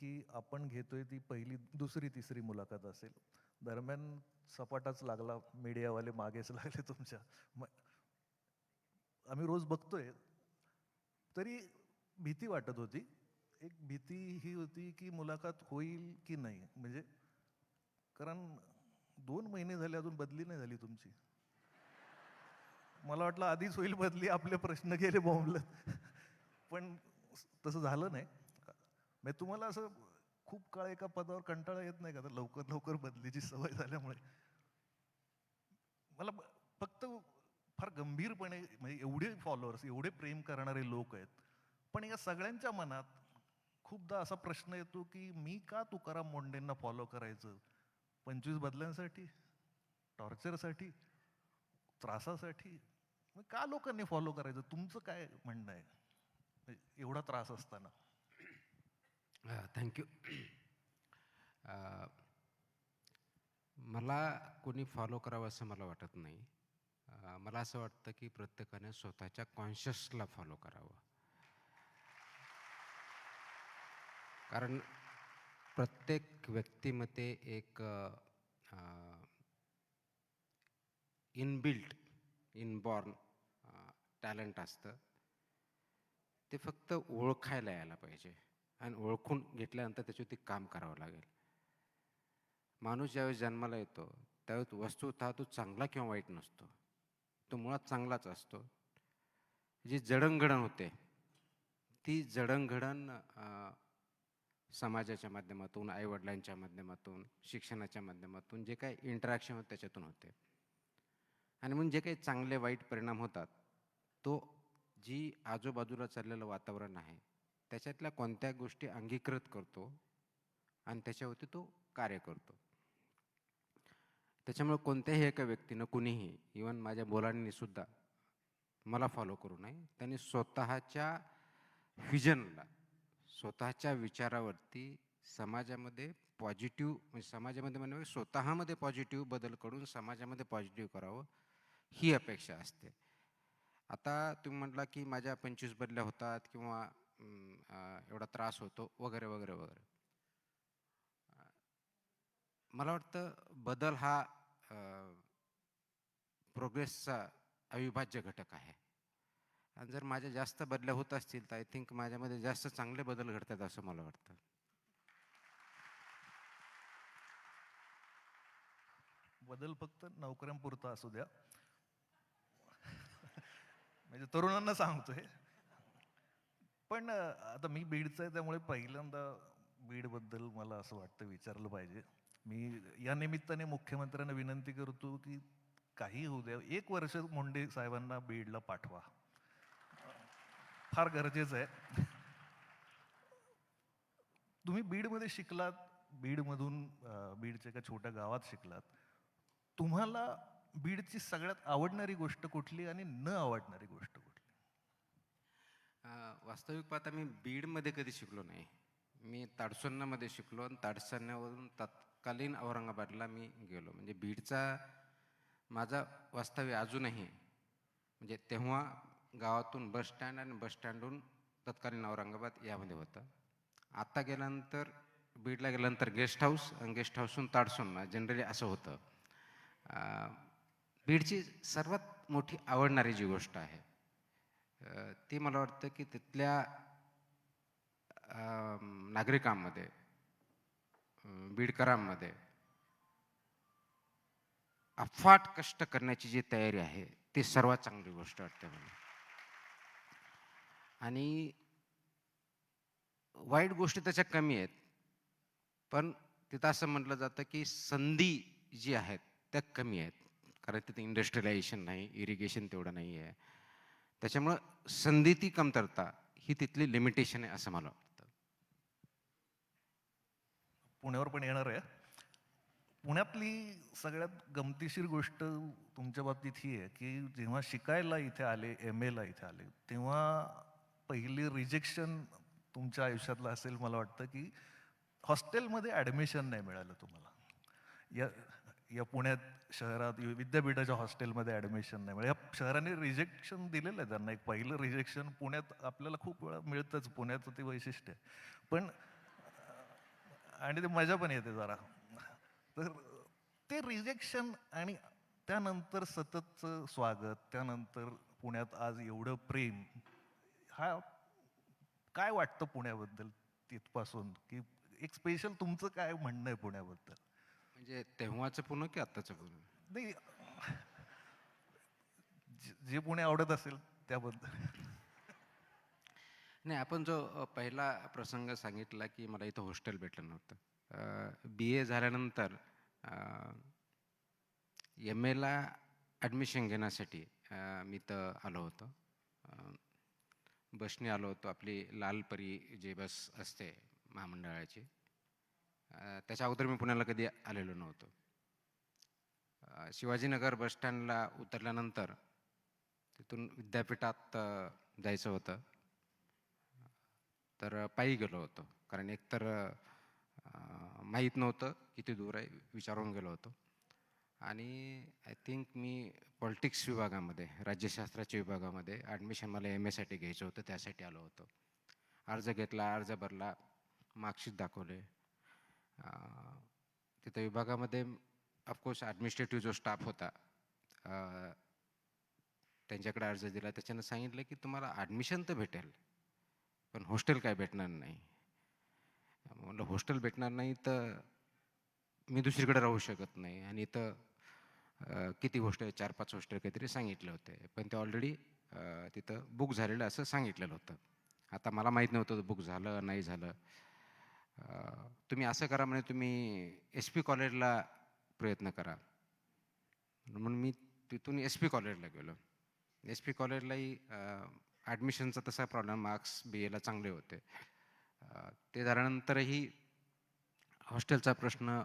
की आपण घेतोय ती पहिली दुसरी तिसरी मुलाखत असेल. दरम्यान सपाटाच लागला, मीडियावाले मागेच लागले तुमच्या. आम्ही रोज बघतोय, तरी भीती वाटत होती. एक भीती ही होती की मुलाखत होईल की नाही, म्हणजे कारण 2 महिने झाले अजून बदली नाही झाली तुमची. मला वाटलं आधीच होईल बदली, आपले प्रश्न गेले बोंबलत. पण तसं झालं नाही. म्हणजे तुम्हाला असं खूप काळ एका पदावर कंटाळा येत नाही का, तर लवकर लवकर बदलीची सवय झाल्यामुळे? मला फक्त फार गंभीरपणे, म्हणजे एवढे फॉलोअर्स, एवढे प्रेम करणारे लोक आहेत, पण या सगळ्यांच्या मनात खूपदा असा प्रश्न येतो की मी का तुकाराम मुंडेंना फॉलो करायचं? 25 बदल्यांसाठी? टॉर्चरसाठी? त्रासासाठी? मग का लोकांनी फॉलो करायचं? तुमचं काय म्हणणं आहे म्हणजे एवढा त्रास असताना? थँक्यू. मला कोणी फॉलो करावं असं मला वाटत नाही. मला असं वाटतं की प्रत्येकाने स्वतःच्या कॉन्शियसला फॉलो करावं. कारण प्रत्येक व्यक्तीमध्ये एक इनबिल्ट, इनबॉर्न टॅलेंट असतं. ते फक्त ओळखायला यायला पाहिजे आणि ओळखून घेतल्यानंतर त्याच्यावरती काम करावं लागेल. माणूस ज्यावेळेस जन्माला येतो त्यावेळेस वस्तुतः तो चांगला किंवा वाईट नसतो, तो मुळात चांगलाच असतो. जी जडणघडण होते ती जडणघडण समाजाच्या माध्यमातून, आईवडिलांच्या माध्यमातून, शिक्षणाच्या माध्यमातून जे काही इंटरॅक्शन होतं त्याच्यातून होते. आणि म्हणून जे काही चांगले वाईट परिणाम होतात, तो जी आजूबाजूला चाललेलं वातावरण आहे त्याच्यातल्या कोणत्या गोष्टी अंगीकृत करतो आणि त्याच्यावरती तो कार्य करतो. त्याच्यामुळे कोणत्याही एका व्यक्तीनं, कुणीही, इवन माझ्या मुलांनी सुद्धा मला फॉलो करू नये. त्यांनी स्वतःच्या व्हिजनला, स्वतःच्या विचारावरती समाजामध्ये पॉझिटिव्ह, म्हणजे समाजामध्ये म्हणजे स्वतःमध्ये पॉझिटिव्ह बदल करून समाजामध्ये पॉझिटिव्ह करावं, ही अपेक्षा असते. आता तुम्ही म्हटला की माझ्या 25 बदल्या होतात किंवा एवढा त्रास होतो वगैरे वगैरे वगैरे. मला वाटतं बदल हा प्रोग्रेसचा अविभाज्य घटक आहे. आणि जर माझ्या जास्त बदल्या होत असतील तर आय थिंक माझ्यामध्ये जास्त चांगले बदल घडतात असं मला वाटतं. बदल फक्त नोकऱ्यांपुरता असू द्या. म्हणजे तरुणांना सांगतोय. पण आता मी बीडचा आहे, त्यामुळे पहिल्यांदा बीडबद्दल मला असं वाटतं विचारलं पाहिजे. मी या निमित्ताने मुख्यमंत्र्यांना विनंती करतो की काही होऊ द्या, 1 वर्ष मुंडे साहेबांना बीडला पाठवा, फार गरजेचं आहे. तुम्ही बीडमध्ये शिकलात, बीडमधून बीडच्या एका छोट्या गावात शिकलात. तुम्हाला बीडची सगळ्यात आवडणारी गोष्ट कुठली आणि न आवडणारी गोष्ट कुठली? वास्तविक पाहता मी बीडमध्ये कधी शिकलो नाही. मी ताडसोन्नामध्ये शिकलो आणि ताडसोन्यावरून तत्कालीन औरंगाबादला मी गेलो. म्हणजे बीडचा माझा वास्तव्य अजूनही, म्हणजे तेव्हा गावातून बस स्टँड आणि बस स्टँडहून तत्कालीन औरंगाबाद यामध्ये होतं. आत्ता गेल्यानंतर, बीडला गेल्यानंतर गेस्ट हाऊस आणि गेस्ट हाऊसहून ताडसोन्ना, जनरली असं होतं. बीडची सर्वात मोठी आवडणारी जी गोष्ट आहे ती मला वाटतं की तिथल्या नागरिकांमध्ये, बीडकरांमध्ये अफाट कष्ट करण्याची जी तयारी आहे ती सर्वात चांगली गोष्ट वाटते मला. आणि वाईट गोष्टी त्याच्या कमी आहेत, पण तिथं असं म्हटलं जातं की संधी जी आहेत त्या कमी आहेत. कारण तिथे इंडस्ट्रियलायझेशन नाही, इरिगेशन तेवढं नाही आहे. त्याच्यामुळं संधी ती कमतरता ही तिथली लिमिटेशन आहे असं मला वाटतं. पुण्यावर पण येणार आहे. पुण्यातली सगळ्यात गमतीशीर गोष्ट तुमच्या बाबतीत ही आहे की जेव्हा शिकायला इथे आले, MA ला इथे आले, तेव्हा पहिली रिजेक्शन तुमच्या आयुष्यातलं असेल मला वाटतं की हॉस्टेलमध्ये ॲडमिशन नाही मिळालं तुम्हाला. या या पुण्यात शहरात विद्यापीठाच्या हॉस्टेलमध्ये ॲडमिशन नाही मिळालं. या शहराने रिजेक्शन दिलेलं आहे त्यांना. एक पहिलं रिजेक्शन पुण्यात आपल्याला खूप वेळा मिळतंच, पुण्याचं ते वैशिष्ट्य आहे. पण आणि ते मजा पण येते जरा. तर ते रिजेक्शन आणि त्यानंतर सततचं स्वागत, त्यानंतर पुण्यात आज एवढं प्रेम, हा काय वाटतं पुण्याबद्दल तिथपासून, की एक स्पेशल तुमचं काय म्हणणं आहे पुण्याबद्दल? म्हणजे तेव्हाचं पुणे की आत्ताचं पुणे? नाही, जे पुणे आवडत असेल त्याबद्दल. नाही, आपण जो पहिला प्रसंग सांगितला की मला इथं हॉस्टेल भेटलं नव्हतं. BA झाल्यानंतर MAला ॲडमिशन घेण्यासाठी मी तर आलो होतो. अ, बसने आलो होतो. आपली लालपरी जी बस असते महामंडळाची, त्याच्या अगोदर मी पुण्याला कधी आलेलो नव्हतो. शिवाजीनगर बस स्टँडला उतरल्यानंतर तिथून विद्यापीठात जायचं होतं. तर पायी गेलो होतो, कारण एकतर माहीत नव्हतं किती दूर आहे, विचारून गेलो होतो. आणि आय थिंक मी पॉलिटिक्स विभागामध्ये, राज्यशास्त्राच्या विभागामध्ये ॲडमिशन मला MAसाठी घ्यायचं होतं, त्यासाठी आलो होतो. अर्ज घेतला, अर्ज भरला, मार्कशीट दाखवले. तिथं विभागामध्ये ऑफकोर्स ॲडमिनिस्ट्रेटिव्ह जो स्टाफ होता, त्यांच्याकडे अर्ज दिला. त्याच्यानं सांगितलं की तुम्हाला ॲडमिशन तर भेटेल, पण हॉस्टेल काय भेटणार नाही. म्हणलं हॉस्टेल भेटणार नाही तर मी दुसरीकडे राहू शकत नाही. आणि इथं किती हॉस्टेल, 4-5 हॉस्टेल काहीतरी सांगितले होते, पण ते ऑलरेडी तिथं बुक झालेलं असं सांगितलेलं होतं. आता मला माहीत नव्हतं बुक झालं नाही झालं. तुम्ही असं करा म्हणे, तुम्ही SP कॉलेजला प्रयत्न करा. म्हणून मी तिथून SP कॉलेजला गेलो. SP कॉलेजलाही ॲडमिशनचा तसा प्रॉब्लेम, मार्क्स BAला चांगले होते. ते झाल्यानंतरही हॉस्टेलचा प्रश्न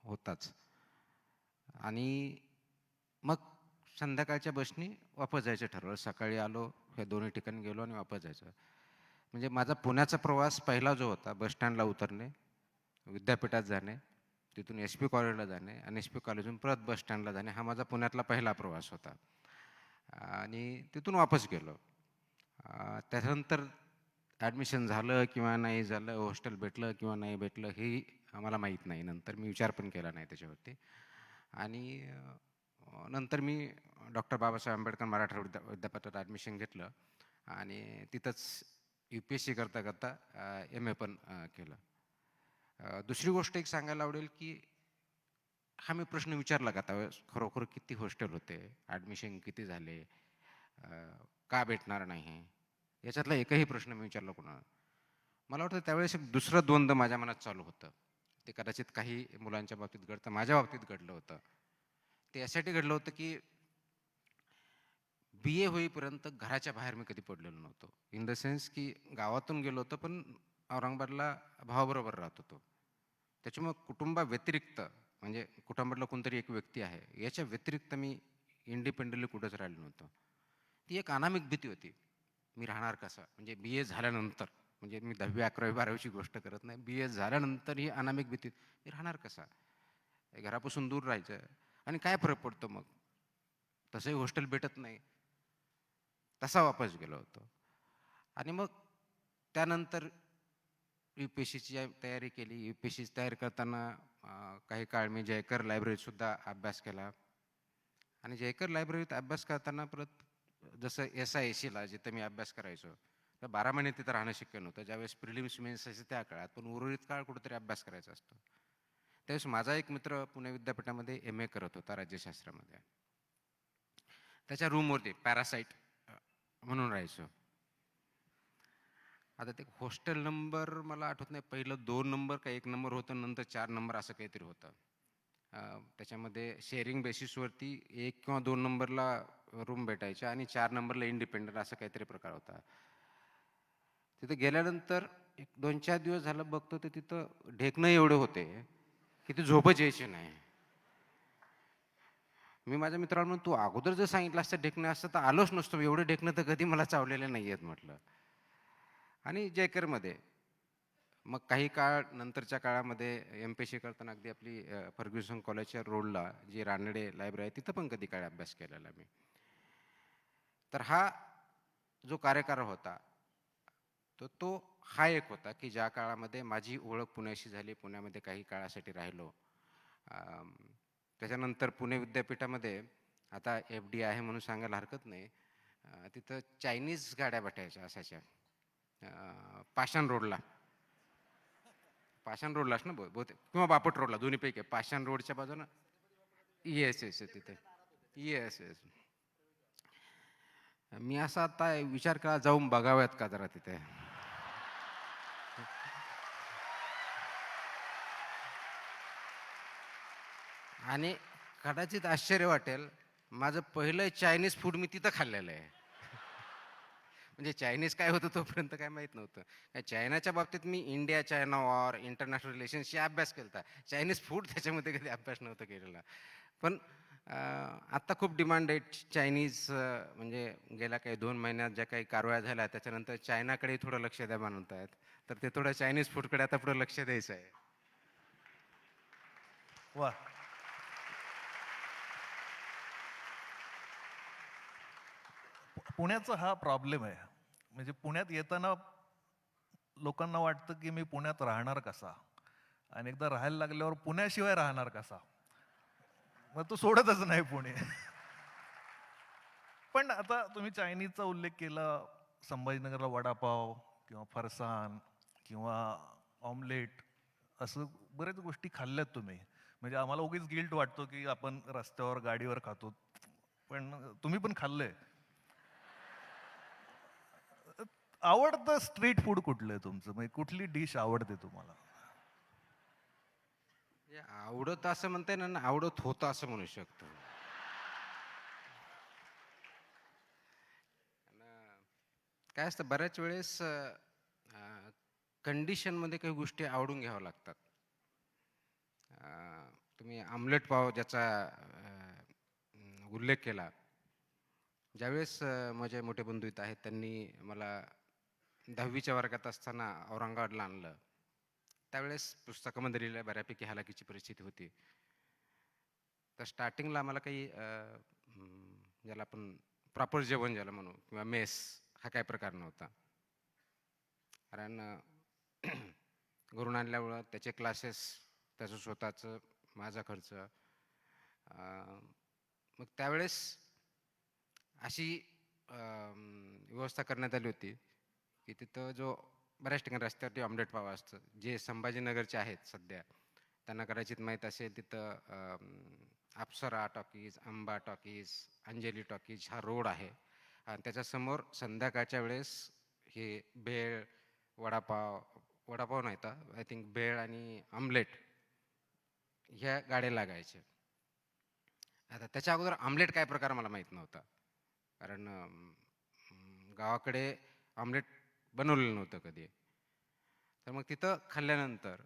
होताच. आणि मग संध्याकाळच्या बसनी वापस जायचं ठरवलं. सकाळी आलो, ह्या दोन्ही ठिकाणी गेलो आणि वापस जायचं. म्हणजे माझा पुण्याचा प्रवास पहिला जो होता, बस स्टँडला उतरणे, विद्यापीठात जाणे, तिथून SP कॉलेजला जाणे आणि SP कॉलेजहून परत बस स्टँडला जाणे, हा माझा पुण्यातला पहिला प्रवास होता. आणि तिथून वापस गेलो. त्याच्यानंतर ॲडमिशन झालं किंवा नाही झालं, हॉस्टेल भेटलं किंवा नाही भेटलं, हेही आम्हाला माहीत नाही. नंतर मी विचार पण केला नाही त्याच्यावरती. आणि नंतर मी डॉक्टर बाबासाहेब आंबेडकर मराठवाडा विद्यापीठात ॲडमिशन घेतलं आणि तिथंच UPSC करता करता MA पण केलं. दुसरी गोष्ट एक सांगायला आवडेल की हा मी प्रश्न विचारला का त्यावेळेस, खरोखर किती हॉस्टेल होते, ॲडमिशन किती झाले, का भेटणार नाही, याच्यातला एकही प्रश्न मी विचारला कोणाला. मला वाटतं त्यावेळेस एक दुसरं द्वंद्व माझ्या मनात चालू होतं. ते कदाचित काही मुलांच्या बाबतीत घडतं, माझ्या बाबतीत घडलं होतं. ते यासाठी घडलं होतं की BA होईपर्यंत घराच्या बाहेर मी कधी पडलेलो नव्हतो. इन द सेन्स की गावातून गेलो होतो, पण औरंगाबादला भावाबरोबर राहत होतो. त्याच्यामुळे कुटुंबाव्यतिरिक्त, म्हणजे कुटुंबातला कोणतरी एक व्यक्ती आहे, याच्या व्यतिरिक्त मी इंडिपेंडेंटली कुठंच राहिलो नव्हतो. ती एक अनामिक भीती होती. मी राहणार कसा? म्हणजे BA झाल्यानंतर, म्हणजे मी 10वी 11वी 12वीची गोष्ट करत नाही, BA झाल्यानंतर ही अनामिक भीती, मी राहणार कसा? घरापासून दूर राहायचं आणि काय फरक पडतो मग? तसंही हॉस्टेल भेटत नाही. तसा वापस गेलो होतो. आणि मग त्यानंतर UPSCची तयारी केली. UPSCची तयारी करताना काही काळ मी जयकर लायब्ररीत सुद्धा अभ्यास केला. आणि जयकर लायब्ररीत अभ्यास करताना परत जसं SIACला जिथं मी अभ्यास करायचो, तर 12 महिने तिथं राहणं शक्य नव्हतं. ज्यावेळेस प्रिलिम्स मेन्स असायचे त्या काळात, पण उर्वरित काळ कुठेतरी अभ्यास करायचा असतो. त्यावेळेस माझा एक मित्र पुणे विद्यापीठामध्ये MA करत होता राज्यशास्त्रामध्ये. त्याच्या रूमवरती पॅरासाईट म्हणून राहायचो. आता ते हॉस्टेल नंबर मला आठवत नाही, पहिलं 2 नंबर का 1 नंबर होतं, नंतर 4 नंबर असं काहीतरी होतं. त्याच्यामध्ये शेअरिंग बेसिसवरती 1 किंवा 2 नंबरला रूम भेटायच्या आणि 4 नंबरला इंडिपेंडंट असं काहीतरी प्रकार होता. तिथे गेल्यानंतर एक 2-4 दिवस झालं बघतो, तर तिथं ढेकणं एवढे होते की ते झोपच यायची नाही. मी माझ्या मित्राला म्हणून, तू अगोदर जर सांगितलं असतं ढेकणं असतं तर आलोच नसतो, एवढे ढेकणं तर कधी मला चावलेले नाही आहेत म्हटलं. आणि जयकरमध्ये मग काही काळ नंतरच्या काळामध्ये MPSC करताना अगदी आपली फर्ग्युसन कॉलेजच्या रोडला जी रानडे लायब्ररी आहे, तिथं पण कधी काळ अभ्यास केलेला मी. तर हा जो कार्यकाळ होता, तर तो हा एक होता की ज्या काळामध्ये माझी ओळख पुण्याशी झाली, पुण्यामध्ये काही काळासाठी राहिलो. अम, त्याच्यानंतर पुणे विद्यापीठामध्ये आता FD आहे म्हणून सांगायला हरकत नाही. तिथं चायनीज गाड्या भेटायच्या असायच्या पाषाण रोडला. पाषाण रोडलाच ना बहुतेक, किंवा बापट रोडला, दोन्हीपैकी पाषाण रोडच्या बाजूनं. येस येस तिथे. Yes yes. मी असा आता विचार केला जाऊन बघाव्यात का जरा तिथे. आणि कदाचित आश्चर्य वाटेल, माझं पहिलं चायनीज फूड मी तिथं खाल्लेलं आहे. म्हणजे चायनीज काय होतं तोपर्यंत काय माहीत नव्हतं. काय चायनाच्या बाबतीत मी इंडिया चायना वॉर, इंटरनॅशनल रिलेशन्सची अभ्यास केला होता. चायनीज फूड त्याच्यामध्ये कधी अभ्यास नव्हता केलेला. पण आत्ता खूप डिमांड आहे चायनीज. म्हणजे गेल्या काही 2 महिन्यात ज्या काही कारवाया झाल्या त्याच्यानंतर चायनाकडे थोडं लक्ष द्या म्हणत आहेत. तर ते थोडं चायनीज फूडकडे आता पुढं लक्ष द्यायचं आहे. वा. पुण्याचा हा प्रॉब्लेम आहे. म्हणजे पुण्यात येताना लोकांना वाटतं की मी पुण्यात राहणार कसा, आणि एकदा राहायला लागल्यावर पुण्याशिवाय राहणार कसा. मग तो सोडतच नाही पुणे. पण आता तुम्ही चायनीजचा उल्लेख केला, संभाजीनगरला वडापाव किंवा फरसाण किंवा ऑमलेट, असं बऱ्याच गोष्टी खाल्ल्यात तुम्ही. म्हणजे आम्हाला उगीच गिल्ट वाटतो की आपण रस्त्यावर गाडीवर खातो, पण तुम्ही पण खाल्लंय. आवडतं स्ट्रीट फूड कुठलं आहे तुमचं? म्हणजे कुठली डिश आवडते तुम्हाला? म्हणजे आवडत असं म्हणता येणार ना, आवडत होतं असं म्हणू शकतो. काय असतं बऱ्याच वेळेस कंडिशनमध्ये काही गोष्टी आवडून घ्याव्या लागतात. तुम्ही आमलेट पाव ज्याचा उल्लेख केला, ज्यावेळेस माझे मोठे बंधू इथं आहेत त्यांनी मला 10वीच्या वर्गात असताना औरंगाबादला आणलं. त्यावेळेस पुस्तकामध्ये लिहिलं बऱ्यापैकी हालाकीची परिस्थिती होती. तर स्टार्टिंगला आम्हाला काही ज्याला आपण प्रॉपर जेवण ज्याला म्हणू किंवा मेस हा काय प्रकार नव्हता. कारण घरून आणल्यामुळं त्याचे क्लासेस, त्याचं स्वतःचं, माझा खर्च. मग त्यावेळेस अशी व्यवस्था करण्यात आली होती की तिथं जो बऱ्याच ठिकाणी रस्त्यावरती ऑमलेट पाव असतं, जे संभाजीनगरचे आहेत सध्या त्यांना कदाचित माहीत असेल. तिथं Apsara talkies, Amba talkies, Anjali talkies हा रोड आहे आणि त्याच्यासमोर संध्याकाळच्या वेळेस हे भेळ, वडापाव, वडापाव नाही तर आय थिंक भेळ आणि आमलेट ह्या गाड्या लागायच्या. आता त्याच्या अगोदर आमलेट काय प्रकार मला माहीत नव्हता, कारण गावाकडे आमलेट बनवलेलं नव्हतं कधी. तर मग तिथं खाल्ल्यानंतर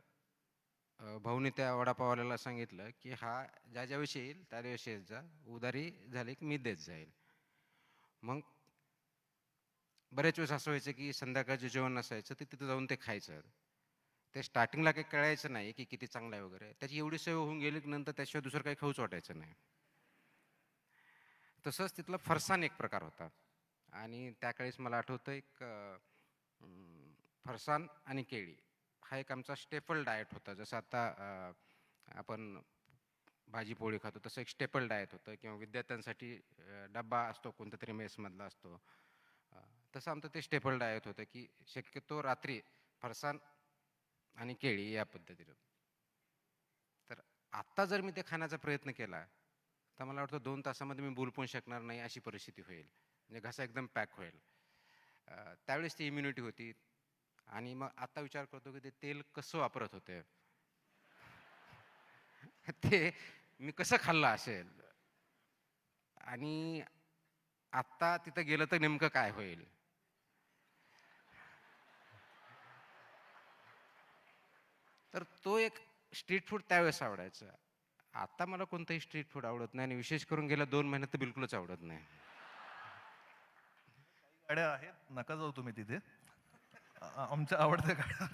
भाऊने त्या वडापाववाल्याला सांगितलं की हा ज्या ज्या दिवशी येईल त्या दिवशी येत जा, उधारी झाली की मी देत जाईल. मग बरेच वेळेस असं व्हायचं की संध्याकाळचं जेवण नसायचं ते तिथं जाऊन ते खायचं. ते स्टार्टिंगला काही कळायचं नाही की किती चांगलं आहे वगैरे. त्याची एवढी सवय होऊन गेली की नंतर त्याशिवाय दुसरं काही खाऊच वाटायचं नाही. तसंच तिथलं फरसाण एक प्रकार होता आणि त्याकाळीच मला आठवतं एक फरसाण आणि केळी हा एक आमचा स्टेपल डाएट होता. जसं आता आपण भाजी पोळी खातो तसं एक स्टेपल डाएट होतं, किंवा विद्यार्थ्यांसाठी डब्बा असतो कोणत्या तरी मेसमधला असतो. तसं आमचं ते स्टेपल डाएट होतं की शक्यतो रात्री फरसाण आणि केळी या पद्धतीनं. तर आत्ता जर मी ते खाण्याचा प्रयत्न केला तर मला वाटतं 2 तासामध्ये मी बोलू पण शकणार नाही अशी परिस्थिती होईल. म्हणजे घसा एकदम पॅक होईल. त्यावेळेस ती इम्युनिटी होती. आणि मग आता विचार करतो की ते तेल कसं वापरत होते. ते मी कसं खाल्लं असेल आणि आत्ता तिथं गेलं तर नेमकं काय होईल. तर तो एक स्ट्रीट फूड त्यावेळेस आवडायचा. आता मला कोणतंही स्ट्रीट फूड आवडत नाही आणि विशेष करून गेल्या 2 महिन्यात तर बिलकुलच आवडत नाही. गाड्या आहेत, नका जाऊ तुम्ही तिथे. आमच्या आवडत्या गाड्या.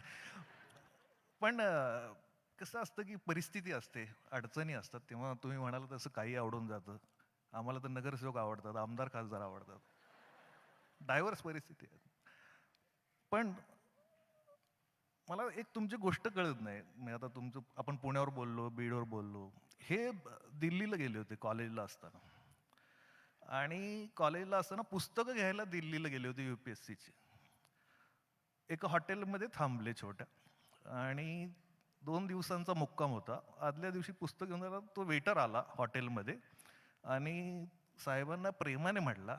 पण कसं असतं की परिस्थिती असते, अडचणी असतात, तेव्हा तुम्ही म्हणाल तसं काही आवडून जातं. आम्हाला तर नगरसेवक आवडतात, आमदार खासदार आवडतात. डायव्हर्स परिस्थिती आहे. पण मला एक तुमची गोष्ट कळत नाही. मी आता तुमचं आपण पुण्यावर बोललो, बीडवर बोललो. हे दिल्लीला गेले होते कॉलेजला असताना. आणि कॉलेजला असताना पुस्तकं घ्यायला दिल्लीला गेले होते UPSCची. एका हॉटेलमध्ये थांबले छोट्या आणि 2 दिवसांचा मुक्काम होता. आदल्या दिवशी पुस्तक घेऊन जाताना तो वेटर आला हॉटेलमध्ये आणि साहेबांना प्रेमाने म्हटला,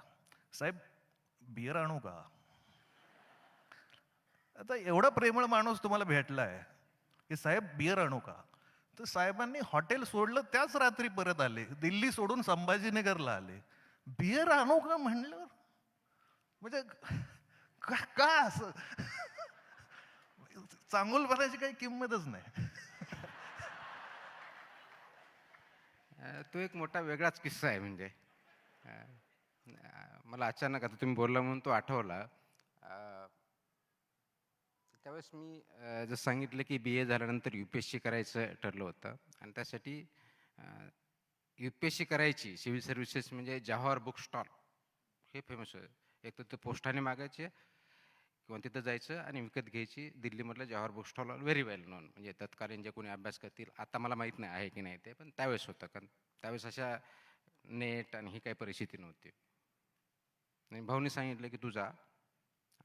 "साहेब बिअर आणू का?" आता एवढा प्रेमळ माणूस तुम्हाला भेटलाय, की "साहेब बिअर आणू का?" तर साहेबांनी हॉटेल सोडलं, त्याच रात्री परत आले. दिल्ली सोडून संभाजीनगरला आले. बिअर आणू का म्हणलं? म्हणजे का का असं? चांगुलपणाची काही किंमतच नाही. तो एक मोठा वेगळाच किस्सा आहे म्हणजे. अ, मला अचानक आता तुम्ही बोलला म्हणून तो आठवला. त्यावेळेस मी जसं सांगितलं की BA झाल्यानंतर UPSC करायचं ठरलं होतं आणि त्यासाठी UPSC करायची सिव्हिल सर्व्हिसेस म्हणजे जवाहर बुक स्टॉल हे फेमस आहे. एक तर ते पोस्टाने मागायचे किंवा तिथं जायचं आणि विकत घ्यायची. दिल्लीमधलं जवाहर बुक स्टॉल व्हेरी वेल नोन, म्हणजे तत्कालीन जे कोणी अभ्यास करतील, आता मला माहीत नाही आहे की नाही ते, पण त्यावेळेस होतं. कारण त्यावेळेस अशा नेट आणि ही काही परिस्थिती नव्हती. आणि भाऊनी सांगितलं की तू जा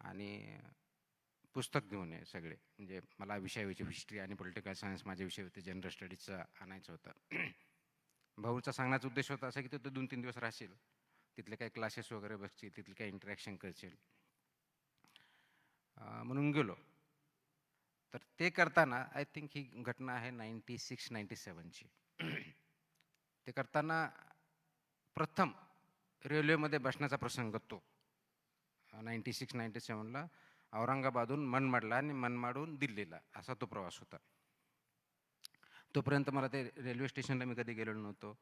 आणि पुस्तक घेऊन ये सगळे. म्हणजे मला विषय होते हिस्ट्री आणि पॉलिटिकल सायन्स, माझे विषय होते जनरल स्टडीजचं आणायचं होतं. भाऊचा सांगण्याचा उद्देश होता असा की तू 2-3 दिवस राहशील, तिथले काही क्लासेस वगैरे बसतील, तिथले काही इंटरॅक्शन करशील. म्हणून गेलो. तर ते करताना आय थिंक ही घटना आहे 96-97ची. ते करताना प्रथम रेल्वेमध्ये बसण्याचा प्रसंग तो 96-97ला औरंगाबादहून मनमाडला आणि मनमाडहून दिल्लीला असा तो प्रवास होता. तोपर्यंत मला ते रेल्वे स्टेशनला मी कधी गेलेलो नव्हतो.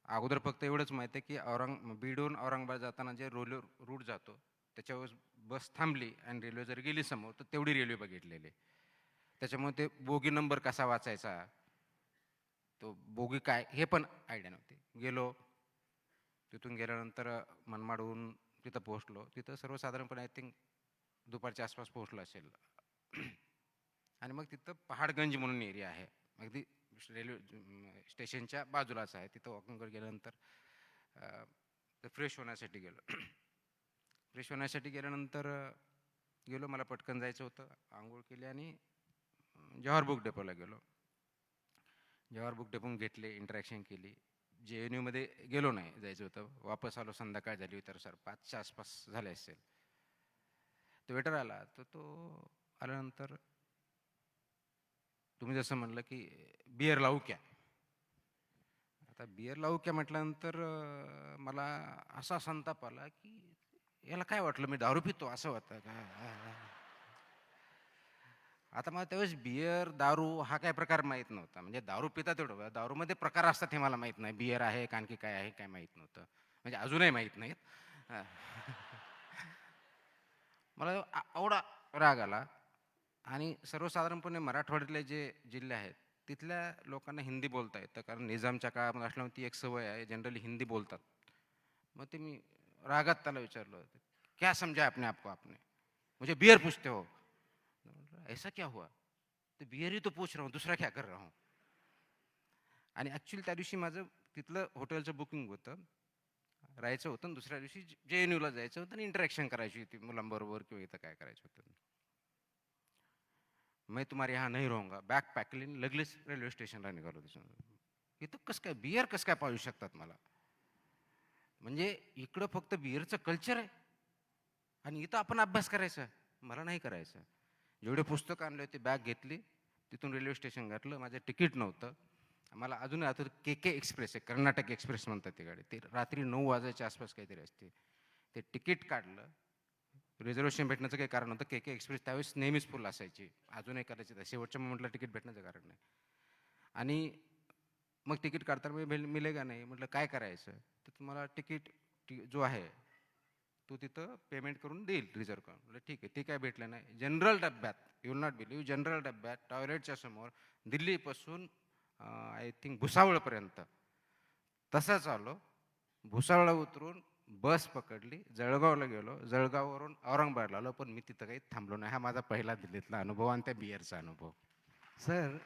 अगोदर फक्त एवढंच माहिती आहे की बीडहून औरंगाबाद जाताना जे रूट जातो त्याच्यावर बस थांबली आणि रेल्वे जर गेली समोर तर तेवढी रेल्वे बघितलेली. त्याच्यामुळे ते बोगी नंबर कसा वाचायचा, तो बोगी काय हे पण आयडिया नव्हती. गेलो, तिथून गेल्यानंतर मनमाडहून तिथं पोहोचलो. तिथं सर्वसाधारणपणे आय थिंक दुपारच्या आसपास पोहोचलो असेल. आणि मग तिथं पहाडगंज म्हणून एरिया आहे, अगदी रेल्वे स्टेशनच्या बाजूलाच आहे. तिथं वॉकिंगवर गेल्यानंतर फ्रेश होण्यासाठी गेलो. फ्रेश होण्यासाठी गेल्यानंतर गेलो, मला पटकन जायचं होतं. आंघोळ केली आणि जवाहर बुक डेपोला गेलो. जवाहर बुक डेपोन घेतले, इंटरॅक्शन केली. JNUमध्ये गेलो नाही, जायचं होतं. वापस आलो, संध्याकाळ झाली तर सर 5च्या आसपास झाले असेल. तो वेटर आला, तर तो आल्यानंतर तुम्ही जसं म्हणलं की बिअर लावू क्या. आता बिअर लावू क्या म्हटल्यानंतर मला असा संताप आला की याला काय वाटलं मी दारू पितो असं होतं का. आता मला त्यावेळेस बिअर दारू हा काय प्रकार माहीत नव्हता. म्हणजे दारू पितात तेवढं, दारूमध्ये प्रकार असतात हे मला माहीत नाही. बिअर आहे का आणखी काय आहे काय माहीत नव्हतं, म्हणजे अजूनही माहीत नाहीत. मला एवढा राग आला. आणि सर्वसाधारणपणे मराठवाड्यातले जे जिल्हे आहेत तिथल्या लोकांना हिंदी बोलता येतं, कारण निजामच्या काळामध्ये असल्यामुळे ती एक सवय आहे, जनरली हिंदी बोलतात. मग ते मी रागात त्याला विचारलं होतं, क्या समझा अपने आप को आपने, मुझे बियर पूछते हो. ऐसा क्या हुआ, तो बियर ही तो पूछ रहा हूँ, दुसरा क्या कर रहा हूँ. आणि ॲक्च्युली त्या दिवशी माझं तिथलं हॉटेलचं बुकिंग होतं, राहायचं होतं आणि दुसऱ्या दिवशी JNUला जायचं होतं आणि इंटरॅक्शन करायची होती मुलांबरोबर किंवा इथं काय करायचं होतं. मैं तुम्हारे यहाँ नहीं रहूँगा, बॅग पॅक केली, लगेच रेल्वे स्टेशनला निघालो. इथं कसं काय बियर कसं काय पाळू शकतात मला. म्हणजे इकडं फक्त बियरचं कल्चर आहे आणि इथं आपण अभ्यास करायचा, मला नाही करायचं. जेवढे पुस्तकं आणले होते, बॅग घेतली, तिथून रेल्वे स्टेशन घातलं. माझं तिकीट नव्हतं. मला अजूनही आता KK एक्सप्रेस आहे, कर्नाटक एक्सप्रेस म्हणतात ती गाडी, ते रात्री 9 वाजायच्या आसपास काहीतरी असते. ते तिकीट काढलं, रिझर्वेशन भेटण्याचं काही कारण होतं. KK एक्सप्रेस त्यावेळेस नेहमीच फुल असायची, अजूनही कदाचित शेवटच्या मोमेंटला तिकीट भेटण्याचं कारण नाही. आणि मग तिकीट काढताना मिळेगा नाही म्हटलं, काय करायचं. तर तुम्हाला तिकीट जो आहे तो तिथं पेमेंट करून देईल रिझर्व करून. म्हटलं ठीक आहे. ते काय भेटलं नाही. जनरल डब्यात, you will not believe, general डब्यात टॉयलेटच्या समोर दिल्लीपासून आय थिंक भुसावळपर्यंत तसंच आलो. भुसावळला उतरून बस पकडली, जळगावला गेलो, जळगाववरून औरंगाबादला आलो, पण मी तिथं काही थांबलो नाही. हा माझा पहिला दिल्लीतला अनुभव आणि त्या बिअरचा अनुभव. सर,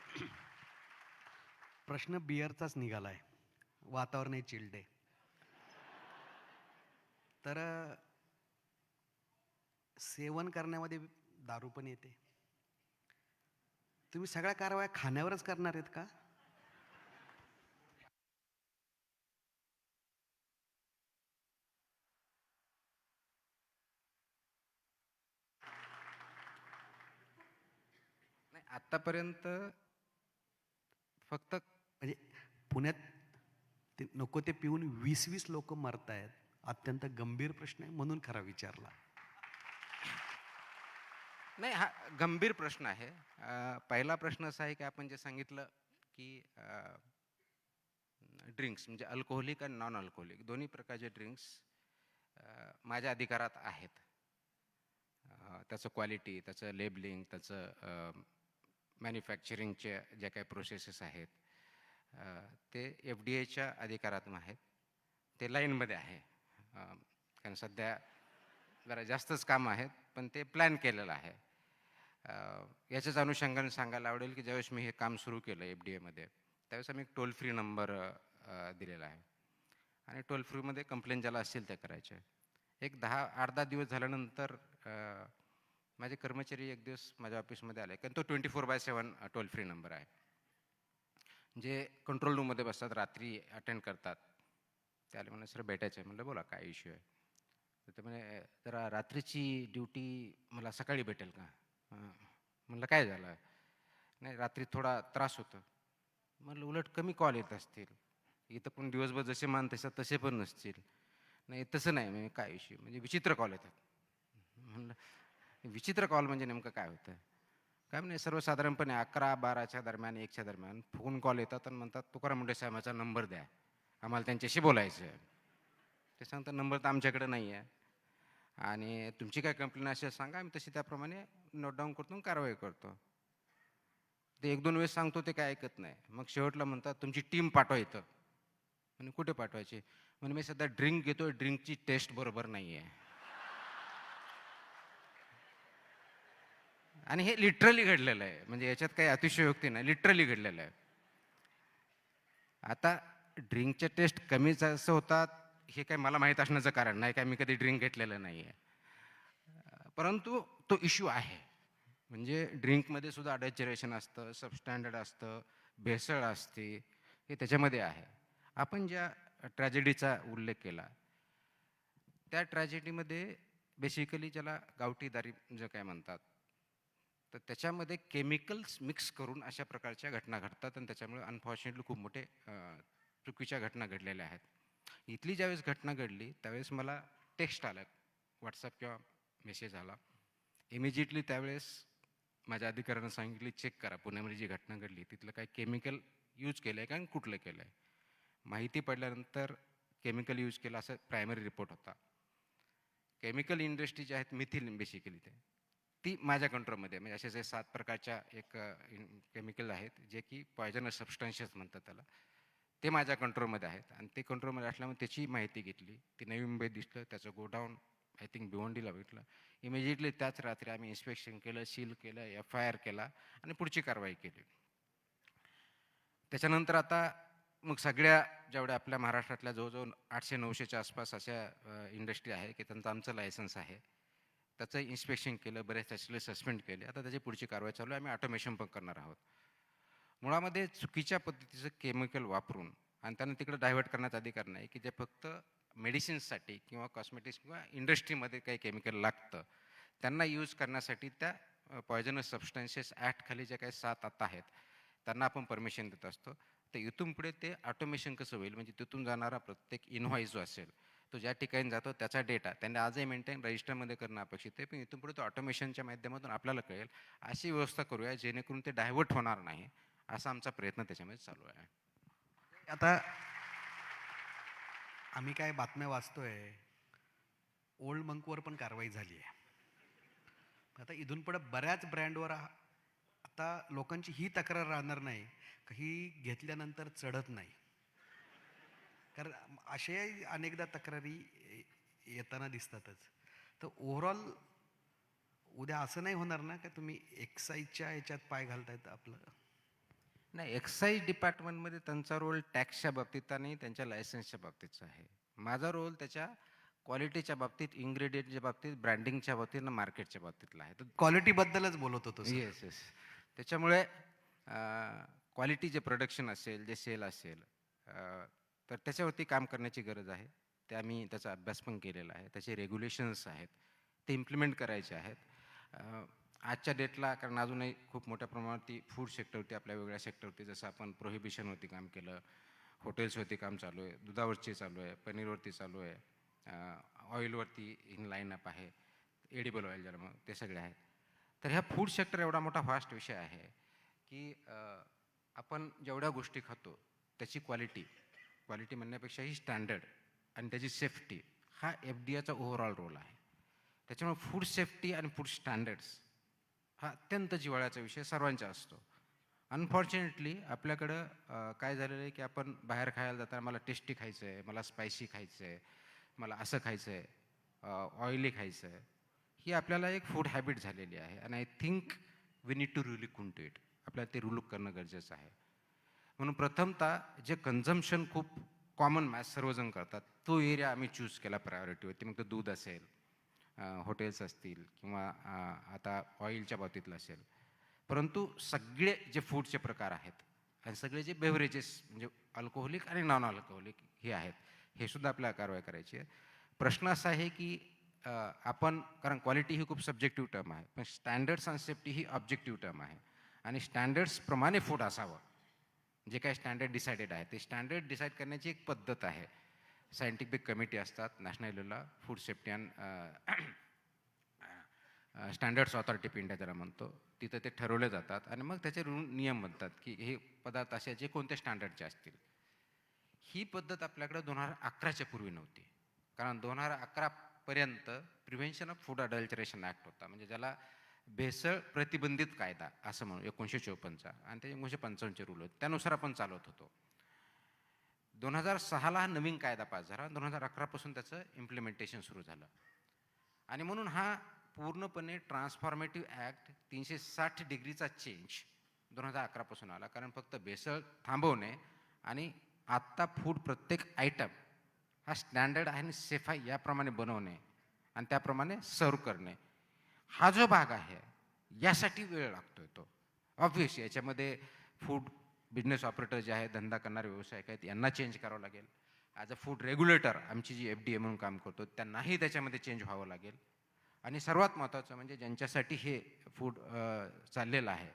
प्रश्न बिअरचाच निघालाय. वातावरणही चिल्ड आहे. तर सेवन करण्यामध्ये दारू पण येते. तुम्ही सगळ्या कारवाया खाण्यावरच करणार आहेत का? नाही, आत्तापर्यंत फक्त म्हणजे पुण्यात ते नको ते पिऊन 20-20 लोक मरतायत. अत्यंत गंभीर प्रश्न आहे, म्हणून खरा विचारला. नाही, हा गंभीर प्रश्न आहे. पहिला प्रश्न असा आहे की आपण जे सांगितलं की ड्रिंक्स म्हणजे अल्कोहोलिक आणि नॉन अल्कोहोलिक दोन्ही प्रकारचे ड्रिंक्स माझ्या अधिकारात आहेत. त्याचं क्वालिटी, त्याचं लेबलिंग, त्याचं मॅन्युफॅक्चरिंगचे जे काही प्रोसेसेस आहेत ते FDA अधिकारात आहेत. ते लाईनमध्ये आहे. कारण सध्या जरा जास्तच काम आहेत, पण ते प्लॅन केलेलं आहे. याच्याच अनुषंगाने सांगायला आवडेल की ज्यावेळेस मी हे काम सुरू केलं FDAमध्ये, त्यावेळेस आम्ही एक टोल फ्री नंबर दिलेला आहे आणि टोल फ्रीमध्ये कंप्लेंट ज्याला असतील ते करायचे. एक 10-8-10 दिवस झाल्यानंतर माझे कर्मचारी एक दिवस माझ्या ऑफिसमध्ये आले, कारण तो 24/7 टोल फ्री नंबर आहे. जे कंट्रोल रूममध्ये बसतात, रात्री अटेंड करतात, ते आले, म्हणलं सर भेटायचं आहे. म्हणलं बोला काय इश्यू आहे. तर ते म्हणे जरा रात्रीची ड्युटी मला सकाळी भेटेल का? म्हणलं काय झालं? नाही, रात्री थोडा त्रास होतो. म्हणलं उलट कमी कॉल येत असतील, इथं पण दिवसभर जसे मान तसे पण नसतील. नाही तसं नाही. म्हणजे काय इश्यू? म्हणजे विचित्र कॉल येतात. म्हणलं विचित्र कॉल म्हणजे नेमकं काय होतं? काय म्हणजे सर्वसाधारणपणे 11-12च्या दरम्यान, 1च्या दरम्यान फोन कॉल येतात आणि म्हणतात तुकाराम मुंढे साहेबांचा नंबर द्या, आम्हाला त्यांच्याशी बोलायचं आहे. ते सांगतात नंबर तर आमच्याकडे नाही आहे आणि तुमची काय कंप्लेंट असेल सांगा, आम्ही तशी त्याप्रमाणे नोट डाऊन करतो, कारवाई करतो. ते 1-2 वेळेस सांगतो, ते काय ऐकत नाही. मग शेवटला म्हणतात तुमची टीम पाठवा इथं. म्हणजे कुठे पाठवायची? म्हणजे मी सध्या ड्रिंक घेतोय, ड्रिंकची टेस्ट बरोबर नाही आहे. आणि हे लिटरली घडलेलं आहे. म्हणजे याच्यात काही अतिशयोक्ती नाही, लिटरली घडलेलं आहे. आता ड्रिंकच्या टेस्ट कमी जास्त होतात हे काही मला माहीत असण्याचं कारण नाही, काय मी कधी ड्रिंक घेतलेलं नाही आहे. परंतु तो इश्यू आहे. म्हणजे ड्रिंकमध्ये सुद्धा अडल्चरेशन असतं, सबस्टँडर्ड असतं, भेसळ असते, हे त्याच्यामध्ये आहे. आपण ज्या ट्रॅजेडीचा उल्लेख केला, त्या ट्रॅजेडीमध्ये बेसिकली ज्याला गावठी दारू जे काय म्हणतात, तर त्याच्यामध्ये केमिकल्स मिक्स करून अशा प्रकारच्या घटना घडतात आणि त्याच्यामुळे अनफॉर्च्युनेटली खूप मोठे चुकीच्या घटना घडलेल्या आहेत. इथली ज्यावेळेस घटना घडली त्यावेळेस मला टेक्स्ट आला, व्हॉट्सअप किंवा मेसेज आला. इमिजिएटली त्यावेळेस माझ्या अधिकाऱ्यांना सांगितले चेक करा पुण्यामध्ये जी घटना घडली तिथलं काही केमिकल यूज केलं आहे का आणि कुठलं केलं आहे. माहिती पडल्यानंतर केमिकल यूज केलं असं प्रायमरी रिपोर्ट होता. केमिकल इंडस्ट्री जी आहेत मिथिल बेसिकली ती माझ्या कंट्रोलमध्ये, म्हणजे असे जे 7 प्रकारच्या एक केमिकल आहेत जे की पॉयझनस सबस्टन्शियस म्हणतात त्याला, ते माझ्या कंट्रोलमध्ये आहेत आणि ते कंट्रोलमध्ये असल्यामुळे त्याची माहिती घेतली. ती नवी मुंबईत दिसलं, त्याचं गोडाऊन आय थिंक भिवंडीला भेटलं. इमिजिएटली त्याच रात्री आम्ही इन्स्पेक्शन केलं, सील केलं, FIR केला आणि पुढची कारवाई केली. त्याच्यानंतर आता मग सगळ्या जेवढ्या आपल्या महाराष्ट्रातल्या जवळजवळ 800-900च्या आसपास अशा इंडस्ट्री आहे की त्यांचं आमचं लायसन्स आहे, त्याचं इन्स्पेक्शन केलं, बरेच त्याचे सस्पेंड केले. आता त्याची पुढची कारवाई चालू आहे. आम्ही ऑटोमेशन पण करणार आहोत. मुळामध्ये चुकीच्या पद्धतीचं केमिकल वापरून आणि त्यांना तिकडे डायव्हर्ट करण्याचा अधिकार नाही की जे फक्त मेडिसिन्ससाठी किंवा कॉस्मेटिक्स किंवा इंडस्ट्रीमध्ये काही केमिकल लागतं त्यांना यूज करण्यासाठी त्या पॉयझनस सबस्टन्सेस ॲक्टखाली जे काही 7 आता आहेत त्यांना आपण परमिशन देत असतो. तर इथून पुढे ते ऑटोमेशन कसं होईल, म्हणजे तिथून जाणारा प्रत्येक इनव्हॉइस जो असेल तो ज्या ठिकाणी जातो त्याचा डेटा त्यांनी आजही मेंटेन रजिस्टरमध्ये करणं अपेक्षित आहे, पण इथून पुढे तो ऑटोमेशनच्या माध्यमातून आपल्याला कळेल. अशी व्यवस्था करूया जेणेकरून ते डायव्हर्ट होणार नाही, असा आमचा प्रयत्न त्याच्यामध्ये चालू आहे. आता आम्ही काय बातम्या वाचतोय, ओल्ड मंकवर पण कारवाई झाली आहे. आता इथून पुढे बऱ्याच ब्रँडवर आता लोकांची ही तक्रार राहणार नाही का ही घेतल्यानंतर चढत नाही. कारण असे अनेकदा तक्रारी येताना दिसतातच. तर ओव्हरऑल उद्या असं नाही होणार ना का तुम्ही एक्साईजच्या याच्यात पाय घालतायत आपलं? नाही, एक्साईज डिपार्टमेंटमध्ये त्यांचा रोल टॅक्सच्या बाबतीत आणि त्यांच्या लायसन्सच्या बाबतीतचा आहे. माझा रोल त्याच्या क्वालिटीच्या बाबतीत, इन्ग्रेडियंटच्या बाबतीत, ब्रँडिंगच्या बाबतीत आणि मार्केटच्या बाबतीतला आहे. तर क्वालिटीबद्दलच बोलत होतो सर. Yes, yes. त्याच्यामुळे क्वालिटी जे प्रोडक्शन असेल, जे सेल असेल, तर त्याच्यावरती काम करण्याची गरज आहे. ते आम्ही त्याचा अभ्यास पण केलेला आहे. त्याचे रेग्युलेशन्स आहेत, ते इम्प्लिमेंट करायचे आहेत. आजच्या डेटला, कारण अजूनही खूप मोठ्या प्रमाणावरती फूड सेक्टरवरती, आपल्या वेगळ्या सेक्टरवरती, जसं आपण प्रोहिबिशनवरती काम केलं, हॉटेल्सवरती काम चालू आहे, दुधावरची चालू आहे, पनीरवरती चालू आहे, ऑइलवरती इन लाईनअप आहे, एडिबल ऑइल ज्याला मग ते सगळे आहेत. तर ह्या फूड सेक्टर एवढा मोठा व्हास्ट विषय आहे की आपण जेवढ्या गोष्टी खातो त्याची क्वालिटी म्हणण्यापेक्षाही स्टँडर्ड आणि त्याची सेफ्टी हा FDA चा ओव्हरऑल रोल आहे. त्याच्यामुळे फूड सेफ्टी आणि फूड स्टँडर्ड्स हा अत्यंत जिव्हाळ्याचा विषय सर्वांचा असतो. अनफॉर्च्युनेटली आपल्याकडं काय झालेलं आहे की आपण बाहेर खायला जाताना मला टेस्टी खायचं आहे, मला स्पायसी खायचं आहे, मला असं खायचं आहे, ऑइली खायचं आहे, ही आपल्याला एक फूड हॅबिट झालेली आहे. आणि I think we need to relook into it. आपल्याला ते रिलुक करणं गरजेचं आहे. म्हणून प्रथमतः जे कन्झम्पशन खूप कॉमन मॅच सर्वजण करतात तो एरिया आम्ही चूज केला प्रायोरिटीवरती. मग ते दूध असेल, हॉटेल्स असतील, किंवा आता ऑइलच्या बाबतीतलं असेल. परंतु सगळे जे फूडचे प्रकार आहेत आणि सगळे जे बेव्हरेजेस म्हणजे अल्कोहोलिक आणि नॉन अल्कोहोलिक हे आहेत, हे सुद्धा आपल्याला कारवाई करायची आहे. प्रश्न असा आहे की आपण, कारण क्वालिटी ही खूप सब्जेक्टिव्ह टर्म आहे, पण स्टँडर्ड्स आणि सेफ्टी ही ऑब्जेक्टिव्ह टर्म आहे. आणि स्टँडर्ड्सप्रमाणे फूड असावं, जे काही स्टँडर्ड डिसाइडेड आहे ते स्टँडर्ड डिसाईड करण्याची एक पद्धत आहे. सायंटिफिक कमिटी असतात नॅशनल लेवलला, food safety and standards authority of India ज्याला म्हणतो, तिथं ते ठरवले जातात आणि मग त्याचे नियम बनतात की हे पदार्थ असे जे कोणत्या स्टँडर्डचे असतील. ही पद्धत आपल्याकडे 2011च्या पूर्वी नव्हती. कारण 2011 पर्यंत prevention of food adulteration act होता, म्हणजे ज्याला भेसळ प्रतिबंधित कायदा असं म्हणू, 1954चा, आणि ते 1955चे रूल होते, त्यानुसार आपण चालवत होतो. 2006ला हा नवीन कायदा पास झाला, 2011 पासून त्याचं इम्प्लिमेंटेशन सुरू झालं. आणि म्हणून हा पूर्णपणे ट्रान्सफॉर्मेटिव्ह ॲक्ट 360 डिग्रीचा चेंज 2011 पासून आला. कारण फक्त भेसळ थांबवणे आणि आत्ता फूड प्रत्येक आयटम हा स्टँडर्ड आहे आणि सेफ आहे याप्रमाणे बनवणे आणि त्याप्रमाणे सर्व करणे, हा जो भाग आहे यासाठी वेळ लागतोय. तो ऑब्व्हियसली याच्यामध्ये फूड बिझनेस ऑपरेटर जे आहेत, धंदा करणारे व्यावसायिक आहेत, यांना चेंज करावं लागेल. ॲज अ फूड रेग्युलेटर आमची जी FDA म्हणून काम करतो त्यांनाही त्याच्यामध्ये चेंज व्हावं लागेल. आणि सर्वात महत्त्वाचं म्हणजे ज्यांच्यासाठी हे फूड चाललेलं आहे,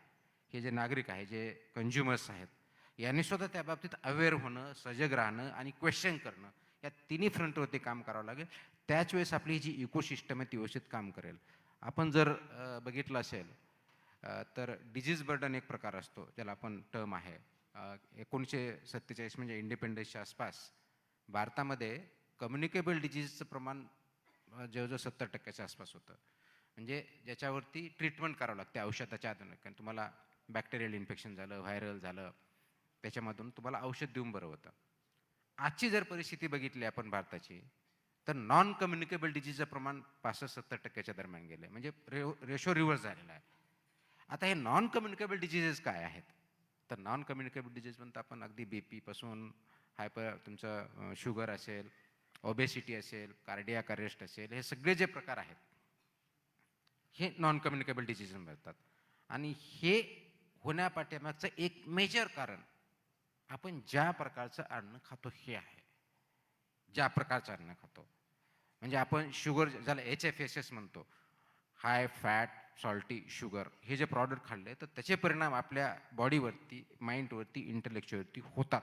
हे जे नागरिक आहे, जे कंझ्युमर्स आहेत, यांनी सुद्धा त्या बाबतीत अवेअर होणं, सजग राहणं आणि क्वेश्चन करणं, या तिन्ही फ्रंटवरती काम करावं लागेल. त्याच वेळेस आपली जी इकोसिस्टम आहे ती व्यवस्थित काम करेल. आपण जर बघितलं असेल तर डिजीज बर्डन एक प्रकार असतो, ज्याला आपण टर्म आहे. 1947 म्हणजे इंडिपेंडन्सच्या आसपास भारतामध्ये कम्युनिकेबल डिजीजचं प्रमाण जवळजवळ 70% आसपास होतं. म्हणजे ज्याच्यावरती ट्रीटमेंट करावं लागते औषधाच्या आधारे. कारण तुम्हाला बॅक्टेरियल इन्फेक्शन झालं, व्हायरल झालं, त्याच्यामधून तुम्हाला औषध देऊन बरं होतं. आजची जर परिस्थिती बघितली आपण भारताची, तर नॉन कम्युनिकेबल डिजीजचं प्रमाण 65-70% दरम्यान गेलं आहे. म्हणजे रेशो रिव्हर्स झालेला आहे. आता हे नॉन कम्युनिकेबल डिजीजेस काय आहेत? तर नॉन कम्युनिकेबल डिजीज म्हणतो आपण अगदी BP पासून तुमचं शुगर असेल, ओबेसिटी असेल, कार्डियाक अरेस्ट असेल, हे सगळे जे प्रकार आहेत हे नॉन कम्युनिकेबल डिजीज म्हणतात. आणि हे होण्यापाठीमागचं एक मेजर कारण आपण ज्या प्रकारचं अन्न खातो हे आहे. ज्या प्रकारचं अन्न खातो, म्हणजे आपण शुगर, ज्याला HFSS म्हणतो, हाय फॅट सॉल्टी शुगर, हे जे प्रॉडक्ट खाल्ले तर त्याचे परिणाम आपल्या बॉडीवरती, माइंडवरती, इंटेलेक्च्युअलवरती होतात.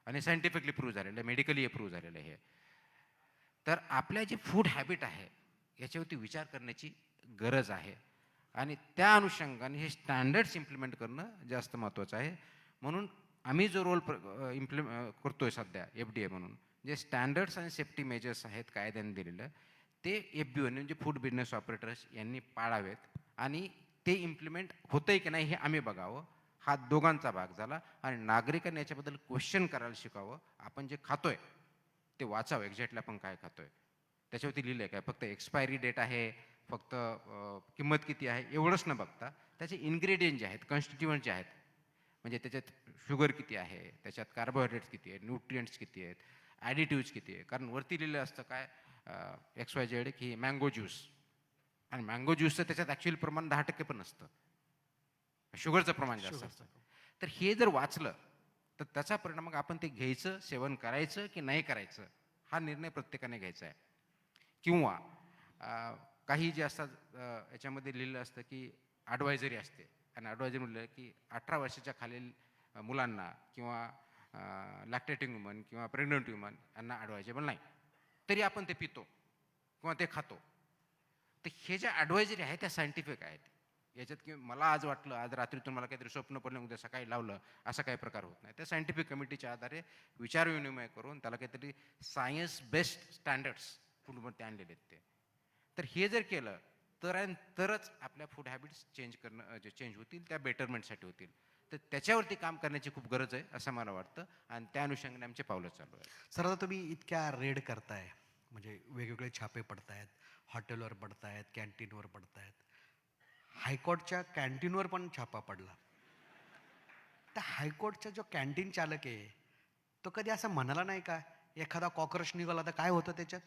आणि सायंटिफिकली प्रूव्ह झालेलं आहे, मेडिकली प्रूव्ह झालेलं आहे. तर आपल्या जे फूड हॅबिट आहे याच्यावरती विचार करण्याची गरज आहे. आणि त्या अनुषंगाने हे स्टँडर्ड्स इम्प्लिमेंट करणं जास्त महत्त्वाचं आहे. म्हणून आम्ही जो रोल करतोय सध्या FDA म्हणून, जे स्टँडर्ड्स आणि सेफ्टी मेजर्स आहेत कायद्याने दिलेलं, ते FBO म्हणजे फूड बिझनेस ऑपरेटर्स यांनी पाळावेत. आणि ते इम्प्लिमेंट होतंय की नाही हे आम्ही बघावं. हा दोघांचा भाग झाला. आणि नागरिकांनी याच्याबद्दल क्वेश्चन करायला शिकावं. आपण जे खातोय ते वाचावं, एक्झॅक्टली आपण काय खातोय. त्याच्यावरती लिहिलं आहे काय, फक्त एक्सपायरी डेट आहे, फक्त किंमत किती आहे एवढंच न बघता त्याचे इन्ग्रेडियंट जे आहेत, कॉन्स्टिट्युएंट जे आहेत, म्हणजे त्याच्यात शुगर किती आहे, त्याच्यात कार्बोहायड्रेट्स किती आहेत, न्यूट्रियंट्स किती आहेत, ॲडिटिव्स किती आहे. कारण वरती लिहिलं असतं काय XYZ की मँगो ज्यूस, आणि मँगो ज्यूसचं त्याच्यात ॲक्च्युअल प्रमाण 10% पण नसतं, शुगरचं प्रमाण जास्त असतं. तर हे जर वाचलं तर त्याचा परिणाम मग आपण ते घ्यायचं, सेवन करायचं की नाही करायचं हा निर्णय प्रत्येकाने घ्यायचा आहे. किंवा काही जे असतात याच्यामध्ये लिहिलं असतं की ॲडवायझरी असते, आणि ॲडवायझरी म्हटलं की 18 वर्षाच्या खालील मुलांना किंवा लॅक्टेटिंग वुमन किंवा प्रेग्नंट वुमन यांना ॲडवायजेबल नाही, तरी आपण ते पितो किंवा ते खातो. तर हे ज्या ॲडवायझरी आहेत त्या सायंटिफिक आहेत. याच्यात की मला आज वाटलं, आज रात्रीतून मला काहीतरी स्वप्न पडलं, उद्या सकाळी लावलं, असा काही प्रकार होत नाही. त्या सायंटिफिक कमिटीच्या आधारे विचारविनिमय करून त्याला काहीतरी सायन्स बेस्ड स्टँडर्ड्स फूडमध्ये आणलेले आहेत ते. तर हे जर केलं तरच आपल्या फूड हॅबिट्स चेंज करणं जे चेंज होतील त्या बेटरमेंटसाठी होतील. तर त्याच्यावरती काम करण्याची खूप गरज आहे असं मला वाटतं, आणि त्या अनुषंगाने आमचे पावलं चालू आहेत. सर, आता तुम्ही इतक्या रेड करताय, म्हणजे वेगवेगळे छापे पडतायत, हॉटेलवर पडतायत, कॅन्टीनवर पडतायत, हायकोर्टच्या कॅन्टीनवर पण छापा पडला. त्या हायकोर्टचा जो कॅन्टीन चालक आहे तो कधी असं म्हणाला नाही का, एखादा कॉक्रोच निघाला तर काय होतं त्याच्यात?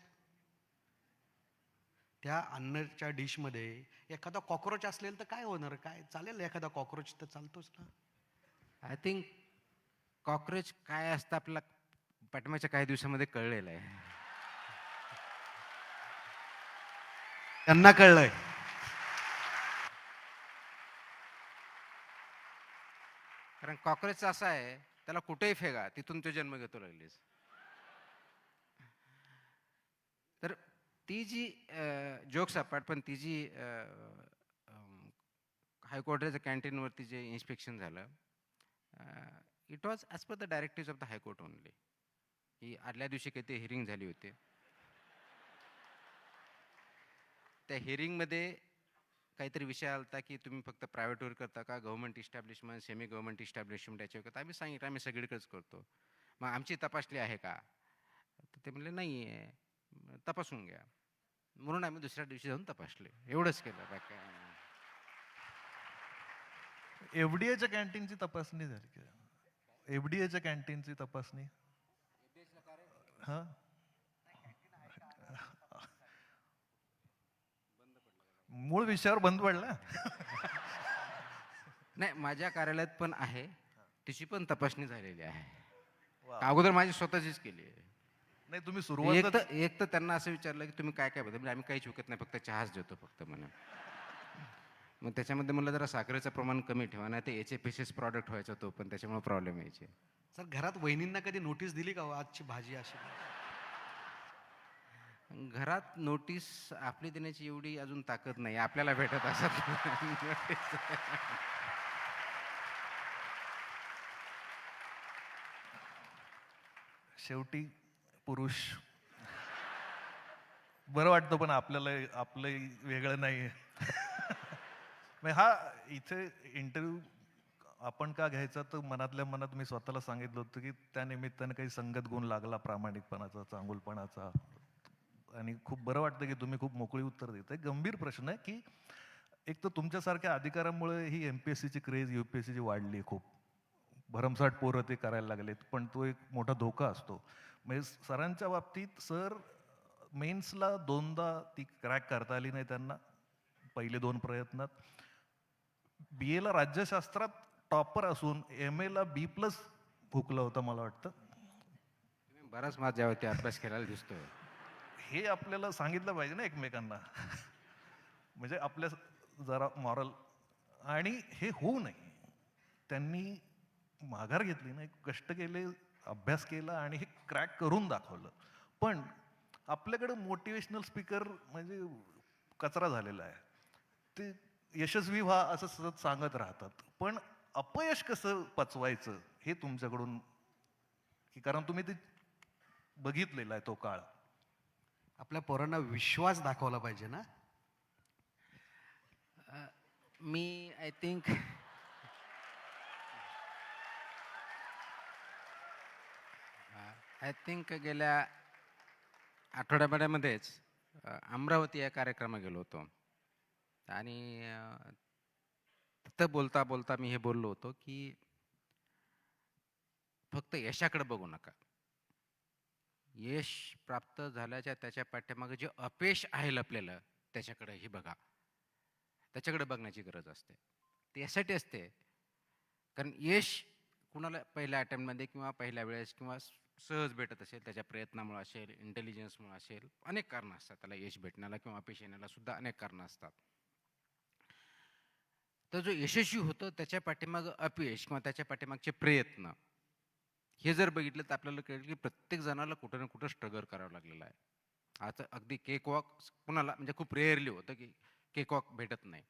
त्या अन्नाच्या डिशमध्ये एखादा कॉक्रोच असेल तर काय होणार? काय चालेल, एखादा कॉक्रोच तर चालतोच ना. आय थिंक कॉक्रोच काय असतं आपल्याला पाठीमागच्या काही दिवसामध्ये कळलेलं आहे. त्यांना कळलंय. कारण कॉक्रोच असा आहे, त्याला कुठेही फेका तिथून तो जन्म घेतो लगेच. तर ती जी जोक्स अपार्ट, पण ती जी हायकोर्टाच्या कॅन्टीनवरती जे इन्स्पेक्शन झालं, it was as per the directives of the high court only. ही आदल्या दिवशी काही ते हिअरिंग झाली होती. त्या हिअरिंगमध्ये काहीतरी विषय आला की तुम्ही फक्त प्रायव्हेटवर करता का, government establishment, semi government establishment याच्यावर करता. आम्ही सांगितलं आम्ही सगळीकडेच करतो. मग आमची तपासली आहे का, तर ते म्हणले नाही आहे. तपासून घ्या. म्हणून आम्ही दुसऱ्या दिवशी जाऊन तपासले, एवढंच केलं बाकी काही नाही. एफडीएच्या कॅन्टीनची तपासणी झाली का? एफडीएच्या कॅन्टीनची तपासणी हा, मूळ विषयावर बंद पडला. नाही, माझ्या कार्यालयात पण आहे, तिची पण तपासणी झालेली आहे. वा. अगोदर माझी स्वतःचीच केली आहे. नाही, तुम्ही एक सुरुवात तर एक तर त्यांना असं विचारलं की तुम्ही काय काय बदल, म्हणजे आम्ही काहीच विकत नाही, फक्त चहाच देतो फक्त म्हणून. मग त्याच्यामध्ये मला जरा साखरेचं प्रमाण कमी ठेवा, नाही ते HFSS प्रॉडक्ट व्हायचा तो, पण त्याच्यामुळे प्रॉब्लेम यायचे. सर, घरात वहिनींना कधी नोटीस दिली का हो, आजची भाजी अशी? घरात नोटीस आपली देण्याची एवढी अजून ताकद नाही, आपल्याला भेटत असत. शेवटी पुरुष बरं वाटतं, पण आपल्याला आपलं वेगळं नाही. हा इथे इंटरव्ह्यू आपण का घ्यायचा, तर मनातल्या मनात मी स्वतःला सांगितलं होतं की त्या निमित्ताने काही संगत गुण लागला, प्रामाणिकपणाचा, चांगुलपणाचा. आणि खूप बरं वाटतं की तुम्ही खूप मोकळी उत्तर देताय. गंभीर प्रश्न आहे की एक तर तुमच्यासारख्या अधिकाऱ्यामुळे ही MPSCची क्रेज UPSCची वाढली आहे खूप. भरमसाठ पोरं ते करायला लागलेत, पण तो एक मोठा धोका असतो. म्हणजे सरांच्या बाबतीत सर मेन्सला 2दा ती क्रॅक करता आली नाही त्यांना, पहिले 2 प्रयत्नात. BA ला राज्यशास्त्रात टॉपर असून MA ला B+ हुकलं होतं मला वाटतं. तुम्ही बराच माझ्यावरती अभ्यास करायला दिसतोय. हे आपल्याला सांगितलं पाहिजे ना एकमेकांना. म्हणजे आपल्या जरा मॉरल. आणि हे होऊ नये, त्यांनी माघार घेतली नाही, कष्ट केले, अभ्यास केला आणि हे क्रॅक करून दाखवलं. पण आपल्याकडे मोटिवेशनल स्पीकर म्हणजे कचरा झालेला आहे. ते यशस्वी व्हा असं सतत सांगत राहतात, पण अपयश कसं पचवायचं हे तुमच्याकडून, की कारण तुम्ही ते बघितलेला आहे तो काळ. आपल्या पोरांना विश्वास दाखवला पाहिजे ना. मी आय थिंक गेल्या आठवड्याभरामध्येच अमरावती या कार्यक्रमात गेलो होतो आणि तिथं बोलता बोलता मी हे बोललो होतो की फक्त यशाकडे बघू नका. यश प्राप्त झाल्याच्या त्याच्या पाठीमागे जे अपयश आहे लपलेलं त्याच्याकडेही बघा. त्याच्याकडे बघण्याची गरज असते. ते यासाठी असते कारण यश कुणाला पहिल्या अटेम्प्टमध्ये किंवा पहिल्या वेळेस किंवा सहज भेटत असेल, त्याच्या प्रयत्नामुळे असेल, इंटेलिजन्समुळे असेल, अनेक कारणं असतात त्याला यश भेटण्याला किंवा अपयश येण्याला सुद्धा अनेक कारणं असतात. तर जो यशस्वी होतो त्याच्या पाठीमागं अपयश किंवा त्याच्या पाठीमागचे प्रयत्न हे जर बघितलं तर आपल्याला कळेल की प्रत्येक जणाला कुठं ना कुठं स्ट्रगल करावं लागलेलं आहे. आता अगदी केक वॉक कुणाला म्हणजे खूप रेअरली होतं की केक वॉक भेटत नाही.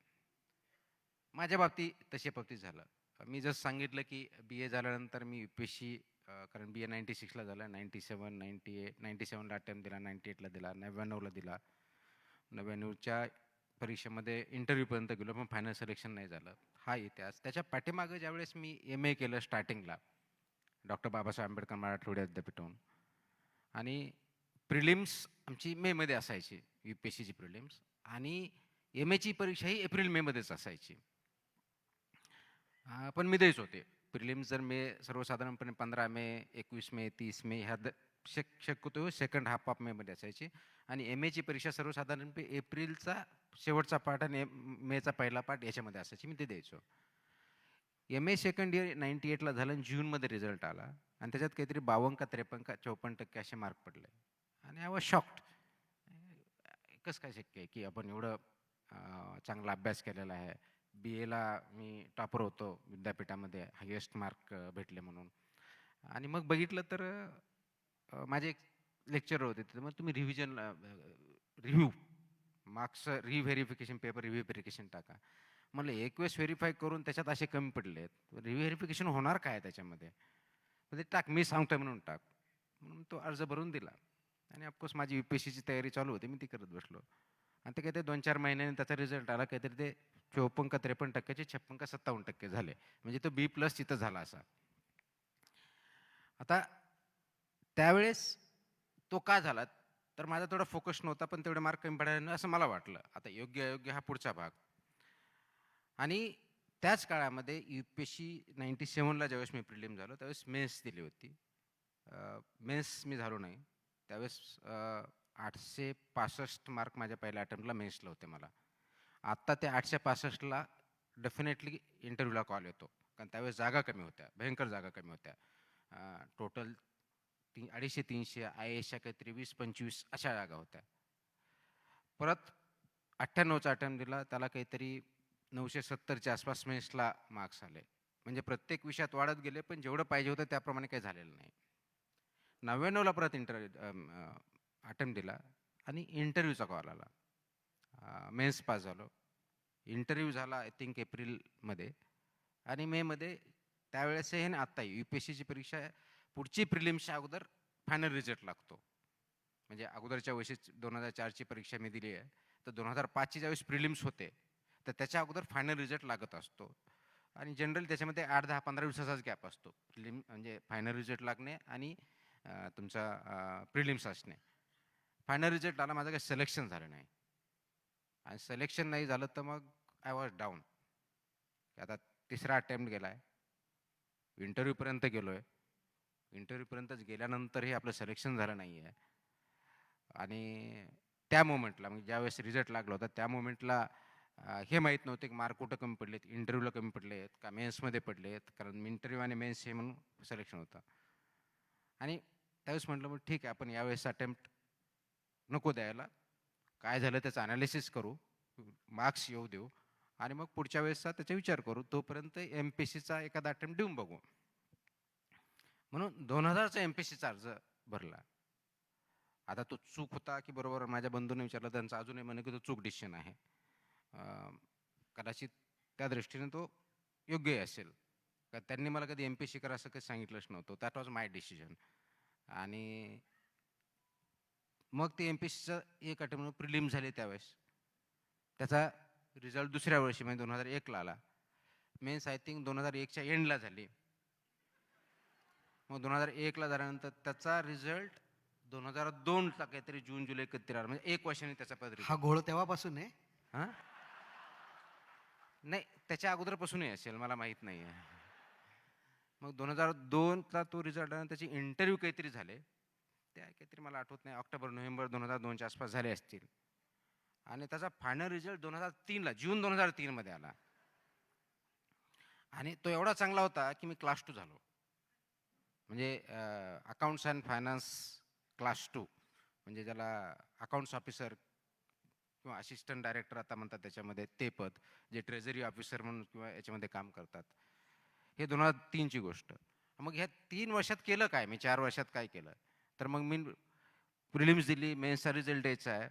माझ्या बाबतीत झालं. मी जसं सांगितलं की बी ए झाल्यानंतर मी UPSC कारण बी ए 96ला झालं, 97, 98, 97ला अटेम्प्ट दिला, 98ला दिला, 99ला दिला. 99च्या परीक्षेमध्ये इंटरव्ह्यूपर्यंत गेलो पण फायनल सिलेक्शन नाही झालं. हा इतिहास. त्याच्या पाठीमागं ज्यावेळेस मी MA केलं स्टार्टिंगला डॉक्टर बाबासाहेब आंबेडकर मराठवाडा विद्यापीठातून आणि प्रिलिम्स आमची मेमध्ये असायची, UPSCची प्रिलिम्स आणि MAची परीक्षाही एप्रिल-मेमध्येच असायची. पण मी द्यायचो होते. प्रिलिम्स जर सर्वसाधारणपणे 15 मे, 21 मे, 30 मे ह्या शक्यतो सेकंड हाफ ऑफ मेमध्ये असायची आणि MAची परीक्षा सर्वसाधारणपणे एप्रिलचा शेवटचा पार्ट आणि मेचा पहिला पार्ट याच्यामध्ये असायची. मी ते द्यायचो. MA सेकंड इयर 98ला झालं आणि जूनमध्ये रिझल्ट आला आणि त्याच्यात काहीतरी 52 का 53 का 54% असे मार्क पडले आणि आय वॉज शॉक्ड. कसं काय शक्य आहे की आपण एवढं चांगला अभ्यास केलेला आहे. BAला मी टॉपर होतो विद्यापीठामध्ये, हायेस्ट मार्क भेटले म्हणून. आणि मग बघितलं तर माझे एक लेक्चर होते तिथे, मग तुम्ही रिव्ह्यू मार्क्स रिव्हेरिफिकेशन पेपर रिव्हेरिफिकेशन टाका. म्हणलं एक वेळेस व्हेरीफाय करून त्याच्यात असे कमी पडलेत, रिव्हेरिफिकेशन होणार काय त्याच्यामध्ये? तर ते टाक, मी सांगतोय म्हणून टाक. म्हणून तो अर्ज भरून दिला आणि ऑफकोर्स माझी UPSCची तयारी चालू होती, मी ती करत बसलो. आणि ते काहीतरी 2-4 महिन्याने त्याचा रिझल्ट आला, काहीतरी ते 54 का 53%चे 56 का 57% झाले. म्हणजे तो B+ तिथं झाला असा. आता त्यावेळेस तो का झाला? तर माझा थोडा फोकस नव्हता, पण तेवढे मार्क कमी पडायला असं मला वाटलं. आता योग्य अयोग्य हा पुढचा भाग. आणि त्याच काळामध्ये UPSC 97ला ज्यावेळेस मी प्रिलिम झालो त्यावेळेस मेन्स दिली होती. मेन्स मी झालो नाही. त्यावेळेस 865 मार्क माझ्या पहिल्या अटेम्प्टला मेन्सला होते मला. आत्ता ते 865ला डेफिनेटली इंटरव्ह्यूला कॉल येतो. कारण त्यावेळेस जागा कमी होत्या, भयंकर जागा कमी होत्या. टोटल 250-300, IASच्या काहीतरी 20-25 अशा जागा होत्या. परत 98चा अटेम्प्ट दिला, त्याला काहीतरी 970च्या आसपास मेन्सला मार्क्स आले. म्हणजे प्रत्येक विषयात वाढत गेले, पण जेवढं पाहिजे होतं त्याप्रमाणे काही झालेलं नाही. 99ला परत अटेम्प्ट दिला आणि इंटरव्ह्यूचा कॉल आला. मेन्स पास झालो. इंटरव्ह्यू झाला आय थिंक एप्रिलमध्ये आणि मेमध्ये त्यावेळेस हे ना आत्ताही UPSCची परीक्षा पुढची प्रिलिम्सच्या अगोदर फायनल रिझल्ट लागतो. म्हणजे अगोदरच्या वर्षी 2004ची परीक्षा मी दिली आहे, तर 2005ची ज्यावेळेस प्रिलिम्स होते तर त्याच्या अगोदर फायनल रिझल्ट लागत असतो. आणि जनरल त्याच्यामध्ये 8, 10, 15 दिवसाचाच गॅप असतो. म्हणजे फायनल रिझल्ट लागणे आणि तुमचा प्रिलिम्स असणे. फायनल रिझल्ट आला, माझं काही सिलेक्शन झालं नाही आणि सिलेक्शन नाही झालं तर मग आय वॉज डाऊन. आता तिसरा अटेम्प्ट गेला आहे, इंटरव्ह्यूपर्यंत गेलो आहे, इंटरव्ह्यूपर्यंतच गेल्यानंतरही आपलं सिलेक्शन झालं नाही आहे. आणि त्या मोमेंटला म्हणजे ज्यावेळेस रिझल्ट लागला होता त्या मोमेंटला हे माहीत नव्हते की मार्क कुठं कमी पडलेत, इंटरव्ह्यूला कमी पडलेत का मेन्समध्ये पडलेत, कारण इंटरव्ह्यू आणि मेन्स हे म्हणून सिलेक्शन होतं. आणि त्यावेळेस म्हटलं मग ठीक आहे, आपण यावेळेस अटेम्प्ट नको द्यायला, काय झालं त्याचं अनालिसिस करू, मार्क्स येऊ देऊ आणि मग पुढच्या वेळेसचा त्याचा विचार करू, तोपर्यंत MPSCचा एखादा अटेम्प्ट देऊन बघू. म्हणून 2000चा MPSCचा अर्ज भरला. आता तो चूक होता की बरोबर, माझ्या बंधूने विचारलं, त्यांचं अजूनही म्हणे की तो चूक डिसिजन आहे. कदाचित त्या दृष्टीने तो योग्यही असेल. त्यांनी मला कधी MPSC करा असं काही सांगितलंच नव्हतं. That was my decision. आणि मग ते MPSCचं एक अटेम्प्ट प्रिलिम झाले त्यावेळेस. त्याचा रिझल्ट दुसऱ्या वर्षी म्हणजे 2001ला आला. मेन्स आय थिंक 2001च्या एंडला झाली. मग 2001ला झाल्यानंतर त्याचा रिझल्ट 2002चा काहीतरी जून जुलै कधी आला, म्हणजे 1 वर्षाने त्याचा पदरी. हा घोळ तेव्हापासून आहे. हां? नाही, त्याच्या अगोदरपासूनही असेल, मला माहीत नाही आहे. मग 2002चा तो रिझल्ट आला, त्याचे इंटरव्ह्यू काहीतरी झाले. त्या काहीतरी मला आठवत नाही, ऑक्टोबर, नोव्हेंबर 2002च्या आसपास झाले असतील. आणि त्याचा फायनल रिझल्ट 2003ला, जून 2003मध्ये आला. आणि तो एवढा चांगला होता, की मी क्लास 2 झालो. म्हणजे अकाउंट्स अँड फायनान्स क्लास 2, म्हणजे ज्याला अकाउंट्स ऑफिसर किंवा असिस्टंट डायरेक्टर आता म्हणतात त्याच्यामध्ये, ते पद, जे ट्रेझरी ऑफिसर म्हणून किंवा याच्यामध्ये काम करतात. हे 2003ची गोष्ट. मग ह्या 3 वर्षात केलं काय मी, 4 वर्षात काय केलं? तर मग मी प्रिलिम्स दिली, मेन्सचा रिझल्ट द्यायचा आहे.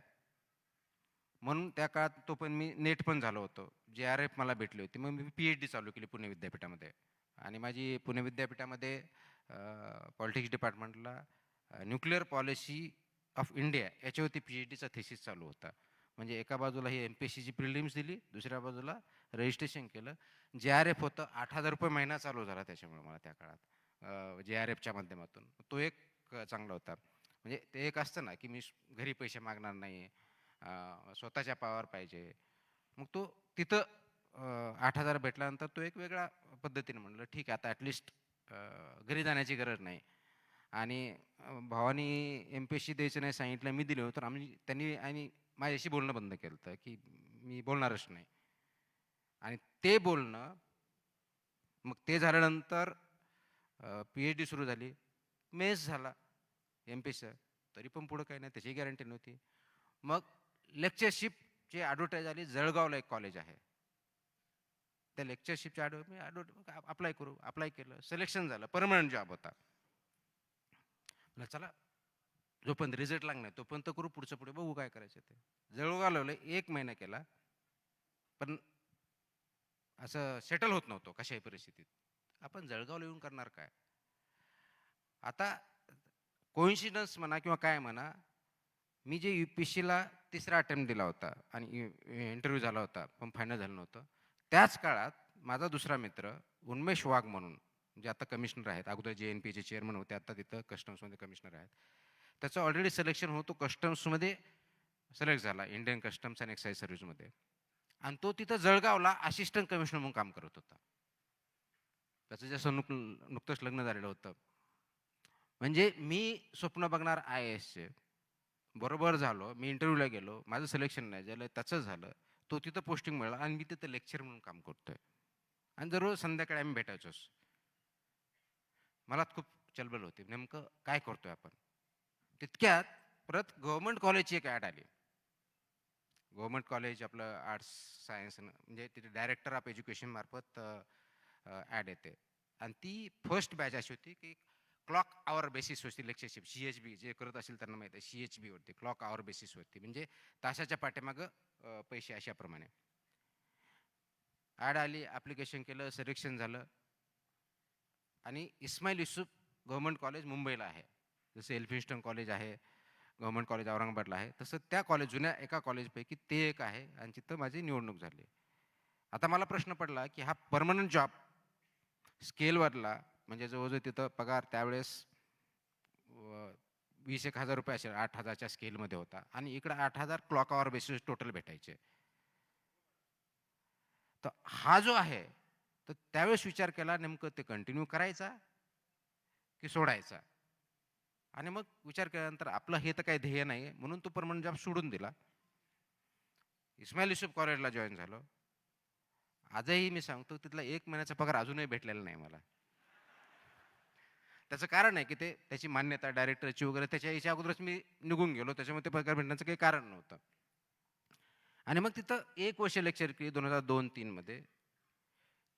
म्हणून त्या काळात तो पण मी नेट पण झालो होतो. JRF मला भेटली होती. मग मी PhD चालू केली पुणे विद्यापीठामध्ये. आणि माझी पुणे विद्यापीठामध्ये पॉलिटिक्स डिपार्टमेंटला न्यूक्लिअर पॉलिसी ऑफ इंडिया याच्यावरती PhDचा थेसिस चालू होता. म्हणजे एका बाजूला ही MPSCची प्रिलिम्स दिली, दुसऱ्या बाजूला रजिस्ट्रेशन केलं. JRF होतं, ₹8,000 महिना चालू झाला त्याच्यामुळे मला त्या काळात JRFच्या माध्यमातून. तो एक चांगला होता. म्हणजे ते एक असतं ना, की मी घरी पैसे मागणार नाही, स्वतःच्या पायावर पाहिजे. मग तो तिथं 8,000 भेटल्यानंतर तो एक वेगळा पद्धतीने म्हणलं, ठीक आहे, आता ॲटलिस्ट घरी जाण्याची गरज नाही. आणि भावानी MPSC द्यायचं नाही सांगितलं, मी दिलं. तर त्यांनी आणि माझ्याशी बोलणं बंद केलं होतं, की मी बोलणारच नाही. आणि ते बोलणं, मग ते झाल्यानंतर PhD सुरू झाली, मेन्स झाला, MPSC, तरी पण पुढं काही नाही, त्याची गॅरंटी नव्हती. मग लेक्चरशिपची ॲडव्हर्टाईज आली, जळगावला एक कॉलेज आहे. त्या लेक्चरशिपच्या अप्लाय करू, अप्लाय केलं, सिलेक्शन झालं, परमनंट जॉब होता. म्हणलं चला, जोपर्यंत रिझल्ट लागणार तोपर्यंत करू, पुढचं पुढे बघू काय करायचं ते. जळगावला 1 महिना केला, पण असं सेटल होत नव्हतं कशाही परिस्थितीत. आपण जळगावला येऊन करणार काय? आता कोइन्सिडन्स म्हणा किंवा काय म्हणा, मी जे UPSCला 3रा अटेम्प्ट दिला होता आणि इंटरव्ह्यू झाला होता, पण फायनल झालं नव्हतं. त्याच काळात माझा दुसरा मित्र उन्मेष वाघ म्हणून, जे आता कमिशनर आहेत, अगोदर JNPAचे चेअरमन होते, आता तिथं कस्टम्समध्ये कमिशनर आहेत. त्याचं ऑलरेडी सिलेक्शन होतो, कस्टम्समध्ये सिलेक्ट झाला, इंडियन कस्टम्स अँड एक्साईज सर्व्हिसमध्ये. आणि तो तिथं जळगावला असिस्टंट कमिशनर म्हणून काम करत होता. त्याचं जसं नुकतंच लग्न झालेलं होतं. म्हणजे मी स्वप्न बघणार IASचे, बरोबर झालो, मी इंटरव्ह्यूला गेलो, माझं सिलेक्शन नाही झालं, त्याचं झालं, तो तिथं पोस्टिंग मिळाला आणि मी तिथं लेक्चर म्हणून काम करतोय. आणि दररोज संध्याकाळी आम्ही भेटायचोच. मला खूप चलबल होती, नेमकं काय करतोय आपण. तितक्यात परत गव्हर्नमेंट कॉलेजची एक ॲड आली. गव्हर्नमेंट कॉलेज आपलं आर्ट्स सायन्स, म्हणजे तिथे डायरेक्टर ऑफ एज्युकेशन मार्फत ॲड येते. आणि ती फर्स्ट बॅच अशी होती की क्लॉक आवर बेसिस होती लेक्चरशिप. CHB जे करत असेल त्यांना माहीत आहे, CHB होती, क्लॉक आवर बेसिस होती, म्हणजे तासाच्या पाठीमागं पैसे अशाप्रमाणे. ॲड आली, ॲप्लिकेशन केलं, सिलेक्शन झालं. आणि इस्माईल युसूफ गव्हर्नमेंट कॉलेज मुंबईला आहे, जसं एल्फिन्स्टन कॉलेज आहे, गव्हर्नमेंट कॉलेज औरंगाबादला आहे, तसं त्या कॉलेज, जुन्या एका कॉलेजपैकी ते एक आहे. आणि तिथं माझी निवडणूक झाली. आता मला प्रश्न पडला की हा परमनंट जॉब स्केलवरला, म्हणजे जवळजवळ तिथं पगार त्यावेळेस 20,000 रुपये असेल, 8,000च्या स्केलमध्ये होता. आणि इकडं 8,000 क्लॉक आवर बेसिस टोटल भेटायचे. तर हा जो आहे, तर त्यावेळेस विचार केला, नेमकं ते कंटिन्यू करायचा की सोडायचा. आणि मग विचार केल्यानंतर आपलं हे तर काही ध्येय नाही, म्हणून तो परमनंट जॉब सोडून दिला. इस्माईल युसूफ कॉलेजला जॉईन झालो. आजही मी सांगतो, तिथला 1 महिन्याचा पगार अजूनही भेटलेला नाही मला. त्याचं कारण आहे की त्याची मान्यता डायरेक्टरची वगैरे याच्या अगोदरच मी निघून गेलो, त्याच्यामुळे ते पगार भेटण्याचं काही कारण नव्हतं. आणि मग तिथं 1 वर्ष लेक्चर केली 2002-03 मध्ये.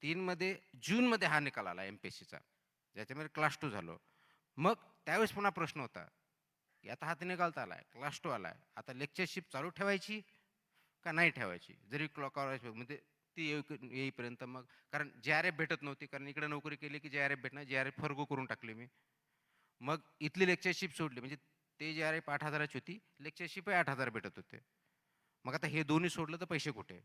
3 मध्ये जूनमध्ये हा निकाल आला MPSCचा, ज्याच्यामध्ये क्लास 2 झालो. मग त्यावेळेस पुन्हा प्रश्न होता की आता हा निकाल तर आलाय, क्लास 2 आलाय, आता लेक्चरशिप चालू ठेवायची का नाही ठेवायची, जरी क्लॉक आवर म्हणजे ती येईपर्यंत. मग कारण JRF भेटत नव्हती, कारण इकडे नोकरी केली की JRF भेटणार, JRF फर्गो करून टाकली मी. मग इथली लेक्चरशिप सोडली, म्हणजे ते JRF 8,000ची होती, लेक्चरशिपही 8,000 भेटत होते. मग आता हे दोन्ही सोडलं तर पैसे कुठे.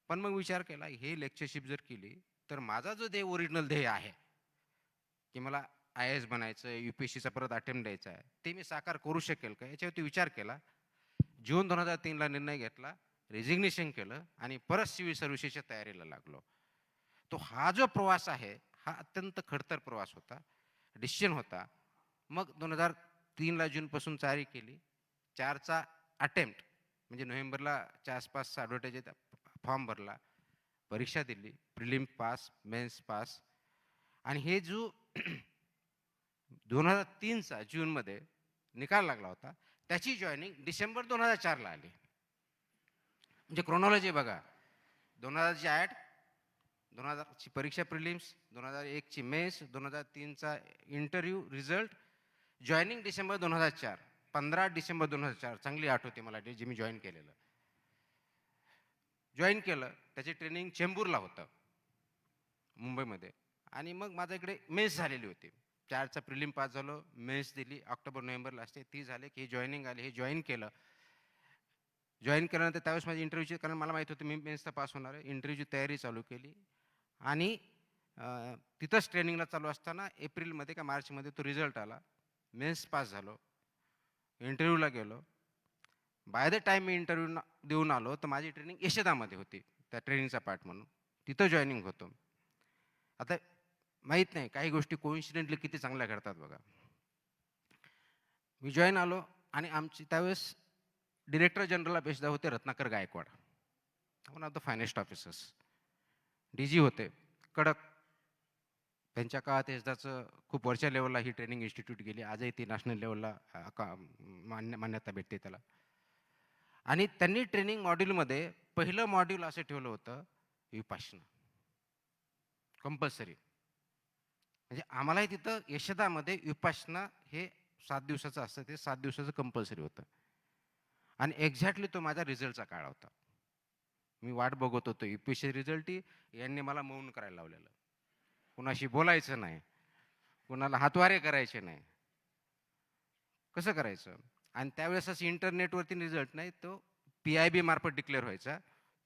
पण मग विचार केला, हे लेक्चरशिप जर केली तर माझा जो ओरिजिनल ध्येय आहे की मला IAS बनायचं आहे, UPSCचा परत अटेम्प्ट द्यायचा आहे, ते मी साकार करू शकेल का याच्यावरती विचार केला. जून 2003ला निर्णय घेतला, रेजिग्नेशन केलं आणि परत सिव्हिल सर्व्हिसेसच्या तयारीला लागलो. तो हा जो प्रवास आहे हा अत्यंत खडतर प्रवास होता, डिसिजन होता. मग 2003ला जूनपासून तयारी केली. 4चा अटेम्प्ट म्हणजे नोव्हेंबरच्या आसपास ॲडव्हर्टाईज फॉर्म भरला, परीक्षा दिली, प्रिलिम पास, मेन्स पास. आणि हे जो 2003चा जूनमध्ये निकाल लागला होता, त्याची जॉईनिंग डिसेंबर 2004ला आली. म्हणजे क्रोनॉलॉजी बघा, 2000ची ॲड, 2000ची परीक्षा प्रिलिम्स, 2001ची मेन्स, 2003चा interview result, joining December 2004, 15 December 2004. चांगली आठवते मला डेट जे मी जॉईन केलेलं. जॉईन केलं, त्याचे ट्रेनिंग चेंबूरला होतं मुंबईमध्ये. आणि मग माझ्या इकडे मेन्स झालेली होती. 4चा प्रिलिम पास झालो, मेन्स दिली, ऑक्टोबर नोव्हेंबरला असते, ती झाले की हे जॉईनिंग आले, हे जॉईन केलं. जॉईन केल्यानंतर त्यावेळेस माझी इंटरव्ह्यूची, कारण मला माहीत होतं मी मेन्सचा पास होणार आहे, इंटरव्ह्यूची तयारी चालू केली. आणि तिथंच ट्रेनिंगला चालू असताना एप्रिलमध्ये का मार्चमध्ये तो रिझल्ट आला. मेन्स पास झालो, इंटरव्ह्यूला गेलो. By the time me interview देऊन आलो तर माझी ट्रेनिंग यशदामध्ये होती, त्या ट्रेनिंगचा पार्ट म्हणून. तिथं जॉईनिंग होतो. आता माहीत नाही, काही गोष्टी कोइन्सिडेंटली किती चांगल्या घडतात बघा. मी जॉईन आलो आणि आमची त्यावेळेस डिरेक्टर जनरल ऑफिसला होते Ratnakar Gaikwad, one of the finest officers. DG होते कडक. त्यांच्या काळात यशदाचं खूप वरच्या लेवलला ही ट्रेनिंग इन्स्टिट्यूट गेली, आजही ती नॅशनल लेवलला मान्यता भेटते त्याला. आणि त्यांनी ट्रेनिंग मॉड्यूलमध्ये पहिलं मॉड्यूल असं ठेवलं होतं, विपाशना कंपल्सरी. म्हणजे आम्हालाही तिथं यशदामध्ये विपाशना हे 7 दिवसाचं असतं, ते 7 दिवसाचं कंपल्सरी होतं. आणि एक्झॅक्टली तो माझ्या रिझल्टचा काळ होता. मी वाट बघत होतो UPSC रिझल्टही. यांनी मला मौन करायला लावलेलं, कुणाशी बोलायचं नाही, कुणाला हातवारे करायचे नाही. कसं करायचं? आणि त्यावेळेस असं इंटरनेटवरती रिझल्ट नाही, तो PIB मार्फत डिक्लेअर व्हायचा.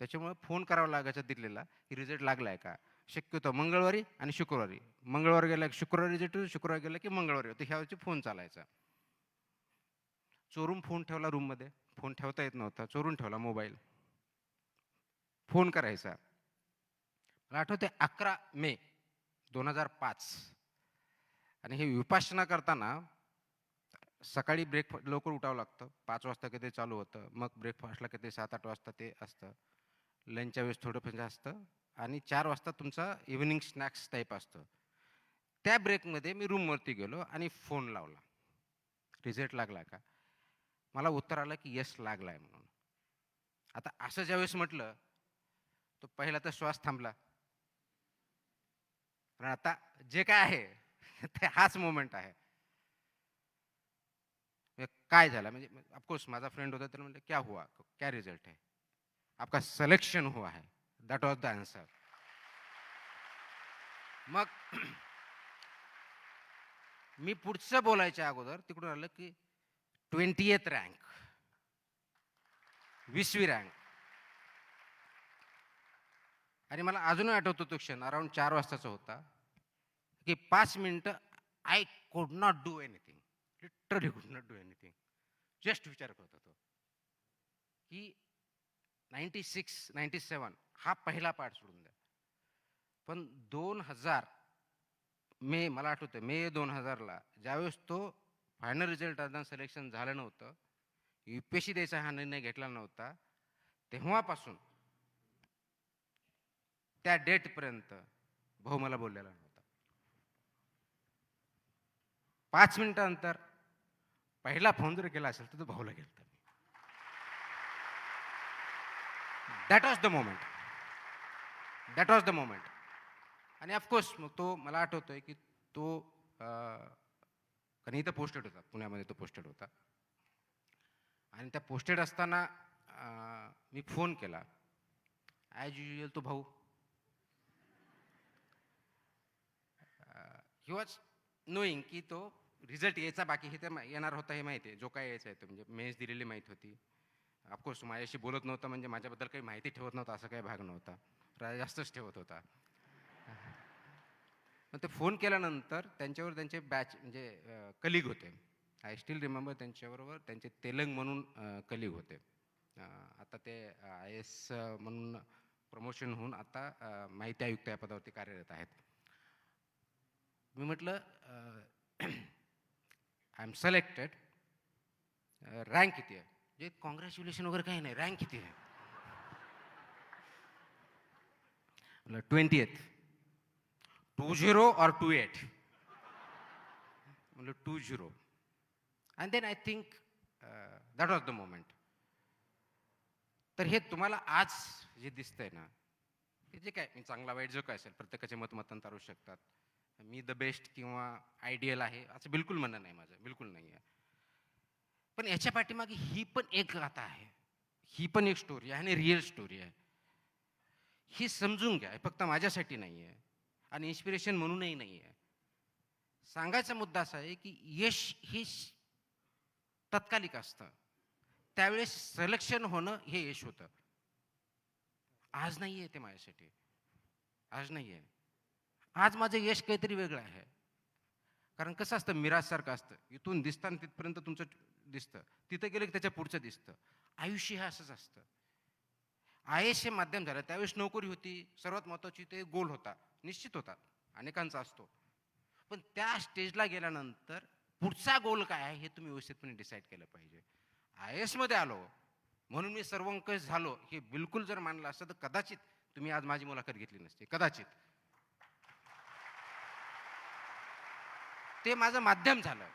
त्याच्यामुळे फोन करावा लागायचा दिल्लीला की रिझल्ट लागला आहे का. शक्यतो मंगळवारी आणि शुक्रवारी. मंगळवार गेला की शुक्रवारी रिझल्ट, शुक्रवार गेला की मंगळवारी होतं, ह्यावरची फोन चालायचा. चोरून फोन ठेवला रूममध्ये, फोन ठेवता येत नव्हता, चोरून ठेवला मोबाईल. फोन करायचा. मला आठवते 11 मे 2005. आणि हे विपाशना करताना सकाळी लवकर उठावं लागतं, 5 वाजता कधी चालू होतं, मग ब्रेकफास्टला कधी 7-8 वाजता ते असतं, लंचच्या वेळेस थोडं म्हणजे असतं, आणि 4 वाजता तुमचा इव्हिनिंग स्नॅक्स टाईप असतं. त्या ब्रेकमध्ये मी रूमवरती गेलो आणि फोन लावला, रिझल्ट लागला का. मला उत्तर आलं की यस लागला आहे म्हणून. आता असं ज्यावेळेस म्हटलं तो पहिला तर श्वास थांबला, पण आता जे काय आहे ते हाच मोमेंट आहे. काय झालं म्हणजे ऑफकोर्स माझा फ्रेंड होता, त्याला म्हणलं क्या हुआ, क्या रिजल्ट है, आपका सिलेक्शन हुआ है, दॅट वॉज द आन्सर. मग मी पुढचं बोलायच्या अगोदर तिकडून आलं की 20th रँक, 20वी रँक. आणि मला अजूनही आठवतो तो क्षण, अराउंड 4 वाजताचा होता, की 5 मिनिटं I could not do anything, literally कुड नॉट डू एनिथिंग. जस्ट विचार करत होतो की 96-97 हा पहिला पार्ट सोडून द्या, पण 2000 मला आठवतं मे 2000ला ज्यावेळेस तो फायनल रिझल्ट अजून सिलेक्शन झालं नव्हतं, UPSC द्यायचा हा निर्णय घेतला नव्हता, तेव्हापासून त्या डेटपर्यंत भाऊ मला बोललेला नव्हता. 5 मिनिटानंतर पहिला फोन जर केला असेल तर तो भाऊला गेला. That was the moment, that was the moment. आणि ऑफकोर्स मग तो मला आठवतोय की तो कारण इथं पोस्टेड होता, पुण्यामध्ये तो पोस्टेड होता. आणि त्या पोस्टेड असताना मी फोन केला, ॲज युज्युअल तो भाऊ ही वॉज नोईंग की तो रिझल्ट यायचा बाकी, हे तर येणार होता हे माहिती आहे, जो काय यायचा आहे तो, म्हणजे मेन्स दिलेली माहीत होती. ऑफकोर्स माझ्याशी बोलत नव्हता म्हणजे माझ्याबद्दल काही माहिती ठेवत नव्हता असं काही भाग नव्हता, जास्तच ठेवत होता. मग ते फोन केल्यानंतर त्यांच्यावर त्यांचे बॅच म्हणजे कलिग होते. आय स्टील रिमेंबर त्यांच्याबरोबर त्यांचे तेलंग म्हणून कलिग होते. आता ते IAS म्हणून प्रमोशन होऊन आता माहिती आयुक्त या पदावरती कार्यरत आहेत. मी म्हटलं आय एम सिलेक्टेड, रँक किती आहे? म्हणजे कॉंग्रॅच्युलेशन वगैरे काही नाही, रँक किती आहे? म्हटलं 20th. 20 or 28? म्हटलं 20. And then I think that was the moment. तर हे तुम्हाला आज जे दिसतंय ना, हे जे काय मी चांगला वाईट जो काय असेल, प्रत्येकाचे मत मतांतर असू शकतात. मी द बेस्ट किंवा आयडियल आहे असं बिलकुल म्हणणं नाही माझं, बिलकुल नाही आहे. पण याच्या पाठीमागे ही पण एक गाथा आहे, ही पण एक स्टोरी आहे आणि रिअल स्टोरी आहे. ही समजून घ्या. हे फक्त माझ्यासाठी नाही आहे आणि इन्स्पिरेशन म्हणूनही नाही आहे. सांगायचा मुद्दा असा आहे की यश हे तात्कालिक असतं. त्यावेळेस सिलेक्शन होणं हे यश होतं. आज नाही आहे ते माझ्यासाठी, आज नाही आहे. आज माझं यश काहीतरी वेगळं आहे. कारण कसं असतं, मिराजसारखं असतं. इथून दिसतं तिथपर्यंत तुमचं दिसतं, तिथं गेलं की त्याच्या पुढचं दिसतं. आयुष्य हे असंच असतं. IAS हे माध्यम झालं, त्यावेळेस नोकरी होती, सर्वात महत्त्वाची ते गोल होता, निश्चित होता, अनेकांचा असतो. पण त्या स्टेजला गेल्यानंतर पुढचा गोल काय आहे हे तुम्ही व्यवस्थितपणे डिसाईड केलं पाहिजे. IAS मध्ये आलो म्हणून मी सर्वंकष झालो हे बिलकुल जर मानलं असतं तर कदाचित तुम्ही आज माझी मुलाखत घेतली नसती, कदाचित. ते माझं माध्यम झालं,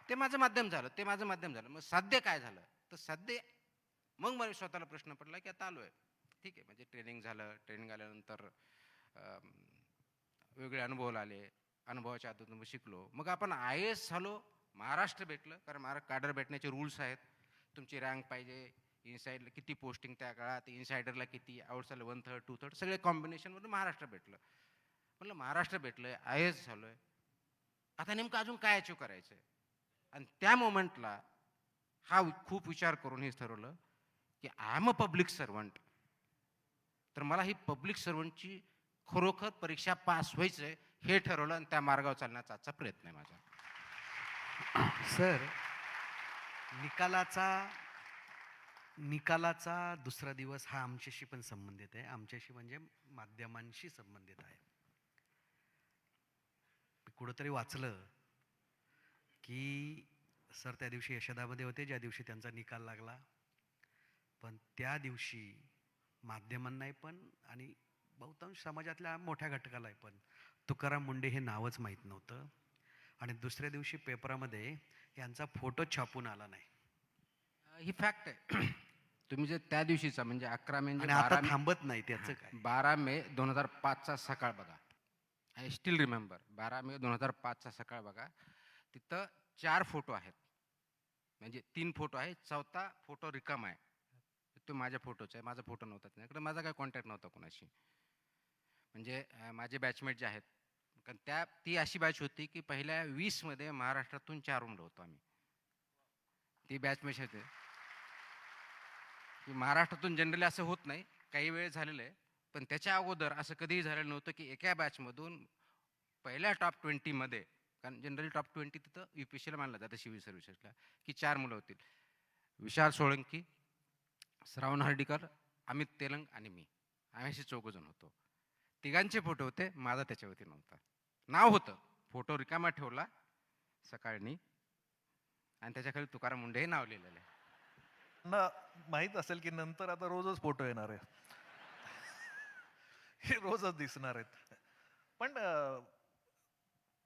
ते माझं माध्यम झालं, ते माझं माध्यम झालं. मग साध्य काय झालं? तर साध्य मग मला स्वतःला प्रश्न पडला की आता आलोय, ठीक आहे, म्हणजे ट्रेनिंग झालं, ट्रेनिंग आल्यानंतर वेगळे अनुभव आले, अनुभवाच्या आतून शिकलो. मग आपण IAS झालो, महाराष्ट्र भेटलं, कारण महाराष्ट्र काडर भेटण्याचे रूल्स आहेत. तुमची रँक पाहिजे, इनसाईडला किती पोस्टिंग त्या काळात, इनसायडरला किती, आउटसाईडला 1/3 2/3 सगळे कॉम्बिनेशनमधून महाराष्ट्र भेटलं. म्हटलं महाराष्ट्र भेटलंय, IAS झालोय, आता नेमकं अजून काय अचीव करायचं आहे? आणि त्या मोमेंटला खूप विचार करून हे ठरवलं की I am a public servant. तर मला ही पब्लिक सर्वंटची खरोखर परीक्षा पास व्हायचं आहे हे ठरवलं आणि त्या मार्गावर चालण्याचा आजचा प्रयत्न आहे माझा. सर, निकालाचा निकालाचा दुसरा दिवस हा आमच्याशी पण संबंधित आहे. आमच्याशी म्हणजे माध्यमांशी संबंधित आहे. मी कुठंतरी वाचलं की सर त्या दिवशी यशदामध्ये होते ज्या दिवशी त्यांचा निकाल लागला. पण त्या दिवशी माध्यमांनाही पण आणि बहुतांश समाजातल्या मोठ्या घटकालाही पण तुकाराम मुंडे हे नावच माहीत नव्हतं. आणि दुसऱ्या दिवशी पेपरामध्ये यांचा फोटो छापून आला नाही. ही फॅक्ट आहे. तुम्ही जर त्या दिवशीचा म्हणजे 11 मे आणि आता थांबत नाही त्याचं काय. 12 मे 2005चा सकाळ बघा. आय स्टील रिमेंबर 12 मे 2005चा सकाळ बघा. तिथं 4 फोटो आहेत, म्हणजे 3 फोटो आहेत, चौथा फोटो रिकामा आहे. तो माझ्या फोटोचा आहे, माझा फोटो नव्हता त्याच्याकडे, माझा काय कॉन्टॅक्ट नव्हता कोणाशी. म्हणजे माझे बॅचमेट जे आहेत, कारण ती अशी बॅच होती की पहिल्या 20 मध्ये महाराष्ट्रातून 4 मुलं होतो आम्ही. ती बॅचमेट होते की महाराष्ट्रातून जनरली असं होत नाही, काही वेळ झालेलं आहे. पण त्याच्या अगोदर असं कधीही झालेलं नव्हतं की एका बॅचमधून पहिल्या टॉप 20 मध्ये, कारण जनरली टॉप 20 तिथं UPSCला मानलं जातं सिव्हिल सर्व्हिसेसला, की 4 मुलं होतील. विशाल सोळंकी, श्रावण हर्डीकर, अमित तेलंग आणि मी. आम्ही असे 4 जण होतो. तिघांचे फोटो होते, माझा त्याच्यावरती नव्हता. नाव होतं, फोटो रिकामा ठेवला सकाळनी आणि त्याच्याखाली तुकाराम मुंडे हे नाव लिहिलेलं आहे. ना माहित असेल की नंतर आता रोजच फोटो येणार आहे. हे रोजच दिसणार आहेत. पण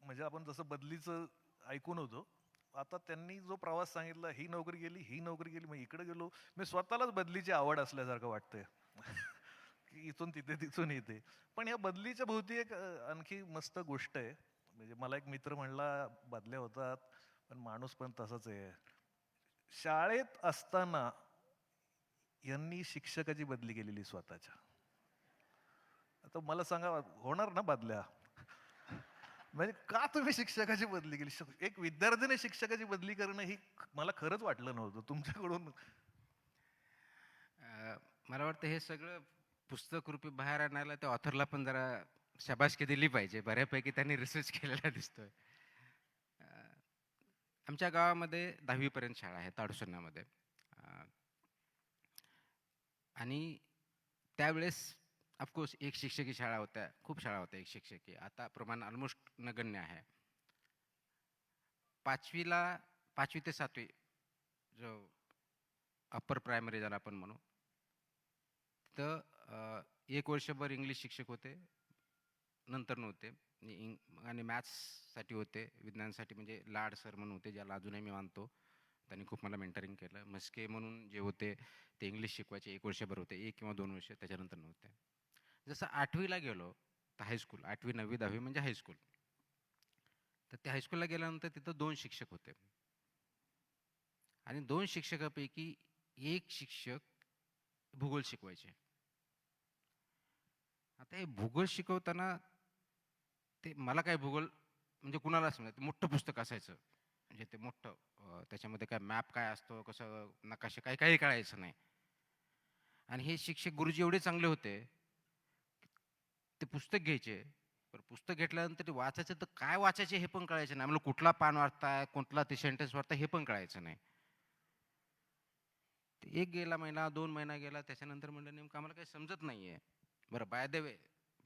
म्हणजे आपण जसं बदलीचं ऐकून होतो, आता त्यांनी जो प्रवास सांगितला, ही नोकरी गेली, ही नोकरी गेली, मग इकडे गेलो. मी स्वतःलाच बदलीची आवड असल्यासारखं वाटतंय. की इथून तिथे, तिथून इथे. पण या बदलीच्या भोवती एक आणखी मस्त गोष्ट आहे. म्हणजे मला एक मित्र म्हणला, बदल्या होतात, पण माणूस पण तसाच आहे. शाळेत असताना यांनी शिक्षकाची बदली केलेली स्वतःच्या. आता मला सांगा, होणार ना बदल्या? म्हणजे का तुम्ही शिक्षकाची बदली केली? एक विद्यार्थीने शिक्षकाची बदली करणं ही मला खरंच वाटलं नव्हतं तुमच्याकडून. मला वाटतं हे सगळं पुस्तक रूपी बाहेर आणायला त्या ऑथरला पण जरा शाबासकी दिली पाहिजे. बऱ्यापैकी त्यांनी रिसर्च केलेला दिसतोय. अ, आमच्या गावामध्ये 10वी पर्यंत शाळा आहे ताडोसण्यामध्ये. अ, आणि त्यावेळेस ऑफकोर्स एक शिक्षकी शाळा होत्या, खूप शाळा होत्या एक शिक्षकी. आता प्रमाण ऑलमोस्ट नगण्य आहे. 5वीला 5वी ते 7वी जो अप्पर प्रायमरी ज्याला आपण म्हणू, तर 1 वर्षभर इंग्लिश शिक्षक होते, नंतर नव्हते. आणि मॅथ्ससाठी होते, विज्ञानसाठी म्हणजे लाड सर म्हणून होते, ज्याला अजूनही मी मानतो. त्यांनी खूप मला मेंटरिंग केलं. म्हस्के म्हणून जे होते ते इंग्लिश शिकवायचे, 1 वर्षभर होते, 1 किंवा 2 वर्ष, त्याच्यानंतर नव्हते. जसं 8वीला गेलो तर हायस्कूल, 8वी 9वी 10वी म्हणजे हायस्कूल. तर त्या हायस्कूलला गेल्यानंतर तिथं 2 शिक्षक होते आणि 2 शिक्षकापैकी एक शिक्षक भूगोल शिकवायचे. आता हे भूगोल शिकवताना ते मला काय भूगोल म्हणजे कुणालाच नाही. ते मोठं पुस्तक असायचं, म्हणजे ते मोठं त्याच्यामध्ये काय मॅप काय असतो, कसं नकाशे काय, काही कळायचं नाही. आणि हे शिक्षक गुरुजी एवढे चांगले होते, ते पुस्तक घ्यायचे. पण पुस्तक घेतल्यानंतर ते वाचायचं तर काय वाचायचे हे पण कळायचं नाही. आम्हाला कुठला पान वाचताय, कुठला ते सेंटेन्स वाचताय हे पण कळायचं नाही. ते एक गेला महिना, 2 महिना गेला. त्याच्यानंतर म्हणलं नेमकं आम्हाला काही समजत नाहीये. बरं बाय द वे,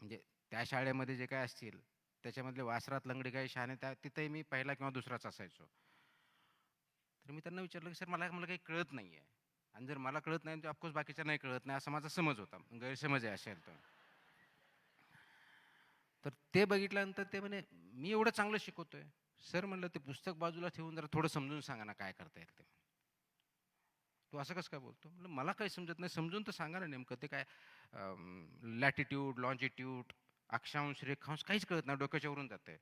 म्हणजे त्या शाळेमध्ये जे काय असतील त्याच्यामधले वासरात लंगडी काही शहाणे, त्या तिथेही मी पहिला किंवा दुसराच असायचो. तर मी त्यांना विचारलं की सर मला मला काही कळत नाहीये. आणि जर मला कळत नाही तर ऑफकोर्स बाकीच्या नाही कळत नाही, असा माझा समज होता. गैरसमज आहे असेल तर. तर ते बघितल्यानंतर ते म्हणे मी एवढं चांगलं शिकवतोय. सर म्हणलं ते पुस्तक बाजूला ठेवून जरा थोडं समजून सांगा ना काय करता येईल ते. तू असं कसं काय बोलतो? म्हणलं मला काही समजत नाही, समजून तर सांगा ना नेमकं ते काय लॅटिट्यूड, लॉन्जिट्यूड, अक्षांश, रेखांश काहीच कळत नाही, डोक्याच्या वरून जातंय.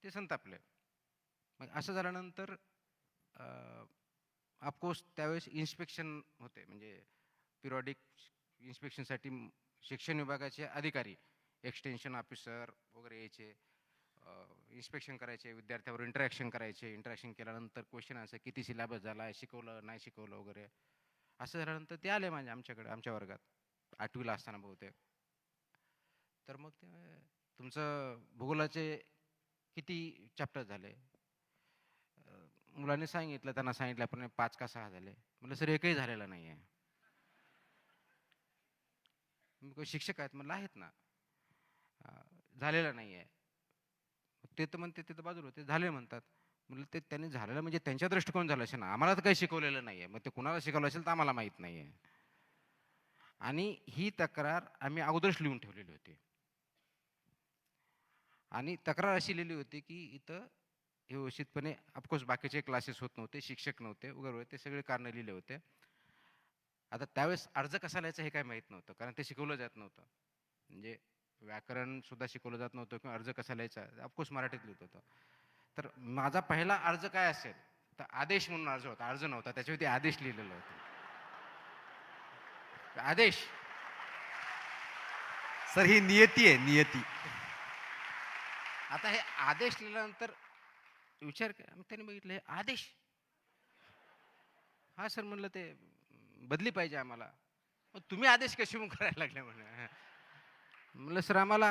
ते संतापले. मग असं झाल्यानंतर ऑफकोर्स त्यावेळेस इन्स्पेक्शन होते, म्हणजे पिरियॉडिक इन्स्पेक्शनसाठी शिक्षण विभागाचे अधिकारी, एक्सटेन्शन ऑफिसर वगैरे यायचे. इन्स्पेक्शन करायचे, विद्यार्थ्यावर इंटरॅक्शन करायचे. इंटरॅक्शन केल्यानंतर क्वेश्चन आन्सर, किती सिलेबस झाला, शिकवलं नाही शिकवलं वगैरे. असं झाल्यानंतर ते आले आमच्याकडे, आमच्या वर्गात 8वीला असताना बहुतेक. तर मग ते तुमचं भूगोलाचे किती चॅप्टर झाले? मुलांनी सांगितलं, त्यांना सांगितल्याप्रमाणे 5 का 6 झाले. म्हटलं सर एकही झालेला नाही आहे. शिक्षक आहेत म्हणलं आहेत ना. झालेलं नाही आहे. ते तर म्हणते ते तर बाजूला होते, झाले म्हणतात. म्हणलं ते त्यांनी झालेलं म्हणजे त्यांच्या दृष्टिकोन झालं असेल ना, आम्हाला तर काही शिकवलेलं नाही आहे. मग ते कुणाला शिकवलं असेल तर आम्हाला माहीत नाही आहे. आणि ही तक्रार आम्ही अगोदरच लिहून ठेवलेली होती. आणि तक्रार अशी लिहिली होती की इथं व्यवस्थितपणे ऑफकोर्स बाकीचे क्लासेस होत नव्हते, शिक्षक नव्हते वगैरे, ते सगळे कारणं लिहिले होते. आता त्यावेळेस अर्ज कसा लिहायचा हे काय माहीत नव्हतं, कारण ते शिकवलं जात नव्हतं. म्हणजे व्याकरण सुद्धा शिकवलं जात नव्हतं किंवा अर्ज कसा लिहायचा ऑफकोर्स मराठीत लिहित होतं. तर माझा पहिला अर्ज काय असेल तर आदेश म्हणून अर्ज होता, अर्ज नव्हता, त्याच्यावरती आदेश लिहिलेलं होतं. आदेश. सर ही नियती आहे, नियती. आता हे आदेश लिहिल्यानंतर विचार त्यांनी बघितलं हे आदेश. हा सर म्हणलं ते बदली पाहिजे आम्हाला. मग तुम्ही आदेश कसे मग करायला लागले म्हणे. म्हणलं सर आम्हाला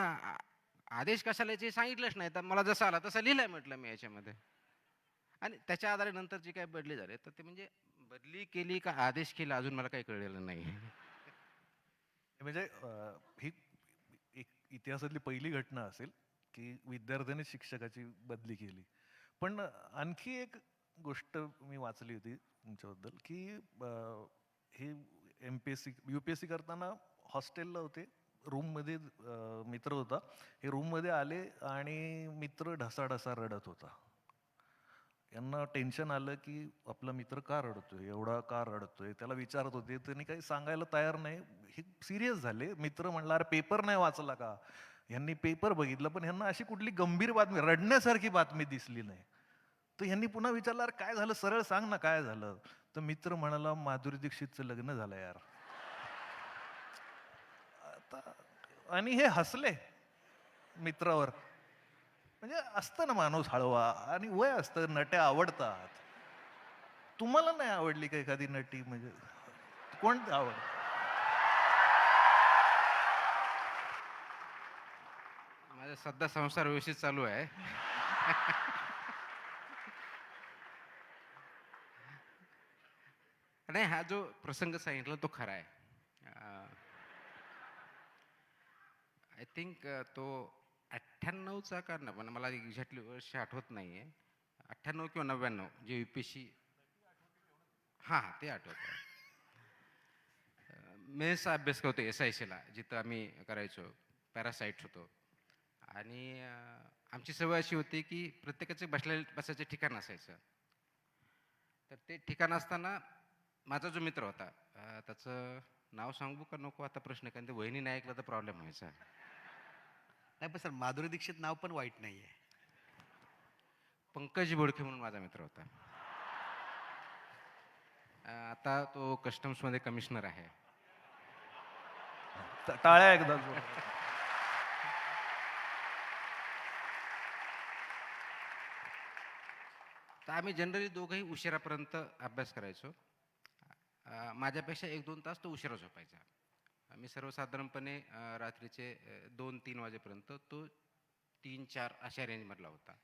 आदेश कशाला याचे सांगितलंच नाही, तर मला जसा आला तसा लिहिलाय म्हटलं मी याच्यामध्ये. आणि त्याच्या आधारे नंतर जी काही बदली झाली तर ते म्हणजे बदली केली का आदेश केला अजून मला काही कळलेलं नाही. म्हणजे ही एक इतिहासातली पहिली घटना असेल की विद्यार्थ्याने शिक्षकाची बदली केली. पण आणखी एक गोष्ट मी वाचली होती तुमच्याबद्दल की हे MPSC UPSC करताना हॉस्टेलला होते, रूममध्ये मित्र होता. हे रूममध्ये आले आणि मित्र ढसाढसा रडत होता. यांना टेन्शन आलं की आपला मित्र का रडतोय, एवढा का रडतोय, त्याला विचारत होते. त्यांनी काही सांगायला तयार नाही. हे सिरियस झाले. मित्र म्हणला अरे पेपर नाही वाचला का? ह्यांनी पेपर बघितलं पण ह्यांना अशी कुठली गंभीर बातमी, रडण्यासारखी बातमी दिसली नाही. तर ह्यांनी पुन्हा विचारलं अरे काय झालं, सरळ सांग ना काय झालं. तर मित्र म्हणाला माधुरी दीक्षितचं लग्न झालं यार. आता आणि हे हसले मित्रावर. म्हणजे असतं ना माणूस हळवा आणि वय असतं, नट्या आवडतात. तुम्हाला नाही आवडली का एखादी नटी, म्हणजे कोण आवड? सध्या संसार व्यवस्थित चालू आहे. नाही, हा जो प्रसंग सांगितला तो खरा आहे. आय थिंक तो 98चा का न पण मला एक्झॅक्टली वर्ष आठवत नाही आहे. 98 किंवा 99 जे UPSC. हां, ते आठवतं. मेन्सचा अभ्यास करतो SICला, जिथं आम्ही करायचो. पॅरासाईट होतो. आणि आमची सवय अशी होती की प्रत्येकाचे बसायचं ठिकाण असायचं. तर ते ठिकाण असताना माझा जो मित्र होता, त्याचं नाव सांगू का नको आता प्रश्न, कारण ते वहिनी नाही ऐकलं तर प्रॉब्लेम व्हायचा. नाही पण सर, माधुरी दीक्षित नाव पण वाईट नाहीये. पंकज बोडखे म्हणून माझा मित्र होता. आता तो कस्टम्समध्ये कमिशनर आहे. टाळ्या एकदा जोरात. तर आम्ही जनरली दोघंही उशिरापर्यंत अभ्यास करायचो. माझ्यापेक्षा 1-2 तास तो उशिरा झोपायचा. मी सर्वसाधारणपणे रात्रीचे 2-3 वाजेपर्यंत, तो 3-4 अशा रेंजमधला होता.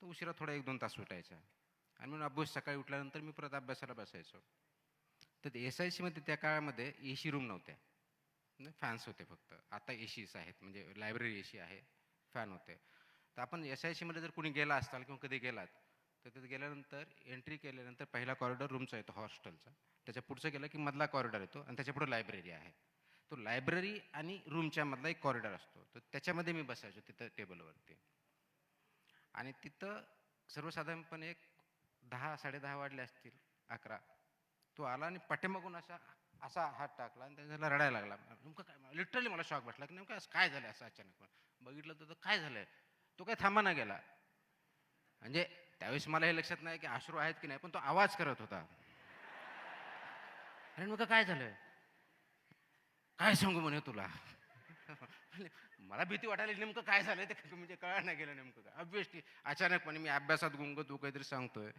तो उशिरा थोडा 1-2 तास सुटायचा. आणि म्हणून अभ्यास सकाळी उठल्यानंतर मी परत अभ्यासाला बसायचो. तर SICमध्ये त्या काळामध्ये AC रूम नव्हत्या. फॅन्स होते फक्त. आता ACs आहेत, म्हणजे लायब्ररी AC आहे, फॅन होते. तर आपण SICमध्ये जर कुणी गेला असताल किंवा कधी गेलात, तर तिथे गेल्यानंतर एंट्री केल्यानंतर पहिला कॉरिडॉर रूमचा येतो हॉस्टेलचा. त्याच्या पुढचं गेलं की मधला कॉरिडॉर येतो आणि त्याच्या पुढे लायब्ररी आहे. तो लायब्ररी आणि रूमच्या मधला एक कॉरिडॉर असतो. तर त्याच्यामध्ये मी बसायचो तिथं टेबलवरती. आणि तिथं सर्वसाधारणपणे 10-10:30 वाजले असतील, 11. तो आला आणि पाठीमागून असा असा हात टाकला आणि त्याला रडायला लागला. नेमकं काय, लिटरली मला शॉक बसला की नेमकं असं काय झालं असं अचानक. बघितलं तर काय झालंय, तो काय थांबाना गेला. म्हणजे त्यावेळेस मला हे लक्षात नाही की अश्रू आहेत की नाही, पण तो आवाज करत होता. अरे नेमकं काय झालंय, काय सांगू म्हणे तुला. मला भीती वाटायला नेमकं काय झालंय ते म्हणजे कळायला नाही गेलं नेमकं काय. ऑब्व्हियसली अचानकपणे मी अभ्यासात गुंग, तू काहीतरी सांगतोय.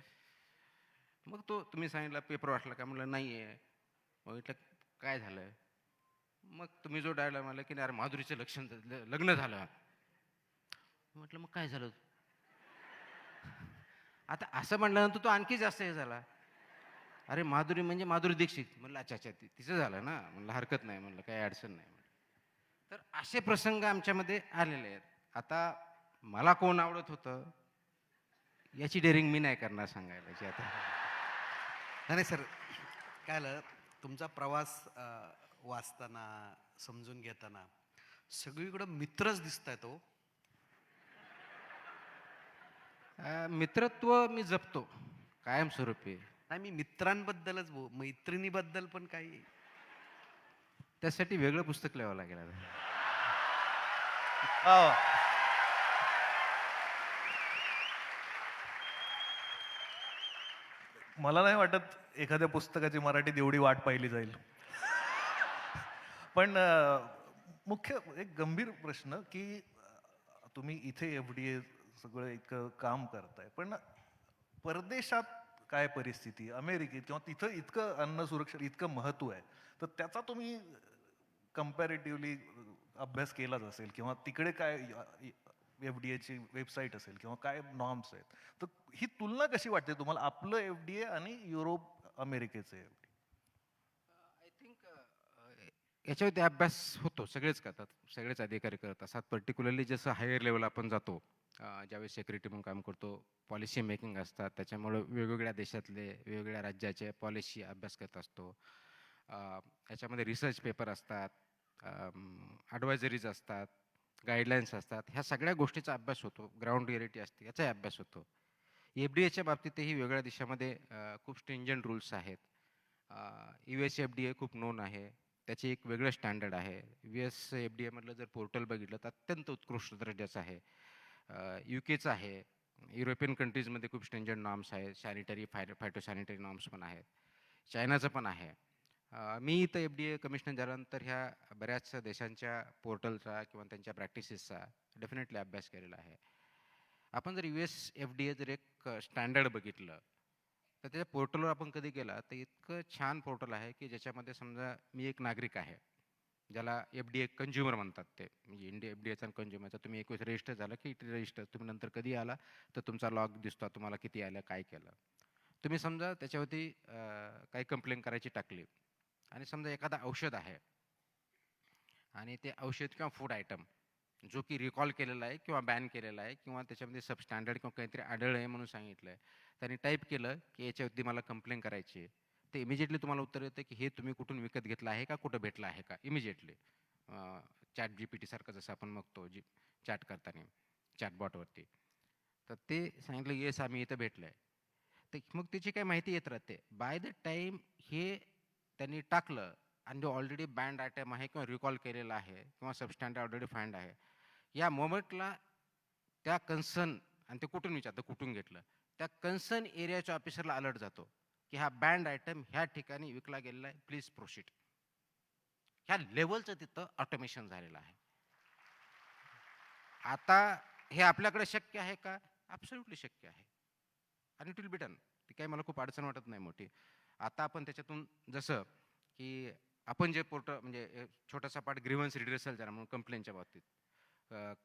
मग तो तुम्ही सांगितलं पेपर वाटला का, म्हणलं नाही आहे. म्हटलं काय झालं. मग तुम्ही जो डायलॉग मला की नाही, अरे माधुरीचं लग्न झालं. म्हटलं मग काय झालं. आता असं म्हणल्यानंतर तो आणखी जास्त हे झाला. अरे माधुरी म्हणजे माधुरी दीक्षित. म्हणलं अच्छा अच्छा, तिचं झालं ना. म्हणलं हरकत नाही, म्हणलं काही अडचण नाही. तर असे प्रसंग आमच्यामध्ये आलेले आहेत. आता मला कोण आवडत होतं याची डेअरिंग मी नाही करणार सांगायला आता. नाही सर, काय झालं, तुमचा प्रवास वाचताना, समजून घेताना सगळीकडं मित्रच दिसताय तो. मित्रत्व मी जपतो कायमस्वरूपी. नाही, मी मित्रांबद्दलच मैत्रिणीबद्दल पण काही. त्यासाठी वेगळं पुस्तक लिहावं लागेल आता. वा वा. मला नाही वाटत एखाद्या पुस्तकाची मराठीत एवढी वाट पाहिली जाईल. पण मुख्य एक गंभीर प्रश्न की तुम्ही इथे FDA सगळं इतकं काम करताय, पण परदेशात काय परिस्थिती, अमेरिकेत किंवा तिथं इतकं अन्न सुरक्षा इतकं महत्व आहे, तर त्याचा तुम्ही कम्पॅरेटिव्हली अभ्यास केलाच असेल किंवा तिकडे काय FDAची वेबसाईट असेल किंवा काय नॉर्म्स आहेत, तर ही तुलना कशी वाटते तुम्हाला, आपलं FDA आणि युरोप अमेरिकेचं FDA? आय थिंक याच्यावरती अभ्यास होतो, सगळेच करतात, सगळेच अधिकारी करत असतात. पर्टिक्युलरली जसं हायर लेवल आपण जातो, ज्यावेळेस सेक्रेटरी म्हणून काम करतो, पॉलिसी मेकिंग असतात, त्याच्यामुळं वेगवेगळ्या देशातले वेगवेगळ्या राज्याचे पॉलिसी अभ्यास करत असतो. याच्यामध्ये रिसर्च पेपर असतात, ॲडवायझरीज असतात, गाईडलाईन्स असतात. ह्या सगळ्या गोष्टीचा अभ्यास होतो. ग्राउंड रिॲलिटी असते, याचाही अभ्यास होतो. FDAच्या बाबतीतही वेगळ्या देशामध्ये खूप स्ट्रिंजंट रूल्स आहेत. US FDA खूप नोन आहे, त्याचे एक वेगळं स्टँडर्ड आहे. US FDA मधलं जर पोर्टल बघितलं तर अत्यंत उत्कृष्ट दर्जाचं आहे. UKचं आहे. युरोपियन कंट्रीजमध्ये खूप स्ट्रिंजंट नॉर्म्स आहेत. सॅनिटरी फायटोसॅनिटरी नॉर्म्स पण आहेत. चायनाचं पण आहे. मी इथं FDA कमिशनर झाल्यानंतर ह्या बऱ्याच देशांच्या पोर्टलचा किंवा त्यांच्या प्रॅक्टिसेसचा डेफिनेटली अभ्यास केलेला आहे. आपण जर US FDA जर एक स्टँडर्ड बघितलं, तर त्याच्या पोर्टलवर आपण कधी गेला तर इतकं छान पोर्टल आहे की ज्याच्यामध्ये समजा मी एक नागरिक आहे, ज्याला FDA कंझ्युमर म्हणतात ते, म्हणजे इंडिया FDAचा कंझ्युमरचा. तुम्ही एक वेळेस रजिस्टर झाला की इट रजिस्टर, तुम्ही नंतर कधी आला तर तुमचा लॉग दिसतो, तुम्हाला किती आलं, काय केलं. तुम्ही समजा त्याच्यावरती काही कंप्लेंट करायची टाकली, आणि समजा एखादा औषध आहे आणि ते औषध किंवा फूड आयटम जो की रिकॉल केलेला आहे किंवा बॅन केलेला आहे किंवा त्याच्यामध्ये सबस्टँडर्ड किंवा काहीतरी आढळलं आहे म्हणून सांगितलं आहे, त्यांनी टाईप केलं की याच्यावरती मला कंप्लेंट करायची आहे, ते इमिजिएटली तुम्हाला उत्तर येतं की हे तुम्ही कुठून विकत घेतलं आहे का, कुठं भेटलं आहे का, इमिजिएटली. GPT सारखं जसं आपण बघतो चॅट करताना चॅटबॉटवरती, तर ते सांगितलं येस आम्ही इथं भेटलं आहे. तर मग त्याची काही माहिती येत राहते. बाय द टाईम हे त्यांनी टाकलं आणि जो ऑलरेडी बँड आयटम आहे किंवा रिकॉल केलेला आहे किंवा सबस्टँडर्ड ऑलरेडी फाइंड आहे, या मोमेंटला त्या कन्सर्न, आणि ते कुठून विचारतं कुठून घेतलं, त्या कन्सर्न एरियाच्या ऑफिसरला अलर्ट जातो की हा बँड आयटम ह्या ठिकाणी विकला गेलेला आहे, प्लीज प्रोसीड. ह्या लेवलचं तिथं ऑटोमेशन झालेलं आहे. आता हे आपल्याकडे शक्य आहे का? ॲब्सोल्युटली शक्य आहे, आणि इट विल बी डन. ती काही मला खूप अडचण वाटत नाही मोठी. आता आपण त्याच्यातून जसं की आपण जे पोर्टल, म्हणजे छोटासा पार्ट ग्रीव्हन्स रिड्रेसल झाला म्हणून कंप्लेंटच्या बाबतीत,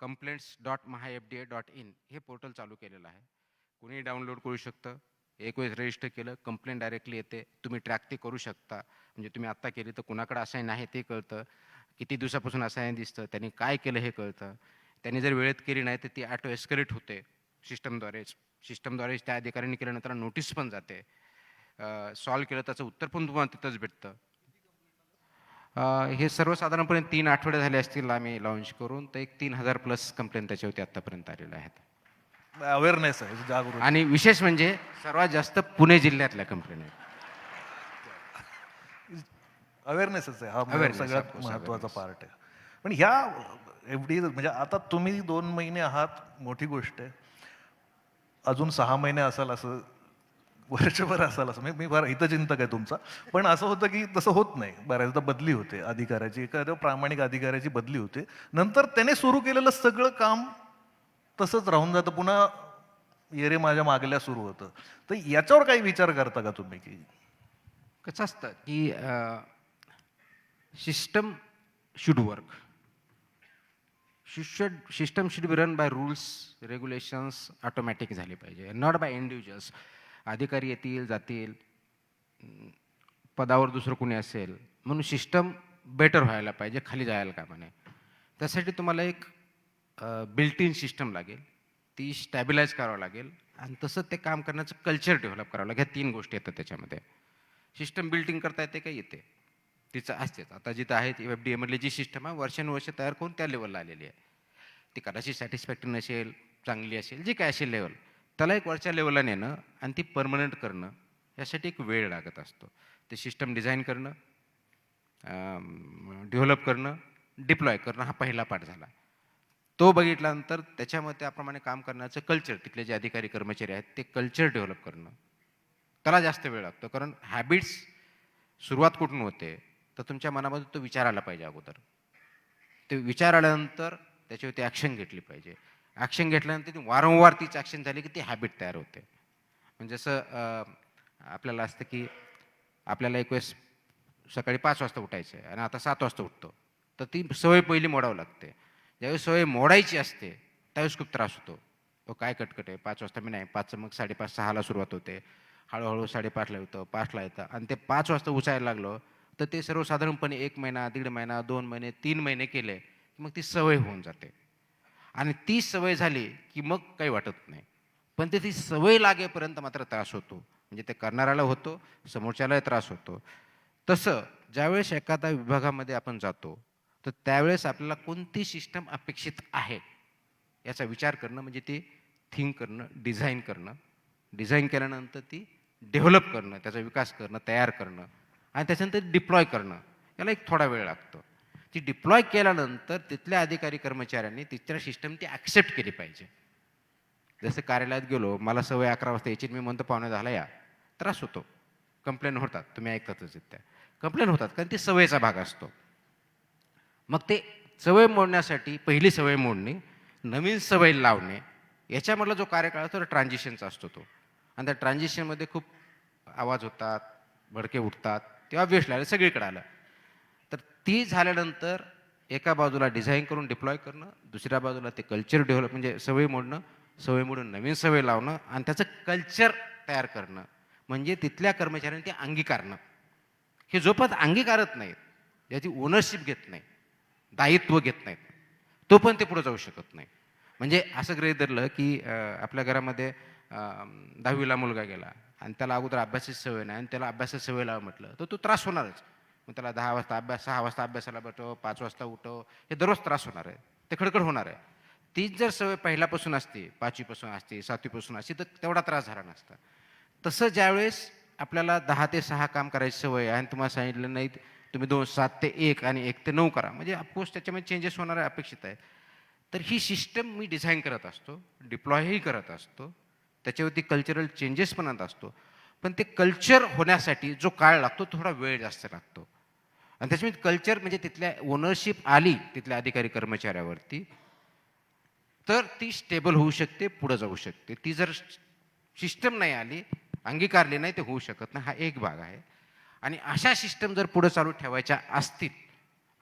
complaints.mahafda.in हे पोर्टल चालू केलेलं आहे. कुणीही डाउनलोड करू शकतं. एक वेळेस रजिस्टर केलं, कंप्लेंट डायरेक्टली येते, तुम्ही ट्रॅक ते करू शकता. म्हणजे तुम्ही आत्ता केली तर कुणाकडे असाईन आहे ते कळतं, किती दिवसापासून असाईन दिसतं, त्यांनी काय केलं हे कळतं. त्यांनी जर वेळेत केली नाही तर ती ऑटो एस्केलेट होते सिस्टमद्वारेच त्या अधिकाऱ्यांनी केल्यानंतर नोटीस पण जाते. सॉल्व्ह केलं त्याचं उत्तर पण तुम्हाला तिथंच भेटतं. हे सर्वसाधारणपणे 3 आठवडे झाले असतील आम्ही लॉन्च करून, तर एक 3000+ कंप्लेंट त्याच्यावरती आत्तापर्यंत आलेल्या आहेत. अवेअरनेस आहे, जागरूक. आणि विशेष म्हणजे सर्वात जास्त पुणे जिल्ह्यातल्या कंप्लेंट आहेत. अवेअरनेसच आहे हा Awareness, सगळ्यात of course, महत्त्वाचा awareness. पार्ट आहे. पण ह्या FD म्हणजे आता तुम्ही 2 महिने आहात, मोठी गोष्ट आहे. अजून 6 महिने असाल, असं वर्षभर असाल असं, मी फार हितचिंतक आहे तुमचा. पण असं होतं की तसं होत नाही, बऱ्याचदा बदली होते अधिकाऱ्याची, एखाद्या प्रामाणिक अधिकाऱ्याची बदली होते, नंतर त्याने सुरू केलेलं सगळं काम तसंच राहून जातं, पुन्हा येरे माझ्या मागल्या सुरू होतं. तर याच्यावर काही विचार करता का तुम्ही की कसं असतं की system should work. System should be run by rules, regulations automatic झाले पाहिजे, नॉट बाय इंडिव्हिज्युअल्स. अधिकारी येतील जातील, पदावर दुसरं कोणी असेल, म्हणून सिस्टम बेटर व्हायला पाहिजे, खाली जायला कामा नये. त्यासाठी तुम्हाला एक बिल्ट इन सिस्टम लागेल, ती स्टॅबिलाइज करावं लागेल, आणि तसं ते काम करण्याचं कल्चर डेव्हलप करावं लागेल. ह्या 3 गोष्टी येतात त्याच्यामध्ये. सिस्टम बिल्डिंग करता येते का? येते, तिचं असतेच. आता जिथं आहे FDA मधली जी सिस्टम आहे वर्षानुवर्ष तयार करून त्या लेवलला आलेली आहे, ती कदाचित सॅटिस्फॅक्टरी नसेल, चांगली असेल, जी काय असेल लेवल, त्याला एक वरच्या लेवलला नेणं आणि ती परमनंट करणं, यासाठी एक वेळ लागत असतो. ते सिस्टम डिझाईन करणं, डेव्हलप करणं, डिप्लॉय करणं, हा पहिला पार्ट झाला. तो बघितल्यानंतर त्याच्यामध्ये त्याप्रमाणे काम करण्याचं कल्चर, तिथले जे अधिकारी कर्मचारी आहेत ते कल्चर डेव्हलप करणं, त्याला जास्त वेळ लागतो. कारण हॅबिट्स सुरुवात कुठून होते, तर तुमच्या मनामध्ये तो विचार आला पाहिजे अगोदर. ते विचार आल्यानंतर त्याच्यावरती ॲक्शन घेतली पाहिजे. ॲक्शन घेतल्यानंतर ती वारंवार तीच ॲक्शन झाली की ती हॅबिट तयार होते. म्हणजे जसं आपल्याला असतं की आपल्याला एक वेळेस सकाळी 5 वाजता उठायचं आहे आणि आता 7 वाजता उठतो, तर ती सवय पहिली मोडावं लागते. ज्यावेळेस सवय मोडायची असते त्यावेळेस खूप त्रास होतो. तो काय कटकट आहे, 5 वाजता मी नाही, 5चं मग 5:30-6ला सुरुवात होते, हळूहळू 5:30ला येतं, 5ला येतं, आणि ते 5 वाजता उठायला लागलो तर ते सर्वसाधारणपणे 1 महिना, 1.5 महिना, 2 महिने, 3 महिने केले की मग ती सवय होऊन जाते. आणि ती सवय झाली की मग काही वाटत नाही. पण ती सवय लागेपर्यंत मात्र त्रास होतो. म्हणजे ते करणाऱ्याला होतो, समोरच्यालाही त्रास होतो. तसं ज्यावेळेस एखाद्या विभागामध्ये आपण जातो तर त्यावेळेस आपल्याला कोणती सिस्टम अपेक्षित आहे याचा विचार करणं, म्हणजे ती थिंक करणं, डिझाईन केल्यानंतर ती डेव्हलप करणं, त्याचा विकास करणं, तयार करणं, आणि त्याच्यानंतर डिप्लॉय करणं, याला एक थोडा वेळ लागतो. ती डिप्लॉय केल्यानंतर तिथल्या अधिकारी कर्मचाऱ्यांनी तिथल्या सिस्टम ती ॲक्सेप्ट केली पाहिजे. जसं कार्यालयात गेलो, मला सवय 11 वाजता यायची, मी म्हणतो 9:45 या, त्रास होतो, कंप्लेंट होतात, तुम्ही ऐकतातच त्या कंप्लेंट होतात, कारण ती सवयीचा भाग असतो. मग ते सवय मोडण्यासाठी पहिली सवय मोडणे, नवीन सवय लावणे, याच्यामधला जो कार्यकाळ असतो तो ट्रान्झिशनचा असतो तो. आणि त्या ट्रान्झिशनमध्ये खूप आवाज होतात, भडके उठतात, ते ऑब्व्हियसली आलं, सगळीकडे आलं. तर ती झाल्यानंतर एका बाजूला डिझाईन करून डिप्लॉय करणं, दुसऱ्या बाजूला ते कल्चर डेव्हलप म्हणजे सवय मोडणं, सवय मोडून नवीन सवय लावणं आणि त्याचं कल्चर तयार करणं, म्हणजे तिथल्या कर्मचाऱ्यांनी ते अंगीकारणं. हे जोपर्यंत अंगीकारत नाहीत, याची ओनरशिप घेत नाही, दायित्व घेत नाहीत, तो पण ते पुढे जाऊ शकत नाही. म्हणजे असं गृहीत धरलं की आपल्या घरामध्ये 10वीला मुलगा गेला आणि त्याला अगोदर अभ्यासाची सवय नाही आणि त्याला अभ्यासाची सवय लावा म्हटलं तर तो त्रास होणारच. मग त्याला 10 वाजता अभ्यास, 6 वाजता अभ्यासाला बसव, 5 वाजता उठव, हे दररोज त्रास होणार आहे, ते खडखड होणार आहे. तीच जर सवय पहिल्यापासून असते, 5वीपासून असते, 7वीपासून असते, तर तेवढा त्रास झाला नसता. तसं ज्यावेळेस आपल्याला 10 ते 6 काम करायची सवय आहे आणि तुम्हाला सांगितलं नाही तुम्ही 7 ते 1 आणि 1 ते 9 करा, म्हणजे ऑफकोर्स त्याच्यामध्ये चेंजेस होणार आहे, अपेक्षित आहे. तर ही सिस्टम मी डिझाईन करत असतो, डिप्लॉयही करत असतो, त्याच्यावरती कल्चरल चेंजेस पण आणत असतो. पण ते कल्चर होण्यासाठी जो काळ लागतो थोडा वेळ जास्त लागतो. आणि त्याच्यामध्ये कल्चर म्हणजे तिथल्या ओनरशिप आली तिथल्या अधिकारी कर्मचाऱ्यावरती, तर ती स्टेबल होऊ शकते, पुढे जाऊ शकते. ती जर सिस्टम नाही आली, अंगीकारली नाही, ते होऊ शकत नाही. हा एक भाग आहे. आणि अशा सिस्टम जर पुढे चालू ठेवायच्या असतील,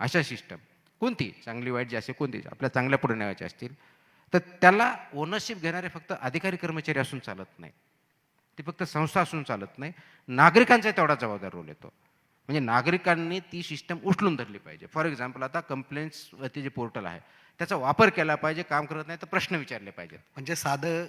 अशा सिस्टम कोणती चांगली वाईट जी असेल कोणती आपल्या चांगल्या पुढे न्यायच्या असतील, तर त्याला ओनरशिप घेणारे फक्त अधिकारी कर्मचारी असून चालत नाही, ती फक्त संस्था असून चालत नाही. नागरिकांचा तेवढा जबाबदार रोल येतो. म्हणजे नागरिकांनी ती सिस्टम उचलून धरली पाहिजे. फॉर एक्झाम्पल आता कंप्लेंट्सवरती जे पोर्टल आहे त्याचा वापर केला पाहिजे, काम करत नाही तर प्रश्न विचारले पाहिजेत. म्हणजे साधं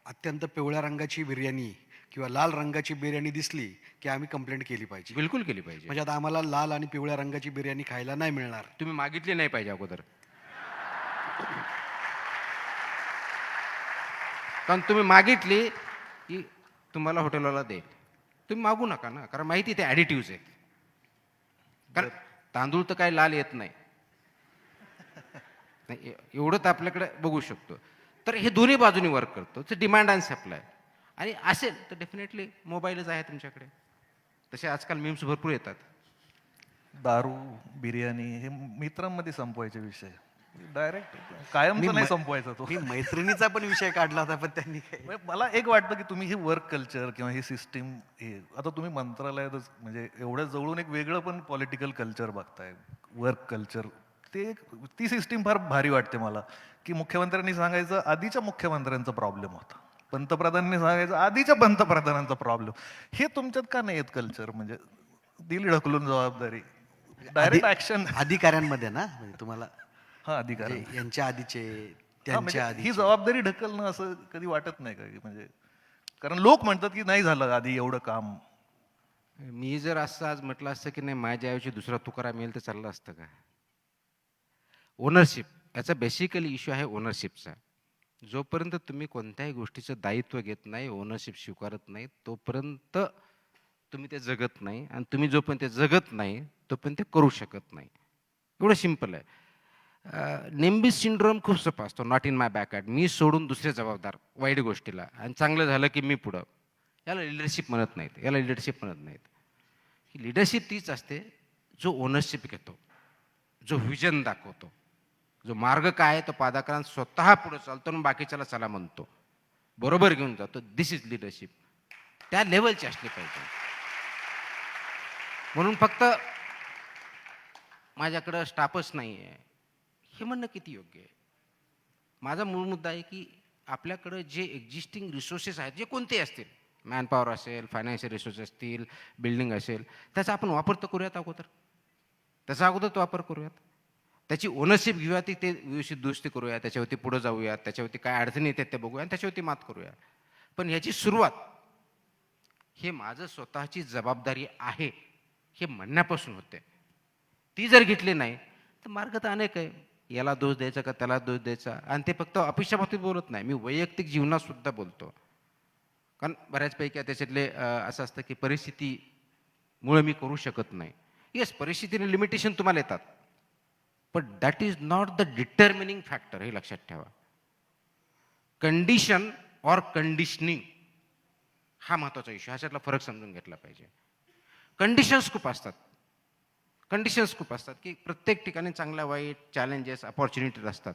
अत्यंत पिवळ्या रंगाची बिर्याणी किंवा लाल रंगाची बिर्याणी दिसली की आम्ही कंप्लेंट केली पाहिजे. बिलकुल केली पाहिजे. म्हणजे आता आम्हाला लाल आणि पिवळ्या रंगाची बिर्याणी खायला नाही मिळणार. तुम्ही मागितली नाही पाहिजे अगोदर, कारण तुम्ही मागितली की तुम्हाला हॉटेलवाला देईल. तुम्ही मागू नका ना, कारण माहिती ते ॲडिटिव्ज आहेत. कारण तांदूळ तर काय लाल येत नाही, एवढं तर आपल्याकडे बघू शकतो. तर हे दोन्ही बाजूनी वर्क करतो. तर डिमांड आणि सप्लाय. आणि असेल तर डेफिनेटली मोबाईलच आहे तुमच्याकडे, तसे आजकाल मीम्स भरपूर येतात. दारू, बिर्याणी हे मित्रांमध्ये संपवायचे विषय, डायरेक्ट कायमचं नाही संपवायचा तो. मी मैत्रिणीचा पण विषय काढला होता, पण त्यांनी काय. म्हणजे मला एक वाटतं की तुम्ही हे वर्क कल्चर किंवा ही सिस्टीम, हे आता तुम्ही मंत्रालयातच म्हणजे एवढ्या जवळून एक वेगळं पण पॉलिटिकल कल्चर बघताय, वर्क कल्चर. ती सिस्टीम फार भारी वाटते मला, की मुख्यमंत्र्यांनी सांगायचं आधीच्या मुख्यमंत्र्यांचा प्रॉब्लेम होता, पंतप्रधानांनी सांगायचं आधीच्या पंतप्रधानांचा प्रॉब्लेम. हे तुमच्यात का नाही येत कल्चर? म्हणजे दिली ढकलून जबाबदारी, डायरेक्ट ऍक्शन. अधिकाऱ्यांमध्ये ना, म्हणजे तुम्हाला हा, अधिकार. म्हणजे यांच्या आधीचे, हा, म्हणजे त्यांच्या ही आधी. जबाबदारी ढकलणं असं कधी वाटत नाही का की म्हणजे, कारण लोक म्हणतात की नाही झालं आधी एवढं काम. मी जर असं आज म्हटलं असतं की नाही माझ्याऐवजी दुसरा तुकाराम येईल तर चाललं असतं का? ओनरशिप याचा बेसिकली इश्यू आहे ओनरशिपचा. जोपर्यंत तुम्ही कोणत्याही गोष्टीचं दायित्व घेत नाही, ओनरशिप स्वीकारत नाही, तोपर्यंत तुम्ही ते जगत नाही. आणि तुम्ही जोपर्यंत ते जगत नाही तोपर्यंत ते करू शकत नाही. एवढं सिंपल आहे. नेम्बिस सिंड्रोम खूप सोपा असतो. Not in my backyard. मी सोडून दुसरे जबाबदार वाईट गोष्टीला, आणि चांगलं झालं की मी पुढं. याला लिडरशिप म्हणत नाहीत, याला लिडरशिप म्हणत नाहीत. ही लिडरशिप तीच असते जो ओनरशिप घेतो, जो व्हिजन दाखवतो, जो मार्ग काय आहे तो पादाक्रांत स्वतः पुढे चालतो आणि बाकीच्याला चला म्हणतो, बरोबर घेऊन जातो. दिस इज लिडरशिप. त्या लेवलची असली पाहिजे. म्हणून फक्त माझ्याकडं स्टाफच नाही आहे हे म्हणणं किती योग्य आहे? माझा मूळ मुद्दा आहे की आपल्याकडं जे एक्झिस्टिंग रिसोर्सेस आहेत, जे कोणतेही असतील, मॅनपॉवर असेल, फायनान्शियल रिसोर्सेस असतील, बिल्डिंग असेल, त्याचा आपण वापर तर करूयात अगोदर. त्याचा अगोदर तो वापर करूयात, त्याची ओनरशिप घेऊया, ती ते व्यवस्थित दुरुस्ती करूया, त्याच्यावरती पुढे जाऊयात, त्याच्यावरती काय अडचणी येतात ते बघूया आणि त्याच्यावरती मात करूया. पण ह्याची सुरुवात हे माझं स्वतःची जबाबदारी आहे हे म्हणण्यापासून होते. ती जर घेतली नाही तर मार्ग तर अनेक आहे. याला दोष द्यायचा का त्याला दोष द्यायचा? आणि ते फक्त ऑफिसच्या बाबतीत बोलत नाही, मी वैयक्तिक जीवनात सुद्धा बोलतो. कारण बऱ्याचपैकी त्याच्यातले असं असतं की परिस्थितीमुळे मी करू शकत नाही. येस, परिस्थितीने लिमिटेशन तुम्हाला येतात, पण that is not the determining factor, हे लक्षात ठेवा. कंडिशन ऑर कंडिशनिंग हा महत्त्वाचा इश्यू. ह्याच्यातला फरक समजून घेतला पाहिजे. कंडिशन्स खूप असतात की प्रत्येक ठिकाणी चांगल्या वाईट चॅलेंजेस अपॉर्च्युनिटीज असतात.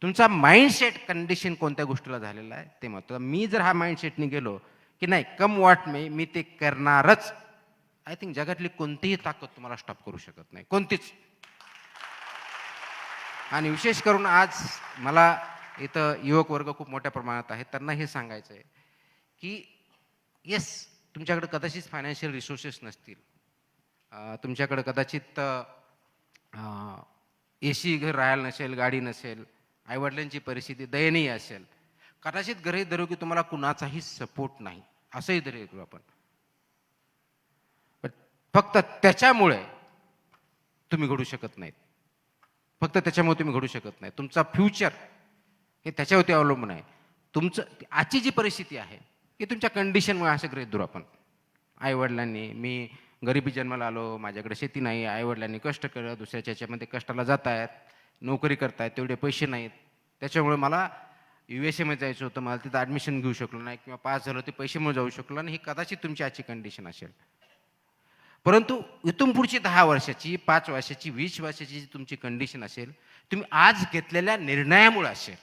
तुमचा माइंडसेट कंडिशन कोणत्या गोष्टीला झालेला आहे ते महत्त्वाचं. मी जर हा माइंडसेटने गेलो की नाही कम वॉट मी ते करणारच, आय थिंक जगातली कोणतीही ताकद तुम्हाला स्टॉप करू शकत नाही, कोणतीच. आणि विशेष करून आज मला इथं युवक वर्ग खूप मोठ्या प्रमाणात आहे, त्यांना हे सांगायचं आहे की येस, तुमच्याकडे कदाचित फायनान्शियल रिसोर्सेस नसतील, तुमच्याकडे कदाचित AC घर राहायला नसेल, गाडी नसेल, आईवडिलांची परिस्थिती दयनीय असेल, कदाचित गृहीत धरू की तुम्हाला कुणाचाही सपोर्ट नाही, असंही गृहीत धरू आपण. पण फक्त त्याच्यामुळे तुम्ही घडू शकत नाहीत, फक्त त्याच्यामुळे तुम्ही घडू शकत नाही. तुमचा फ्युचर हे त्याच्यावरती अवलंबून आहे. तुमचं आजची जी परिस्थिती आहे की तुमच्या कंडिशनमुळे असं गृहीत धरू आपण. आईवडिलांनी, मी गरिबी जन्माला आलो, माझ्याकडे शेती नाही, आईवडिलांनी कष्ट केलं, दुसऱ्याच्या ह्याच्यामध्ये कष्टाला जात आहेत, नोकरी करतायत, तेवढे पैसे नाहीत, त्याच्यामुळे मला USA मध्ये जायचं होतं, मला तिथं ॲडमिशन घेऊ शकलो नाही, किंवा पास झालो ते पैशामुळे जाऊ शकलो नाही. ही कदाचित तुमची आजची कंडिशन असेल. परंतु इथून पुढची 10 वर्षाची, 5 वर्षाची, 20 वर्षाची जी तुमची कंडिशन असेल, तुम्ही आज घेतलेल्या निर्णयामुळे असेल.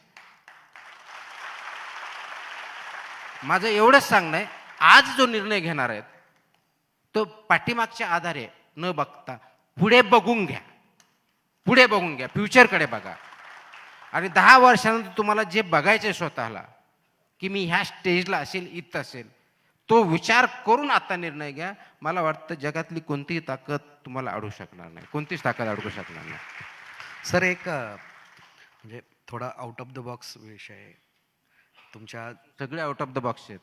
माझं एवढंच सांगणं आहे, आज जो निर्णय घेणार आहेत तो पाठीमागच्या आधारे न बघता पुढे बघून घ्या, पुढे बघून घ्या, फ्युचरकडे बघा. आणि 10 वर्षानंतर तुम्हाला जे बघायचं आहे स्वतःला, की मी ह्या स्टेजला असेल, इथं असेल, तो विचार करून आता निर्णय घ्या. मला वाटतं जगातली कोणतीही ताकद तुम्हाला अडवू शकणार नाही, कोणतीच ताकद अडवू शकणार नाही. सर, एक म्हणजे थोडा आउट ऑफ द बॉक्स विषय आहे. तुमच्या सगळे आउट ऑफ द बॉक्स आहेत.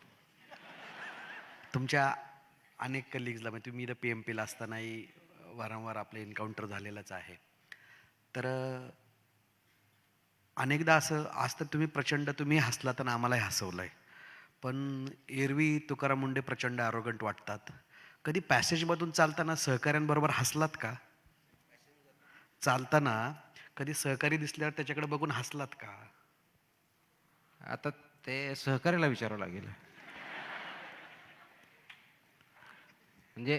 तुमच्या अनेक कलिग्सला, म्हणजे तुम्ही इथं PMPला असतानाही वारंवार आपलं एन्काउंटर झालेलंच आहे. तर अनेकदा असं, आज तर तुम्ही हसलात आणि आम्हालाही हसवलं आहे, पण एरवी तुकाराम मुंडे प्रचंड ॲरोगंट वाटतात. कधी पॅसेजमधून चालताना सहकाऱ्यांबरोबर हसलात का? चालताना कधी सहकारी दिसल्यावर त्याच्याकडे बघून हसलात का? आता ते सहकार्याला विचारावं लागेल. म्हणजे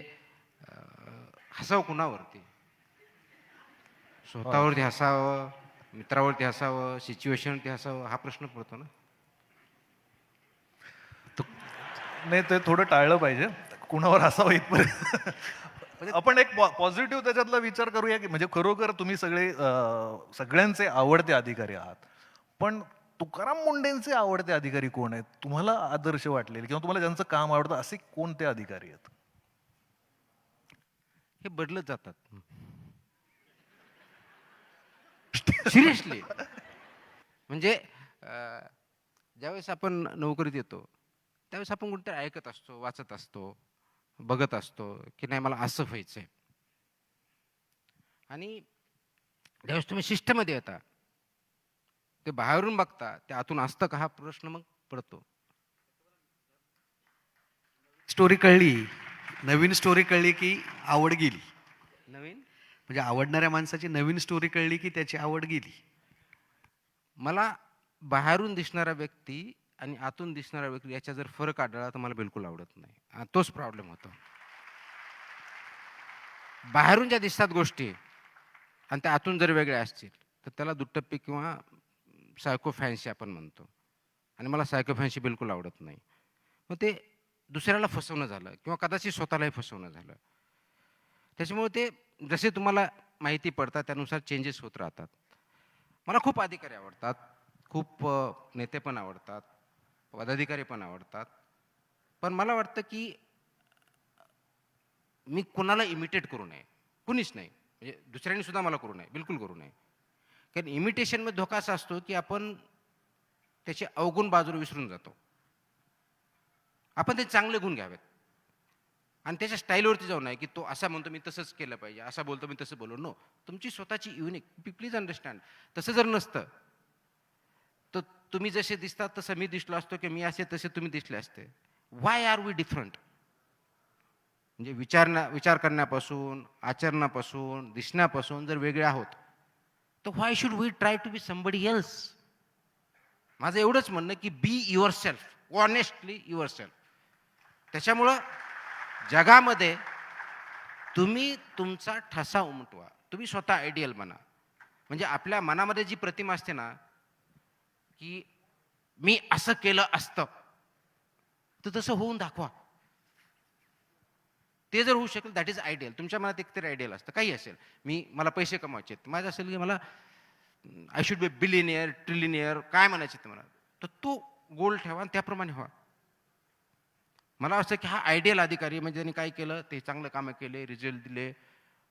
हसावं कुणावरती? स्वतःवरती हसावं, मित्रावरती हसावं, सिच्युएशनवरती हसावं, हा प्रश्न पडतो ना. नाही, ते थोडं टाळलं पाहिजे, कुणावर असावं इथपर्यंत. आपण एक पॉझिटिव्ह त्याच्यातला विचार करूया की म्हणजे खरोखर तुम्ही सगळ्यांचे आवडते अधिकारी आहात, पण तुकाराम मुंडेंचे आवडते अधिकारी कोण आहेत? तुम्हाला आदर्श वाटलेले किंवा तुम्हाला ज्यांचं काम आवडतं असे कोणते अधिकारी आहेत? हे बदलत जातात. सिरियसली. म्हणजे ज्यावेळेस आपण नोकरीत येतो त्यावेळेस आपण कुठेतरी ऐकत असतो, वाचत असतो, बघत असतो की नाही मला असं व्हायचंय. आणि ज्यावेळेस तुम्ही शिस्टमध्ये येता, ते बाहेरून बघता, ते आतून असतं का, हा प्रश्न मग पडतो. स्टोरी कळली, नवीन स्टोरी कळली की आवड गेली. नवीन म्हणजे आवडणाऱ्या माणसाची नवीन स्टोरी कळली की त्याची आवड गेली. मला बाहेरून दिसणारा व्यक्ती आणि आतून दिसणारा व्यक्ती याच्या जर फरक आढळला तर मला बिलकुल आवडत नाही. तोच प्रॉब्लेम होतो. बाहेरून ज्या दिसतात गोष्टी आणि त्या आतून जर वेगळ्या असतील तर त्याला दुट्टप्पी किंवा सायको फॅन्सी आपण म्हणतो. आणि मला सायको फॅन्सी बिलकुल आवडत नाही. मग ते दुसऱ्याला फसवणं झालं किंवा कदाचित स्वतःलाही फसवणं झालं. त्याच्यामुळे ते जसे तुम्हाला माहिती पडतात त्यानुसार चेंजेस होत राहतात. मला खूप अधिकारी आवडतात, खूप नेते पण आवडतात, पदाधिकारी पण आवडतात. पण मला वाटतं की मी कुणाला इमिटेट करू नये, कुणीच नाही, म्हणजे दुसऱ्यांनी सुद्धा मला करू नये, बिलकुल करू नये. कारण इमिटेशनमध्ये धोका असा असतो की आपण त्याचे अवगुण बाजूला विसरून जातो. आपण ते चांगले गुण घ्यावेत आणि त्याच्या स्टाईलवरती जाऊ नये की तो असा म्हणतो मी तसंच केलं पाहिजे, असा बोलतो मी तसं बोलू. नो, तुमची स्वतःची युनिक, प्लीज अंडरस्टँड. तसं जर नसतं तर तुम्ही जसे दिसतात तसं मी दिसलो असतो की मी असे तसे तुम्ही दिसले असते. Why are we different? म्हणजे विचार करण्यापासून, आचरणापासून, दिसण्यापासून जर वेगळे आहोत तर why should we try to be somebody else? माझं एवढंच म्हणणं की be yourself, honestly yourself. त्याच्यामुळं जगामध्ये तुम्ही तुमचा ठसा उमटवा, तुम्ही स्वतः आयडियल बना. म्हणजे आपल्या मनामध्ये जी प्रतिमा असते ना की मी असं केलं असतं, तर तसं होऊन दाखवा. ते जर होऊ शकेल दॅट इज आयडियल. तुमच्या मनात एकतरी आयडियल असतं, काही असेल. मला पैसे कमवायचे आहेत. माझं असेल की मला आय शुड बी बिलिनियर, ट्रिलिनियर, काय म्हणायचे ते मला. तर तो गोल ठेवा आणि त्याप्रमाणे व्हा. मला असं की हा आयडियल अधिकारी म्हणजे त्यांनी काय केलं, ते चांगलं कामं केले, रिझल्ट दिले,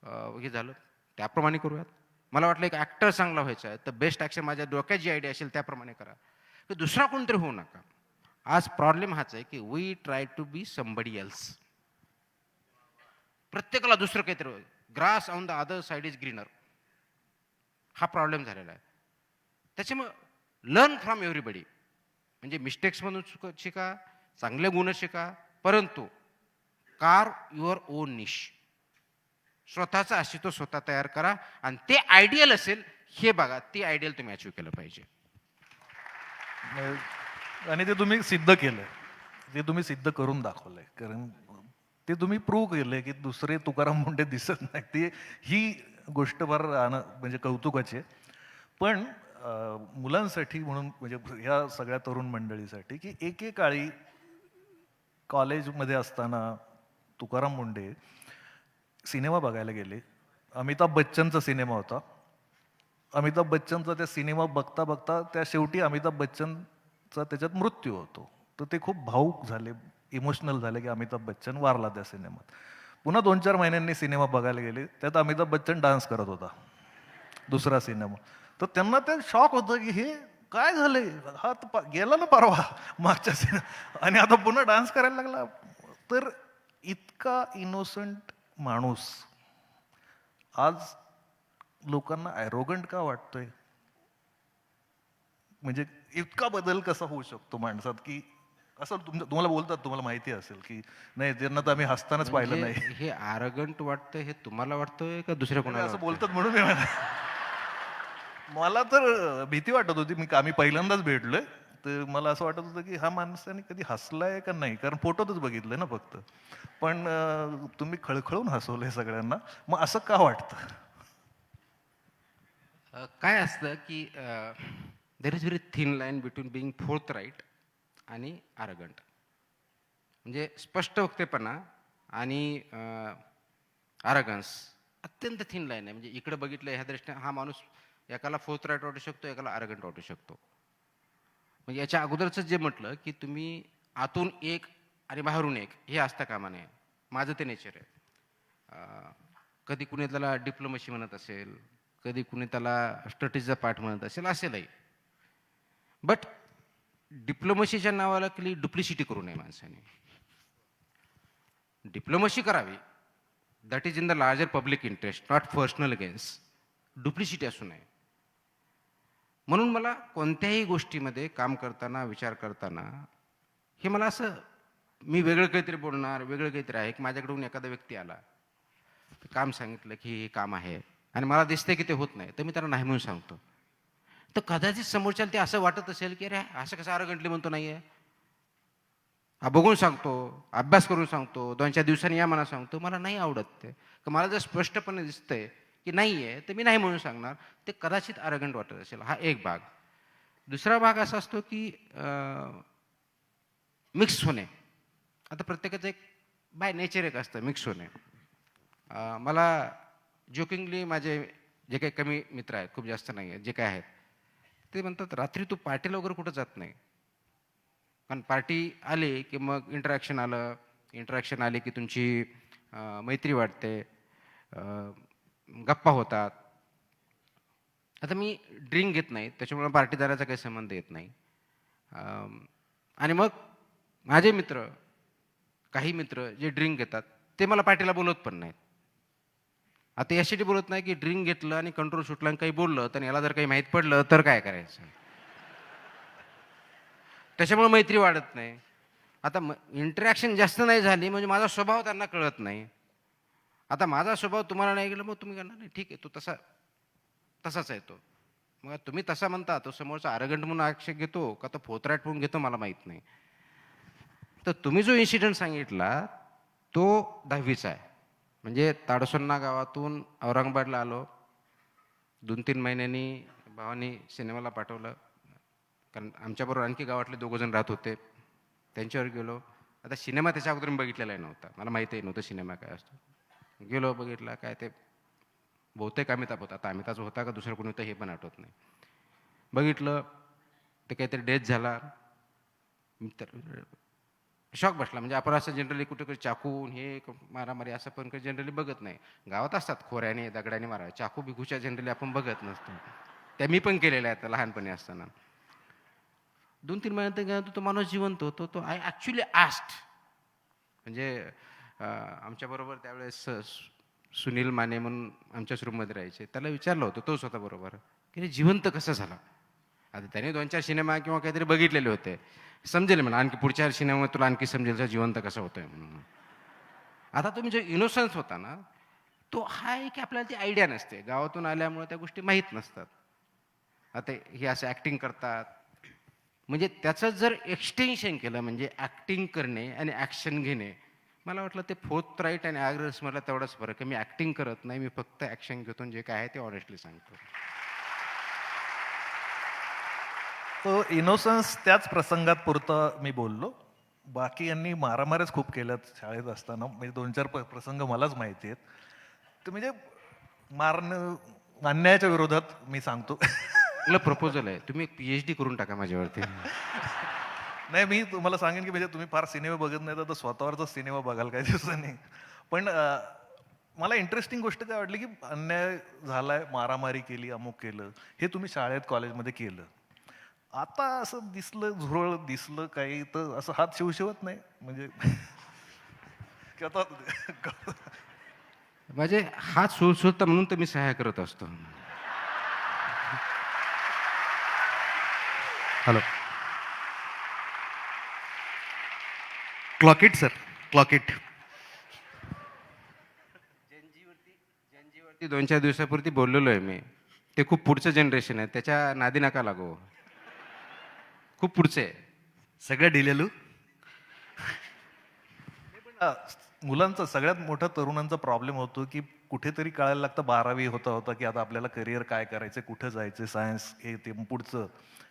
हे झालं, त्याप्रमाणे करूयात. मला वाटलं एक ॲक्टर चांगला व्हायचा आहे, तर बेस्ट ॲक्शन माझ्या डोक्यात जी आयडिया असेल त्याप्रमाणे करा. तर दुसरा कोणतरी होऊ नका. आज प्रॉब्लेम हाच आहे की we try to be somebody else. प्रत्येकाला दुसरं काहीतरी, grass on the other side is greener, हा प्रॉब्लेम झालेला आहे. त्याच्यामुळं लर्न फ्रॉम एव्हरीबडी, म्हणजे मिस्टेक्समधून शिका, चांगले गुण शिका, परंतु कार युअर ओन निश. स्वतःचं अस्तित्व स्वतः तयार करा आणि ते आयडियल असेल हे बघा, ते आयडियल तुम्ही अचीव केलं पाहिजे. आणि ते तुम्ही सिद्ध केलंय, ते तुम्ही सिद्ध करून दाखवलंय. कारण ते तुम्ही प्रूव्ह केलंय की दुसरे तुकाराम मुंडे दिसत नाही. ते ही गोष्ट फार म्हणजे कौतुकाची आहे. पण मुलांसाठी म्हणून, म्हणजे ह्या सगळ्या तरुण मंडळीसाठी, की एकेकाळी कॉलेजमध्ये असताना तुकाराम मुंडे सिनेमा बघायला गेले. अमिताभ बच्चनचा सिनेमा होता. अमिताभ बच्चनचा त्या सिनेमा बघता बघता त्या शेवटी अमिताभ बच्चनचा त्याच्यात मृत्यू होतो. तर ते खूप भावूक झाले, इमोशनल झाले की अमिताभ बच्चन वारला त्या सिनेमात. पुन्हा 2-4 महिन्यांनी सिनेमा बघायला गेले, त्यात अमिताभ बच्चन डान्स करत होता, दुसरा सिनेमा. तर त्यांना ते शॉक होतं की हे काय झालंय, हा तर गेला ना परवा मागच्या सिनेमा आणि आता पुन्हा डान्स करायला लागला. तर इतका इनोसंट माणूस आज लोकांना ॲरोगंट का वाटतोय? म्हणजे इतका बदल कसा होऊ शकतो माणसात, की असं तुम्हाला बोलतात, तुम्हाला माहिती असेल की नाही, त्यांना तर आम्ही हसतानाच पाहिलं नाही. म्हणजे हे आरगंट वाटतंय हे तुम्हाला वाटतंय का दुसऱ्या कोणाला असं वाटतंय? बोलतात म्हणून मी मला तर भीती वाटत होती. आम्ही पहिल्यांदाच भेटलोय, तर मला असं वाटत होतं की हा माणसाने कधी हसलाय का नाही, कारण फोटोतच बघितलंय ना फक्त. पण तुम्ही खळखळून हसवलंय सगळ्यांना, मग असं का वाटतं? काय असतं की there is very thin line between being forthright and arrogant. म्हणजे स्पष्ट वक्तेपणा आणि आरगन्स अत्यंत थिन लाईन आहे. म्हणजे इकडे बघितलं ह्या दृष्टीने हा माणूस एकाला फोर्थ राईट वाटू शकतो, एकाला आरगंट वाटू शकतो. म्हणजे याच्या अगोदरच जे म्हटलं की तुम्ही आतून एक आणि बाहेरून एक हे असता कामा नये. माझं ते नेचर आहे. कधी कुणी त्याला डिप्लोमसी म्हणत असेल, कधी कुणी त्याला स्ट्रॅटेजीचा पाठ म्हणत असेल, असेलही. बट डिप्लोमसीच्या नावाला केली डुप्लिसिटी करू नये माणसाने. डिप्लोमसी करावी, that is in the larger public interest, not personal gains. Duplicity असू नये. म्हणून मला कोणत्याही गोष्टीमध्ये काम करताना, विचार करताना, हे मला असं मी वेगळं काहीतरी बोलणार, वेगळं काहीतरी आहे की माझ्याकडून एखादा व्यक्ती आला, काम सांगितलं की हे काम आहे आणि मला दिसतंय की ते होत नाही, तर मी त्यांना नाही म्हणून सांगतो. तर कदाचित समोरच्याला ते असं वाटत असेल की अरे असं कसं आरगंटली म्हणतो नाहीये, हा बघून सांगतो, अभ्यास करून सांगतो, 2-4 दिवसांनी या म्हणा सांगतो. मला नाही आवडत ते. तर मला जर स्पष्टपणे दिसतंय की नाही आहे, तर मी नाही म्हणून सांगणार. ते कदाचित आरगंट वाटत असेल. हा एक भाग. दुसरा भाग असा असतो की मिक्स होणे. आता प्रत्येकाचं एक बाय नेचर एक असतं मिक्स होणे. मला जोकिंगली माझे जे काही कमी मित्र आहेत, खूप जास्त नाही आहेत, जे काय आहेत, ते म्हणतात रात्री तू पार्टीला वगैरे कुठं जात नाही. कारण पार्टी आली की मग इंटरॅक्शन आलं, इंटरॅक्शन आली की तुमची मैत्री वाढते, गप्पा होतात. आता मी ड्रिंक घेत नाही, त्याच्यामुळे पार्टीदाराचा काही संबंध येत नाही. आणि मग माझे मित्र, काही मित्र जे ड्रिंक घेतात, ते मला पार्टीला बोलवत पण नाहीत. आता यासाठी बोलत नाही की ड्रिंक घेतलं आणि कंट्रोल सुटलं आणि काही बोललं, तर याला जर काही माहीत पडलं तर काय करायचं. त्याच्यामुळे मैत्री वाढत नाही. आता इंटरॅक्शन जास्त नाही झाली म्हणजे माझा स्वभाव त्यांना कळत नाही. आता माझा स्वभाव तुम्हाला नाही गेला, मग तुम्ही म्हणणार नाही ठीक आहे, तो तसाच आहे तो. मग तुम्ही तसा म्हणता, तो समोरचा आरगंट म्हणून आक्षेप घेतो का तो फोथराट म्हणून घेतो मला माहीत नाही. तर तुम्ही जो इन्सिडेंट सांगितला तो 10वीचा आहे. म्हणजे ताडसोन्ना गावातून औरंगाबादला आलो. 2-3 महिन्यांनी भावानी सिनेमाला पाठवलं. कारण आमच्याबरोबर आणखी गावातले 2 जण राहत होते. त्यांच्यावर गेलो. आता सिनेमा त्याच्या अगोदर मी बघितलेला नव्हता, मला माहितीही नव्हतं सिनेमा काय असतो. गेलो बघितला, काय ते बहुतेक अमिताभ होता, आता अमिताभ होता का दुसरं कोणी होतं हे पण आठवत नाही. बघितलं ते काहीतरी डेथ झाला, मी तर शॉक बसला. म्हणजे आपण असं जनरली कुठे कुठे चाकून हे मारामारी असं पण काही जनरली बघत नाही. गावात असतात खोऱ्याने दगडाने मारा, चाकू बिकूच्या जनरली आपण बघत नसतो. त्या मी पण केलेल्या आहेत लहानपणी असताना. 2-3 महिन्यानंतर तो माणूस जिवंत होतो. तो आय ॲक्च्युली आस्क्ड, म्हणजे आमच्याबरोबर त्यावेळेस सुनील माने म्हणून आमच्याच रूममध्ये राहायचे. त्याला विचारलं होतं, तोच होता बरोबर, की जिवंत कसं झाला. आता त्याने 2-4 सिनेमा किंवा काहीतरी बघितलेले होते, समजेल म्हणा. आणखी पुढच्या सिनेमामध्ये तुला आणखी समजेल जिवंत कसं होतंय म्हणून. आता तुम्ही जो इनोसन्स होता ना, तो हा आहे की आपल्याला ती आयडिया नसते. गावातून आल्यामुळे त्या गोष्टी माहीत नसतात. आता हे असं ॲक्टिंग करतात, म्हणजे त्याचं जर एक्सटेन्शन केलं म्हणजे ॲक्टिंग करणे आणि ॲक्शन घेणे, मला वाटलं ते फोर्थ राईट आणि ॲग्रेस मला तेवढाच फरक आहे. मी ॲक्टिंग करत नाही, मी फक्त ॲक्शन घेतो आणि जे काय आहे ते ऑनेस्टली सांगतो. तो इनोसन्स त्याच प्रसंगात पुरतं मी बोललो. बाकी यांनी मारामाऱ्याच खूप केल्यात शाळेत असताना. म्हणजे 2-4 प्रसंग मलाच माहिती आहेत. तर म्हणजे मारणं अन्यायाच्या विरोधात मी सांगतो. चांगलं प्रपोजल आहे. तुम्ही एक PhD करून टाका माझ्यावरती. नाही, मी तुम्हाला सांगेन की म्हणजे तुम्ही फार सिनेमा बघत नाही तर स्वतःवरचा सिनेमा बघाल काही दिवसांनी. पण मला इंटरेस्टिंग गोष्ट काय वाटली की अन्याय झालाय, मारामारी केली, अमुक केलं, हे तुम्ही शाळेत कॉलेजमध्ये केलं. आता असं दिसलं, झुरळ दिसलं काही तर असं हात शिवशिवत नाही म्हणजे की आता माझे हात सुळसुळतात म्हणून तर मी सहाय्य करत असतो. Hello. Clock it sir, clock it. जनजीवरती 2-4 दिवसापूर्वी बोललेलो आहे मी. ते खूप पुढचं जनरेशन आहे, त्याच्या नादी नका लागू. खूप पुढचे आहे. सगळं डिलेलू. अ, मुलांचा सगळ्यात मोठा तरुणांचा प्रॉब्लेम होतो की कुठेतरी कळायला लागतं 12वी होता होता की आता आपल्याला करिअर काय करायचं, कुठं जायचं, सायन्स हे ते पुढचं.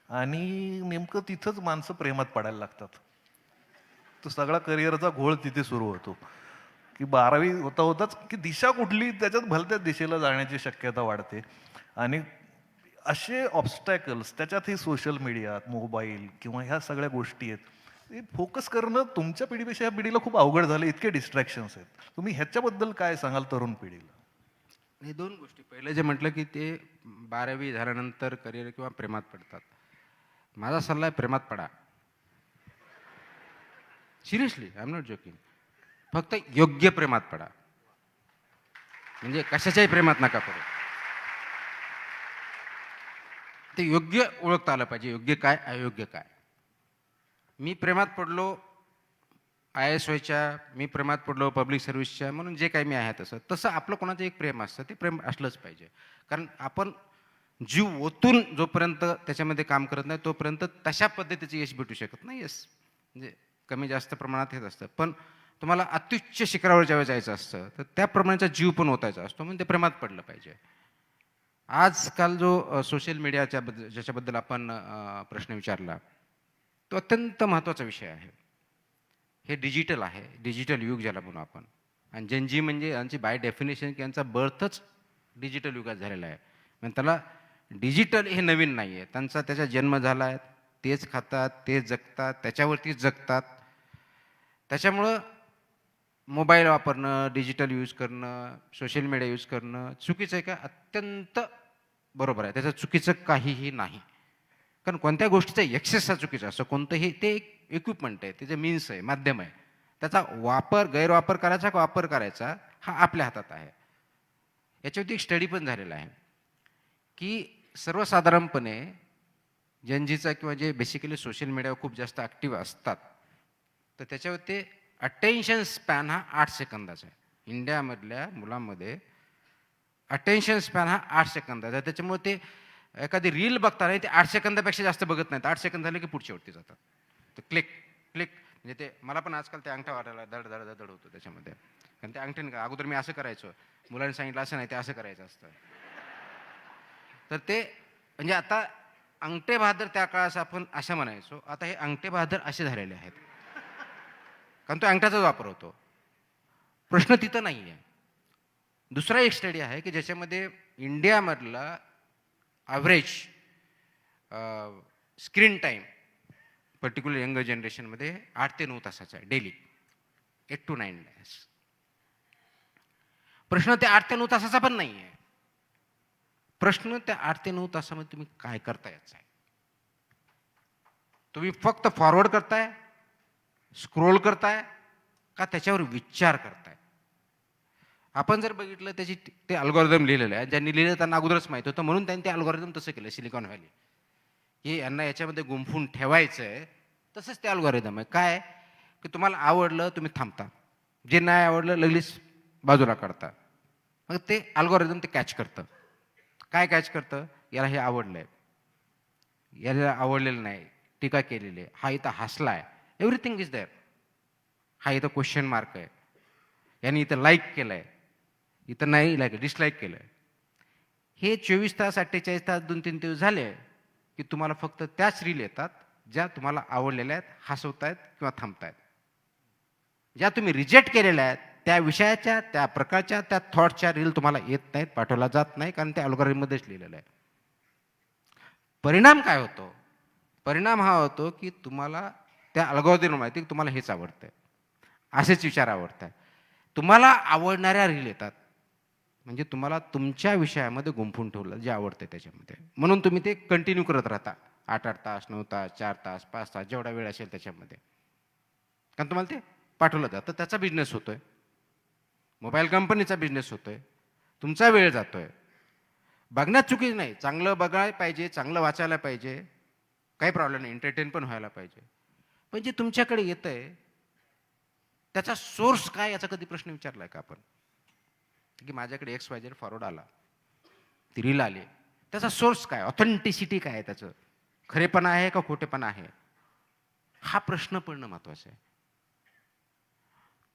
आणि नेमकं तिथंच माणसं प्रेमात पडायला लागतात. तो सगळा करिअरचा घोळ तिथे सुरू होतो की 12वी होता होताच की दिशा कुठली त्याच्यात भलत्याच दिशेला जाण्याची शक्यता वाढते. आणि असे ऑब्स्टॅकल्स त्याच्यातही सोशल मीडिया, मोबाईल किंवा ह्या सगळ्या गोष्टी आहेत. फोकस करणं तुमच्या पिढीपेक्षा ह्या पिढीला खूप अवघड झालं, इतके डिस्ट्रॅक्शन्स आहेत. तुम्ही ह्याच्याबद्दल काय सांगाल तरुण पिढीला? हे 2 गोष्टी. पहिलं जे म्हटलं की ते 12वी झाल्यानंतर करिअर किंवा प्रेमात पडतात. माझा सल्ला आहे प्रेमात पडा. Seriously, I am not joking. फक्त योग्य प्रेमात पडा. म्हणजे कशाच्याही प्रेमात नका पडू. ते योग्य ओळखता आलं पाहिजे, योग्य काय, अयोग्य काय. मी प्रेमात पडलो IAS व्हायच्या, मी प्रेमात पडलो पब्लिक सर्व्हिसच्या, म्हणून जे काही मी आहे तसं आपलं कोणाचं एक प्रेम असतं, ते प्रेम असलंच पाहिजे. कारण आपण जीव ओतून जोपर्यंत त्याच्यामध्ये काम करत नाही तोपर्यंत तशा पद्धतीचं यश भेटू शकत नाही. यश म्हणजे कमी जास्त प्रमाणात हेच असतं. पण तुम्हाला अत्युच्च शिखरावर ज्यावेळेस जायचं असतं तर त्या प्रमाणाचा जीव पण ओतायचा असतो, म्हणून ते प्रेमात पडलं पाहिजे. आजकाल जो सोशल मीडियाच्या ज्याच्याबद्दल आपण प्रश्न विचारला, तो अत्यंत महत्त्वाचा विषय आहे. हे डिजिटल आहे, डिजिटल युग ज्याला म्हणू आपण. आणि जनजी म्हणजे यांची बाय डेफिनेशन की यांचा बर्थच डिजिटल युगात झालेला आहे. म्हणजे त्याला डिजिटल हे नवीन नाही आहे. त्याचा जन्म झाला आहे, तेच खातात, तेच जगतात, त्याच्यावरतीच जगतात. त्याच्यामुळं मोबाईल वापरणं, डिजिटल यूज करणं, सोशल मीडिया यूज करणं चुकीचं आहे का? अत्यंत बरोबर आहे. त्याचं चुकीचं काहीही नाही. कारण कोणत्या गोष्टीचा एक्सेस हा चुकीचा असतो. कोणतंही ते एक इक्विपमेंट आहे, त्याचे मीन्स आहे, माध्यम आहे. त्याचा गैरवापर करायचा का वापर करायचा हा आपल्या हातात आहे. याच्यावरती एक स्टडी पण झालेला आहे की सर्वसाधारणपणे जनजीचा किंवा जे बेसिकली सोशल मीडियावर खूप जास्त ॲक्टिव्ह असतात, तर त्याच्यावरती अटेन्शन स्पॅन हा 8 सेकंदाचा आहे. इंडियामधल्या मुलांमध्ये अटेन्शन स्पॅन हा 8 सेकंदाचा आहे. त्याच्यामुळे ते एखादी रील बघताना ते 8 सेकंदापेक्षा जास्त बघत नाहीत. 8 सेकंद झाले की पुढच्यावरती जातात. तर क्लिक क्लिक म्हणजे ते मला पण आजकाल ते अंगठा वाटायला धड धड धड होतो त्याच्यामध्ये. कारण ते अंगठीने का अगोदर मी असं करायचो, मुलांनी सांगितलं असं नाही, ते असं करायचं असतं. तर ते म्हणजे आता अंगठे बहादर त्या काळास आपण असं म्हणायचो, आता हे अंगठे बहादर असे झालेले आहेत. कारण तो अंगठाचाच वापर होतो. प्रश्न तिथं नाही आहे. दुसरा एक स्टडी आहे की ज्याच्यामध्ये इंडियामधला average screen time particular young जनरेशनमध्ये 8 ते 9 तासाचा आहे डेली, 8 to 9 days. प्रश्न त्या 8 ते 9 तासाचा पण नाही आहे. प्रश्न त्या 8 ते 9 तासामध्ये तुम्ही काय करता याचा आहे. तुम्ही फक्त फॉरवर्ड करताय, स्क्रोल करताय, का त्याच्यावर विचार करताय. आपण जर बघितलं त्याची ते अल्गोरिदम लिहिलेलं आहे, ज्यांनी लिहिलं त्यांना अगोदरच माहित होतं, म्हणून त्यांनी ते अल्गोरिदम तसं केलं सिलिकॉन व्हॅली, की यांना याच्यामध्ये गुंफून ठेवायचं आहे. तसंच ते अल्गोरिदम आहे. काय की तुम्हाला आवडलं तुम्ही थांबता, जे नाही आवडलं लगेच बाजूला काढता. मग ते अल्गोरिदम ते कॅच करतं. काय कॅच करतं, याला हे आवडलंय, याला आवडलेलं नाही, टीका केलेली आहे, हा इथं हसलाय, एव्हरीथिंग इज देअर. हा इथं क्वेश्चन मार्क आहे, यांनी इथं लाईक केलंय, इथं नाही लाईक डिसलाईक केलंय. हे 24 तास 48 तास 2-3 दिवस झाले की तुम्हाला फक्त त्याच रील येतात ज्या तुम्हाला आवडलेल्या आहेत, हसवतायत किंवा थांबतायत. ज्या तुम्ही रिजेक्ट केलेल्या आहेत त्या विषयाच्या, त्या प्रकारच्या, त्या थॉटच्या रील तुम्हाला येत नाहीत, पाठवला जात नाही, कारण ते अल्गोरिदममध्येच लिहिलेलं आहे. परिणाम काय होतो? परिणाम हा होतो की तुम्हाला त्या अल्गोरिदम माहिती की तुम्हाला हेच आवडतंय, असेच विचार आवडतात, तुम्हाला आवडणाऱ्या रील येतात. म्हणजे तुम्हाला तुमच्या विषयामध्ये गुंफून ठेवलं जे आवडतं त्याच्यामध्ये, म्हणून तुम्ही ते कंटिन्यू करत राहता 8-8 तास, 9 तास, 4 तास, 5 तास, जेवढा वेळ असेल त्याच्यामध्ये, कारण तुम्हाला ते पाठवलं जातं. त्याचा बिझनेस होतोय, मोबाईल कंपनीचा बिझनेस होतोय, तुमचा वेळ जातोय. बघण्यात चुकीच नाही, चांगलं बघायला पाहिजे, चांगलं वाचायला पाहिजे, काही प्रॉब्लेम नाही, एंटरटेन पण व्हायला पाहिजे. पण जे तुमच्याकडे येतंय त्याचा सोर्स काय याचा कधी प्रश्न विचारलाय का आपण? की माझ्याकडे XYZ फॉरवर्ड आला, ती रील आली, त्याचा सोर्स काय, ऑथेंटिसिटी काय आहे, त्याचं खरेपणा आहे का खोटेपणा आहे, हा प्रश्न पडणं महत्वाचं आहे.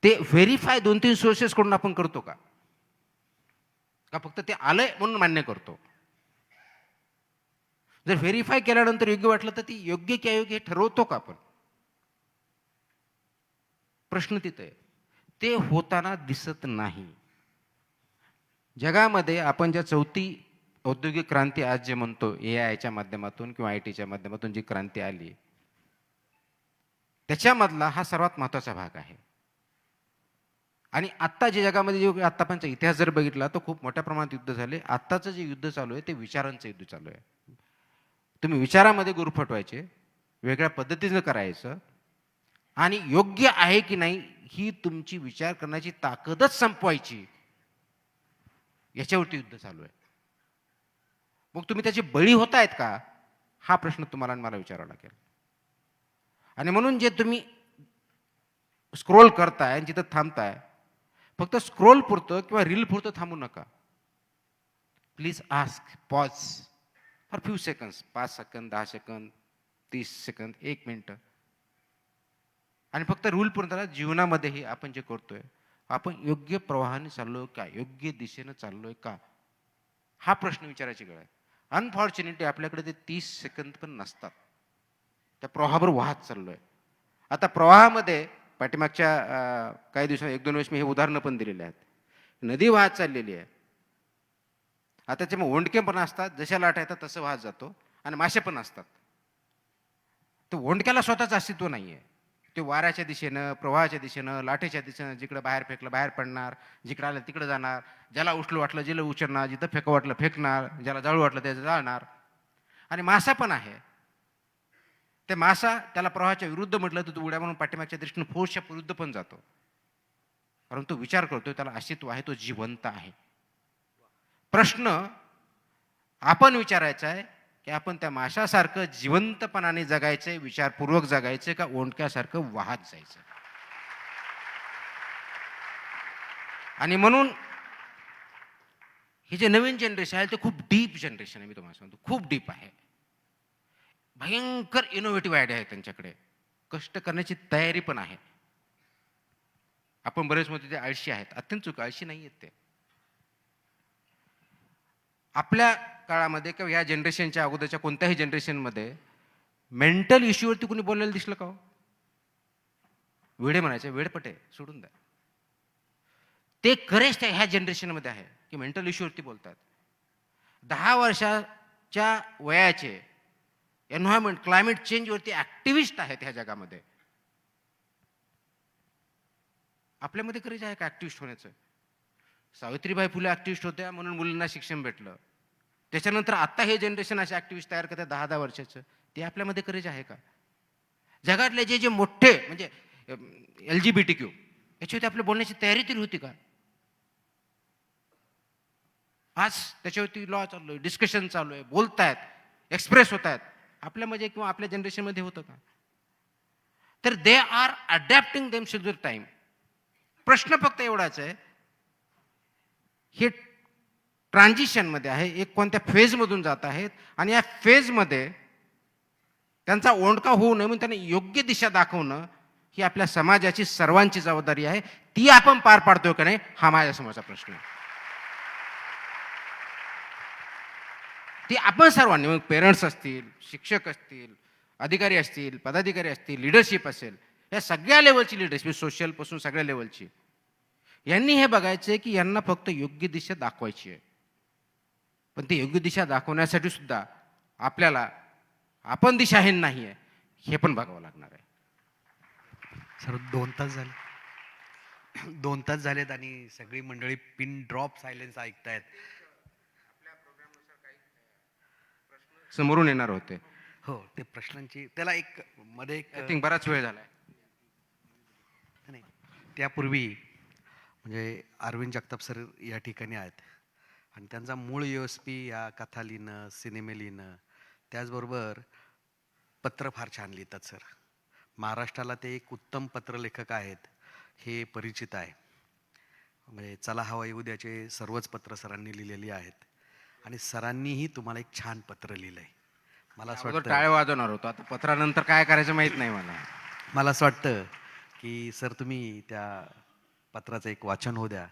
ते व्हेरीफाय 2-3 सोर्सेस कडून आपण करतो का फक्त ते आलंय म्हणून मान्य करतो? जर व्हेरीफाय केल्यानंतर योग्य वाटलं तर ती योग्य की अयोग्य हे ठरवतो का आपण? प्रश्न तिथे आहे. ते होताना दिसत नाही. जगामध्ये आपण ज्या 4थी औद्योगिक क्रांती आज जे म्हणतो, AIच्या माध्यमातून किंवा ITच्या माध्यमातून जी क्रांती आली, त्याच्यामधला हा सर्वात महत्त्वाचा भाग आहे. आणि आत्ता जे जगामध्ये जे आत्तापर्यंतचा इतिहास जर बघितला तर खूप मोठ्या प्रमाणात युद्ध झाले. आत्ताचं जे युद्ध चालू आहे ते विचारांचं युद्ध चालू आहे. तुम्ही विचारामध्ये गुरफटवायचे, वेगळ्या पद्धतीनं करायचं, आणि योग्य आहे की नाही ही तुमची विचार करण्याची ताकदच संपवायची, याच्यावरती युद्ध चालू आहे. मग तुम्ही त्याचे बळी होतायत का, हा प्रश्न तुम्हाला आणि मला विचारावा लागेल. आणि म्हणून जे तुम्ही स्क्रोल करताय आणि जिथं थांबताय, फक्त स्क्रोल पुरतं किंवा रील पुरतं थांबू नका. Please ask, pause for few seconds, 5 second, 10 second, 30 second, 1 minute, आणि फक्त रूल पुरतं. जीवनामध्येही आपण जे करतोय, आपण योग्य प्रवाहाने चाललोय का, योग्य दिशेनं चाललोय का, हा प्रश्न विचारायची गरज आहे. अनफॉर्च्युनेटली आपल्याकडे ते 30 सेकंद पण नसतात, त्या प्रवाहावर वाहत चाललोय. आता प्रवाहामध्ये पाठीमागच्या काही दिवसात 1-2 वेळेस मी हे उदाहरणं पण दिलेले आहेत. नदी वाहत चाललेली आहे, आता त्याच्यामुळे ओंडके पण असतात, जशा लाटा येतात तसं वाहत जातो, आणि मासे पण असतात. तर ओंडक्याला स्वतःचं अस्तित्व नाही आहे. ते वाऱ्याच्या दिशेनं, प्रवाहाच्या दिशेनं, लाटेच्या दिशेनं, जिकडे बाहेर फेकलं बाहेर पडणार, जिकडे आलं तिकडे जाणार, ज्याला उचलू वाटलं जिला उचलणार, जिथं फेकं वाटलं फेकणार, ज्याला जाळू वाटलं त्याचं जाळणार. आणि मासा पण आहे. ते मासा त्याला प्रवाहाच्या विरुद्ध म्हटलं तर तो उड्या म्हणून पाठीमागच्या दृष्टीने फोर्सच्या विरुद्ध पण जातो, कारण तो विचार करतोय, त्याला अस्तित्व आहे, तो जिवंत आहे. प्रश्न आपण विचारायचा आहे की आपण त्या माशासारखं जिवंतपणाने जगायचंय, विचारपूर्वक जगायचंय, का ओंडक्यासारखं वाहत जायचं. आणि म्हणून हे जे नवीन जनरेशन आहे ते खूप डीप जनरेशन आहे. मी तुम्हाला सांगतो, खूप डीप आहे. भयंकर इनोव्हेटिव्ह आयडिया आहे त्यांच्याकडे, कष्ट करण्याची तयारी पण आहे. आपण बरेच म्हणतो ते आळशी आहेत, अत्यंत चूक, आळशी नाही आहेत ते. आपल्या काळामध्ये किंवा या जनरेशनच्या अगोदरच्या कोणत्याही जनरेशनमध्ये मेंटल इश्यूवरती कुणी बोलायला दिसलं का हो? वेडे म्हणायचे, वेडपटे सोडून द्या. ते करेज त्या ह्या जनरेशनमध्ये आहे की मेंटल इश्यूवरती बोलतात. 10 वर्षाच्या वयाचे एन्व्हायरमेंट क्लायमेट चेंजवरती ॲक्टिव्हिस्ट आहेत ह्या जगामध्ये. आपल्यामध्ये करेज आहे का ॲक्टिव्हिस्ट होण्याचं? सावित्रीबाई फुले ॲक्टिव्हिस्ट होत्या म्हणून मुलींना शिक्षण भेटलं. त्याच्यानंतर आता हे जनरेशन असे ॲक्टिव्हिस्ट तयार करतात 10-10 वर्षाचं. ते आपल्यामध्ये करेज आहे का? जगातले जे जे मोठे म्हणजे LGBTQ याच्यावरती आपल्या बोलण्याची तयारी तरी होती का? आज त्याच्यावरती लॉ चालू आहे, डिस्कशन चालू आहे, बोलतायत, एक्सप्रेस होत आहेत. आपल्यामध्ये किंवा आपल्या जनरेशनमध्ये होतं का? तर they are adapting themselves with time. प्रश्न फक्त एवढाच आहे, हे ट्रान्झिशनमध्ये आहे, एक कोणत्या फेजमधून जात आहेत आणि या फेजमध्ये त्यांचा ओंडका होऊ नये म्हणून त्यांना योग्य दिशा दाखवणं ही आपल्या समाजाची सर्वांची जबाबदारी आहे. ती आपण पार पाडतोय का नाही हा माझ्यासमोरचा प्रश्न आहे. ती आपण सर्वांनी, मग पेरेंट्स असतील, शिक्षक असतील, अधिकारी असतील, पदाधिकारी असतील, लिडरशिप असेल, या सगळ्या लेवलची लिडरशिप, सोशलपासून सगळ्या लेवलची, यांनी हे बघायचं आहे की यांना फक्त योग्य दिशा दाखवायची आहे. पण ती योग्य दिशा दाखवण्यासाठी सुद्धा आपल्याला आपण दिशाहीन नाही आहे हे पण बघावं लागणार आहे. सर 2 तास झाले 2 तास झालेत आणि सगळी मंडळी पिन ड्रॉप सायलेन्स ऐकतायत. समोरून येणार होते. हो, ते प्रश्नांची त्याला एक मध्ये एक आय थिंक बराच वेळ झालाय. नाही, त्यापूर्वी म्हणजे अरविंद जगताप सर या ठिकाणी आहेत आणि त्यांचा मूळ USP या कथा लिहिणं, सिनेमे लिहिणं, त्याचबरोबर पत्र फार छान लिहितात सर. महाराष्ट्राला ते एक उत्तम पत्रलेखक आहेत हे परिचित आहे. म्हणजे चला हवा येऊ द्याचे सर्वच पत्र सरांनी लिहिलेली आहेत आणि सरांनीही तुम्हाला एक छान पत्र लिहिलंय. मला असं वाटतं टाळे वाजवणार होतो, आता पत्रानंतर काय करायचं माहित नाही मला. मला असं वाटतं की सर तुम्ही त्या पत्राचं एक वाचन होऊ द्या.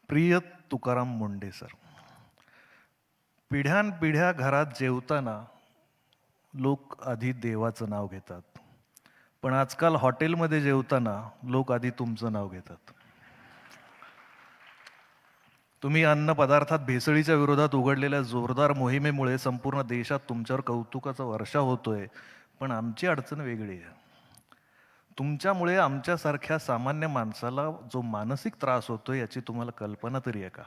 प्रिय तुकाराम मुंडे सर, पिढ्यानपिढ्या घरात जेवताना लोक आधी देवाचं नाव घेतात, पण आजकाल हॉटेलमध्ये जेवताना लोक आधी तुमचं नाव घेतात. तुम्ही अन्न पदार्थात भेसळीच्या विरोधात उघडलेल्या जोरदार मोहिमेमुळे संपूर्ण देशात तुमच्यावर कौतुकाचा वर्षाव होतोय, पण आमची अडचण वेगळी आहे. तुमच्यामुळे आमच्यासारख्या सामान्य माणसाला जो मानसिक त्रास होतोय याची तुम्हाला कल्पना तरी आहे का?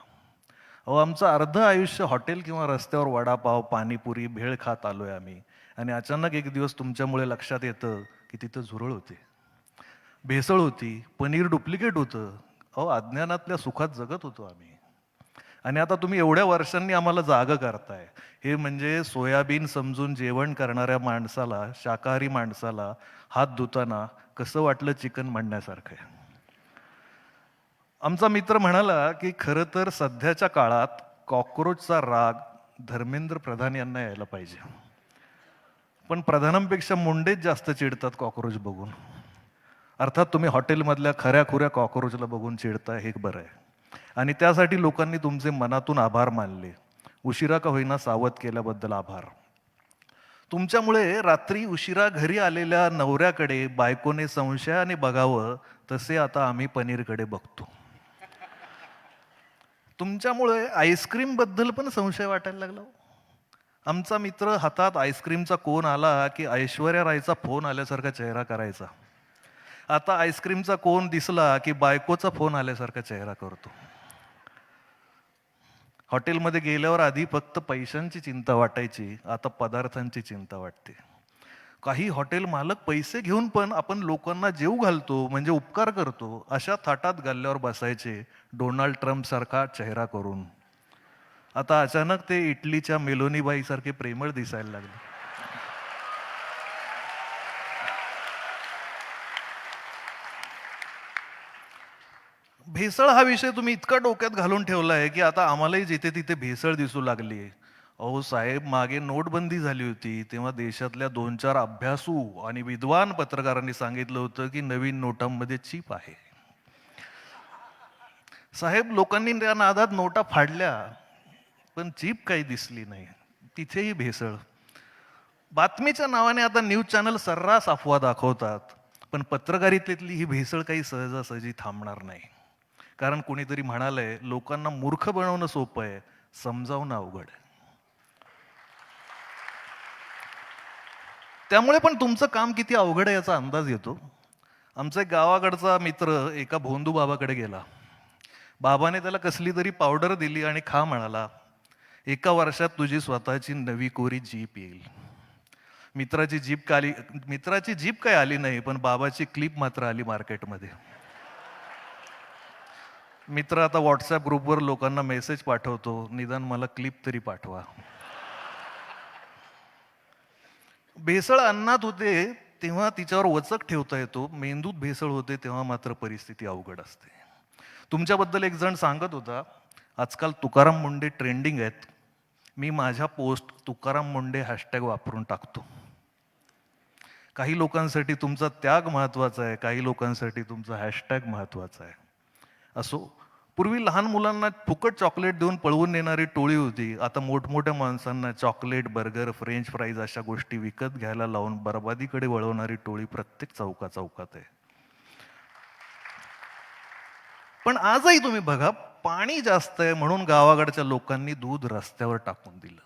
अहो, आमचं अर्ध आयुष्य हॉटेल किंवा रस्त्यावर वडापाव, पाणीपुरी, भेळ खात आलोय आम्ही, आणि अचानक एक दिवस तुमच्यामुळे लक्षात येतं की तिथं झुरळ होते, भेसळ होती, पनीर डुप्लिकेट होतं. अहो, अज्ञानातल्या सुखात जगत होतो आम्ही, आणि आता तुम्ही एवढ्या वर्षांनी आम्हाला जागं करताय. हे म्हणजे सोयाबीन समजून जेवण करणाऱ्या माणसाला, शाकाहारी माणसाला हात धुताना कसं वाटलं चिकन म्हणण्यासारखं आहे. आमचा मित्र म्हणाला की खरं तर सध्याच्या काळात कॉक्रोचचा राग धर्मेंद्र प्रधान यांना यायला पाहिजे, पण प्रधानांपेक्षा मुंडेच जास्त चिडतात कॉक्रोच बघून. अर्थात तुम्ही हॉटेलमधल्या खऱ्याखुऱ्या कॉक्रोचला बघून चिडताय हे बरं आहे, आणि त्यासाठी लोकांनी तुमचे मनातून आभार मानले. उशिरा का होईना सावध केल्याबद्दल आभार. तुमच्यामुळे रात्री उशिरा घरी आलेल्या नवऱ्याकडे बायकोने संशयाने बघावं तसे आता आम्ही पनीरकडे बघतो. तुमच्यामुळे आईस्क्रीम बद्दल पण संशय वाटायला लागला. आमचा मित्र हातात आईस्क्रीमचा कोन आला की ऐश्वर्या रायचा फोन आल्यासारखा चेहरा करायचा. आता आईस्क्रीमचा कोन दिसला की बायकोचा फोन आल्यासारखा चेहरा करतो. हॉटेलमध्ये गेल्यावर आधी फक्त पैशांची चिंता वाटायची, आता पदार्थांची चिंता वाटते. काही हॉटेल मालक पैसे घेऊन पण आपण लोकांना जेवू घालतो म्हणजे उपकार करतो अशा थाटात गल्ल्यावर बसायचे, डोनाल्ड ट्रम्प सारखा चेहरा करून. आता अचानक ते इटलीच्या मेलोनीबाई सारखे प्रेमळ दिसायला लागले. भेसळ हा विषय तुम्ही इतका डोक्यात घालून ठेवलाय की आता आम्हालाही जिथे तिथे भेसळ दिसू लागली. अहो साहेब, मागे नोटबंदी झाली होती तेव्हा देशातल्या 2-4 अभ्यासू आणि विद्वान पत्रकारांनी सांगितलं होतं की नवीन नोटांमध्ये चीप आहे. साहेब, लोकांनी त्या नादात नोटा फाडल्या, पण चीप काही दिसली नाही. तिथेही भेसळ. बातमीच्या नावाने आता न्यूज चॅनल सर्रास अफवा दाखवतात, पण पत्रकारितेतली ही भेसळ काही सहजासहजी थांबणार नाही. कारण कोणीतरी म्हणालंय, लोकांना मूर्ख बनवणं सोपं आहे, समजावणं अवघड आहे. त्यामुळे पण तुमचं काम किती अवघड आहे याचा अंदाज येतो. आमचा एक गावाकडचा मित्र एका भोंदू बाबाकडे गेला. बाबाने त्याला कसली तरी पावडर दिली आणि खा म्हणाला. 1 वर्षात तुझी स्वतःची नवी कोरी जीप येईल. मित्राची जीप काय आली नाही, पण बाबाची क्लिप मात्र आली मार्केटमध्ये. मित्र आता व्हॉट्सअप ग्रुपवर लोकांना मेसेज पाठवतो, निदान मला क्लिप तरी पाठवा. भेसळ अन्नात होते तेव्हा तिच्यावर वचक ठेवता येतो, मेंदूत भेसळ होते तेव्हा मात्र परिस्थिती अवघड असते. तुमच्याबद्दल एक जण सांगत होता, आजकाल तुकाराम मुंडे ट्रेंडिंग आहेत. मी माझ्या पोस्ट तुकाराम मुंडे हॅशटॅग वापरून टाकतो. काही लोकांसाठी तुमचा त्याग महत्वाचा आहे, काही लोकांसाठी तुमचा हॅशटॅग महत्वाचा आहे. असो, पूर्वी लहान मुलांना फुकट चॉकलेट देऊन पळवून नेणारी टोळी होती. आता मोठमोठ्या माणसांना चॉकलेट, बर्गर, फ्रेंच फ्राईज अशा गोष्टी विकत घ्यायला लावून बरबादीकडे वळवणारी टोळी प्रत्येक चौकाचौकात आहे. पण आजही तुम्ही बघा, पाणी जास्त आहे म्हणून गावाकडच्या लोकांनी दूध रस्त्यावर टाकून दिलं.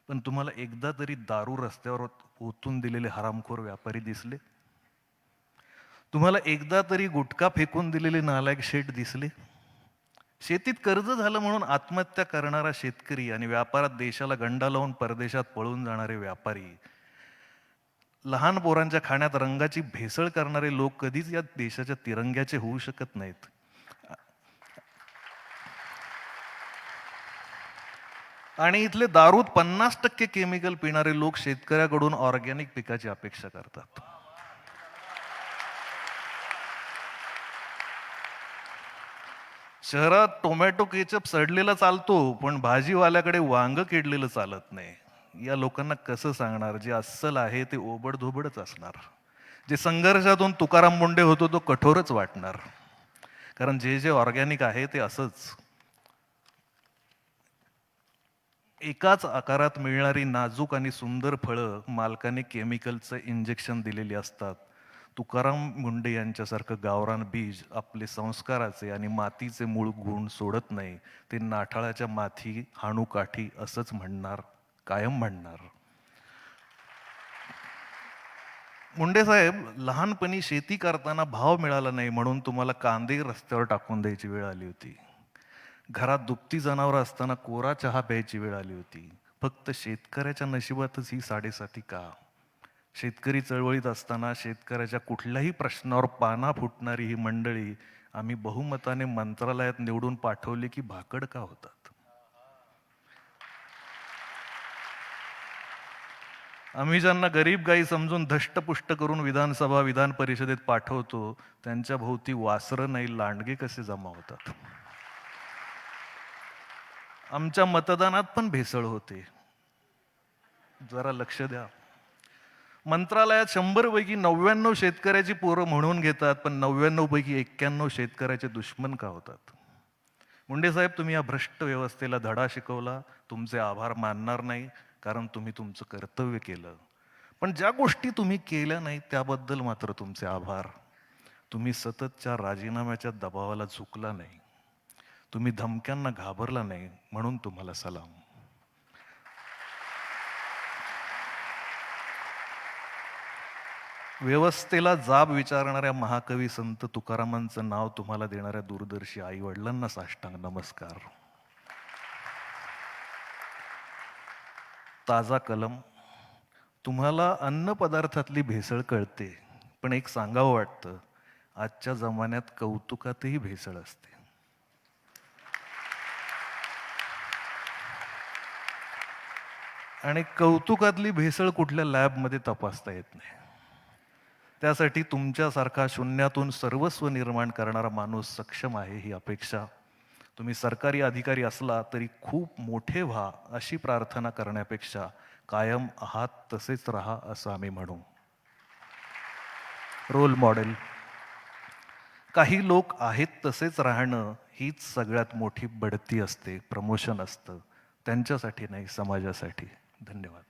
पण तुम्हाला एकदा तरी दारू रस्त्यावर ओतून दिलेले हरामखोर व्यापारी दिसले? तुम्हाला एकदा तरी गुटखा फेकून दिलेले नालायक शेठ दिसले? शेतीत कर्ज झालं म्हणून आत्महत्या करणारा शेतकरी आणि व्यापारात देशाला गंडा लावून परदेशात पळून जाणारे व्यापारी, लहान पोरांच्या खाण्यात रंगाची भेसळ करणारे लोक कधीच या देशाच्या तिरंग्याचे होऊ शकत नाहीत. आणि इथले दारूत 50% केमिकल पिणारे लोक शेतकऱ्याकडून ऑर्गॅनिक पिकाची अपेक्षा करतात. शहरात टोमॅटो केचप सडलेला चालतो, पण भाजीवाल्याकडे वांग किडलेलं चालत नाही. या लोकांना कसं सांगणार, जे अस्सल आहे ते ओबडधोबडच असणार. जे संघर्षातून तुकाराम मुंडे होतो तो कठोरच वाटणार. कारण जे जे ऑर्गॅनिक आहे ते असंच. एकाच आकारात मिळणारी नाजूक आणि सुंदर फळं मालकाने केमिकलचं इंजेक्शन दिलेली असतात. तुकाराम मुंडे यांच्यासारखं गावरान बीज आपले संस्काराचे आणि मातीचे मूळ गुण सोडत नाही. ते नाठाळाच्या माथी हाणू काठी असंच म्हणणार, कायम म्हणणार. मुंडे साहेब, लहानपणी शेती करताना भाव मिळाला नाही म्हणून तुम्हाला कांदे रस्त्यावर टाकून द्यायची वेळ आली होती. घरात दुभती जनावरं असताना कोरा चहा प्यायची वेळ आली होती. फक्त शेतकऱ्याच्या नशिबातच ही साडेसाती का? शेतकरी चळवळीत असताना शेतकऱ्याच्या कुठल्याही प्रश्नावर पाना फुटणारी ही मंडळी आम्ही बहुमताने मंत्रालयात निवडून पाठवली की भाकड का होतात? आम्ही ज्यांना गरीब गाई समजून धष्टपुष्ट करून विधानसभा, विधान परिषदेत पाठवतो, त्यांच्या भोवती वासरं नाही लांडगे कसे जमा होतात? आमच्या मतदानात पण भेसळ होते, जरा लक्ष द्या. मंत्रालयात 100 पैकी 99 शेतकऱ्याची पोरं म्हणून घेतात, पण 99 पैकी 91 शेतकऱ्याचे दुश्मन का होतात? मुंडे साहेब, तुम्ही या भ्रष्ट व्यवस्थेला धडा शिकवला. तुमचे आभार मानणार नाही, कारण तुम्ही तुमचं कर्तव्य केलं. पण ज्या गोष्टी तुम्ही केल्या नाही त्याबद्दल मात्र तुमचे आभार. तुम्ही सततच्या राजीनाम्याच्या दबावाला झुकला नाही, तुम्ही धमक्यांना घाबरला नाही, म्हणून तुम्हाला सलाम. व्यवस्थेला जाब विचारणाऱ्या महाकवी संत तुकारामांचं नाव तुम्हाला देणाऱ्या दूरदर्शी आई वडिलांना साष्टांग नमस्कार. ताजा कलम. तुम्हाला अन्न पदार्थातली भेसळ कळते, पण एक सांगावं वाटतं, आजच्या जमान्यात कौतुकातही भेसळ असते. आणि कौतुकातली भेसळ कुठल्या लॅबमध्ये तपासता येत नाही. त्यासाठी तुमच्यासारखा शून्यातून सर्वस्व निर्माण करणारा माणूस सक्षम आहे ही अपेक्षा. तुम्ही सरकारी अधिकारी असला तरी खूप मोठे व्हा अशी प्रार्थना करण्यापेक्षा कायम आहात तसेच राहा असं आम्ही म्हणू. Role model. काही लोक आहेत तसेच राहणं हीच सगळ्यात मोठी बढती असते, प्रमोशन असतं. त्यांच्यासाठी नाही, समाजासाठी. धन्यवाद.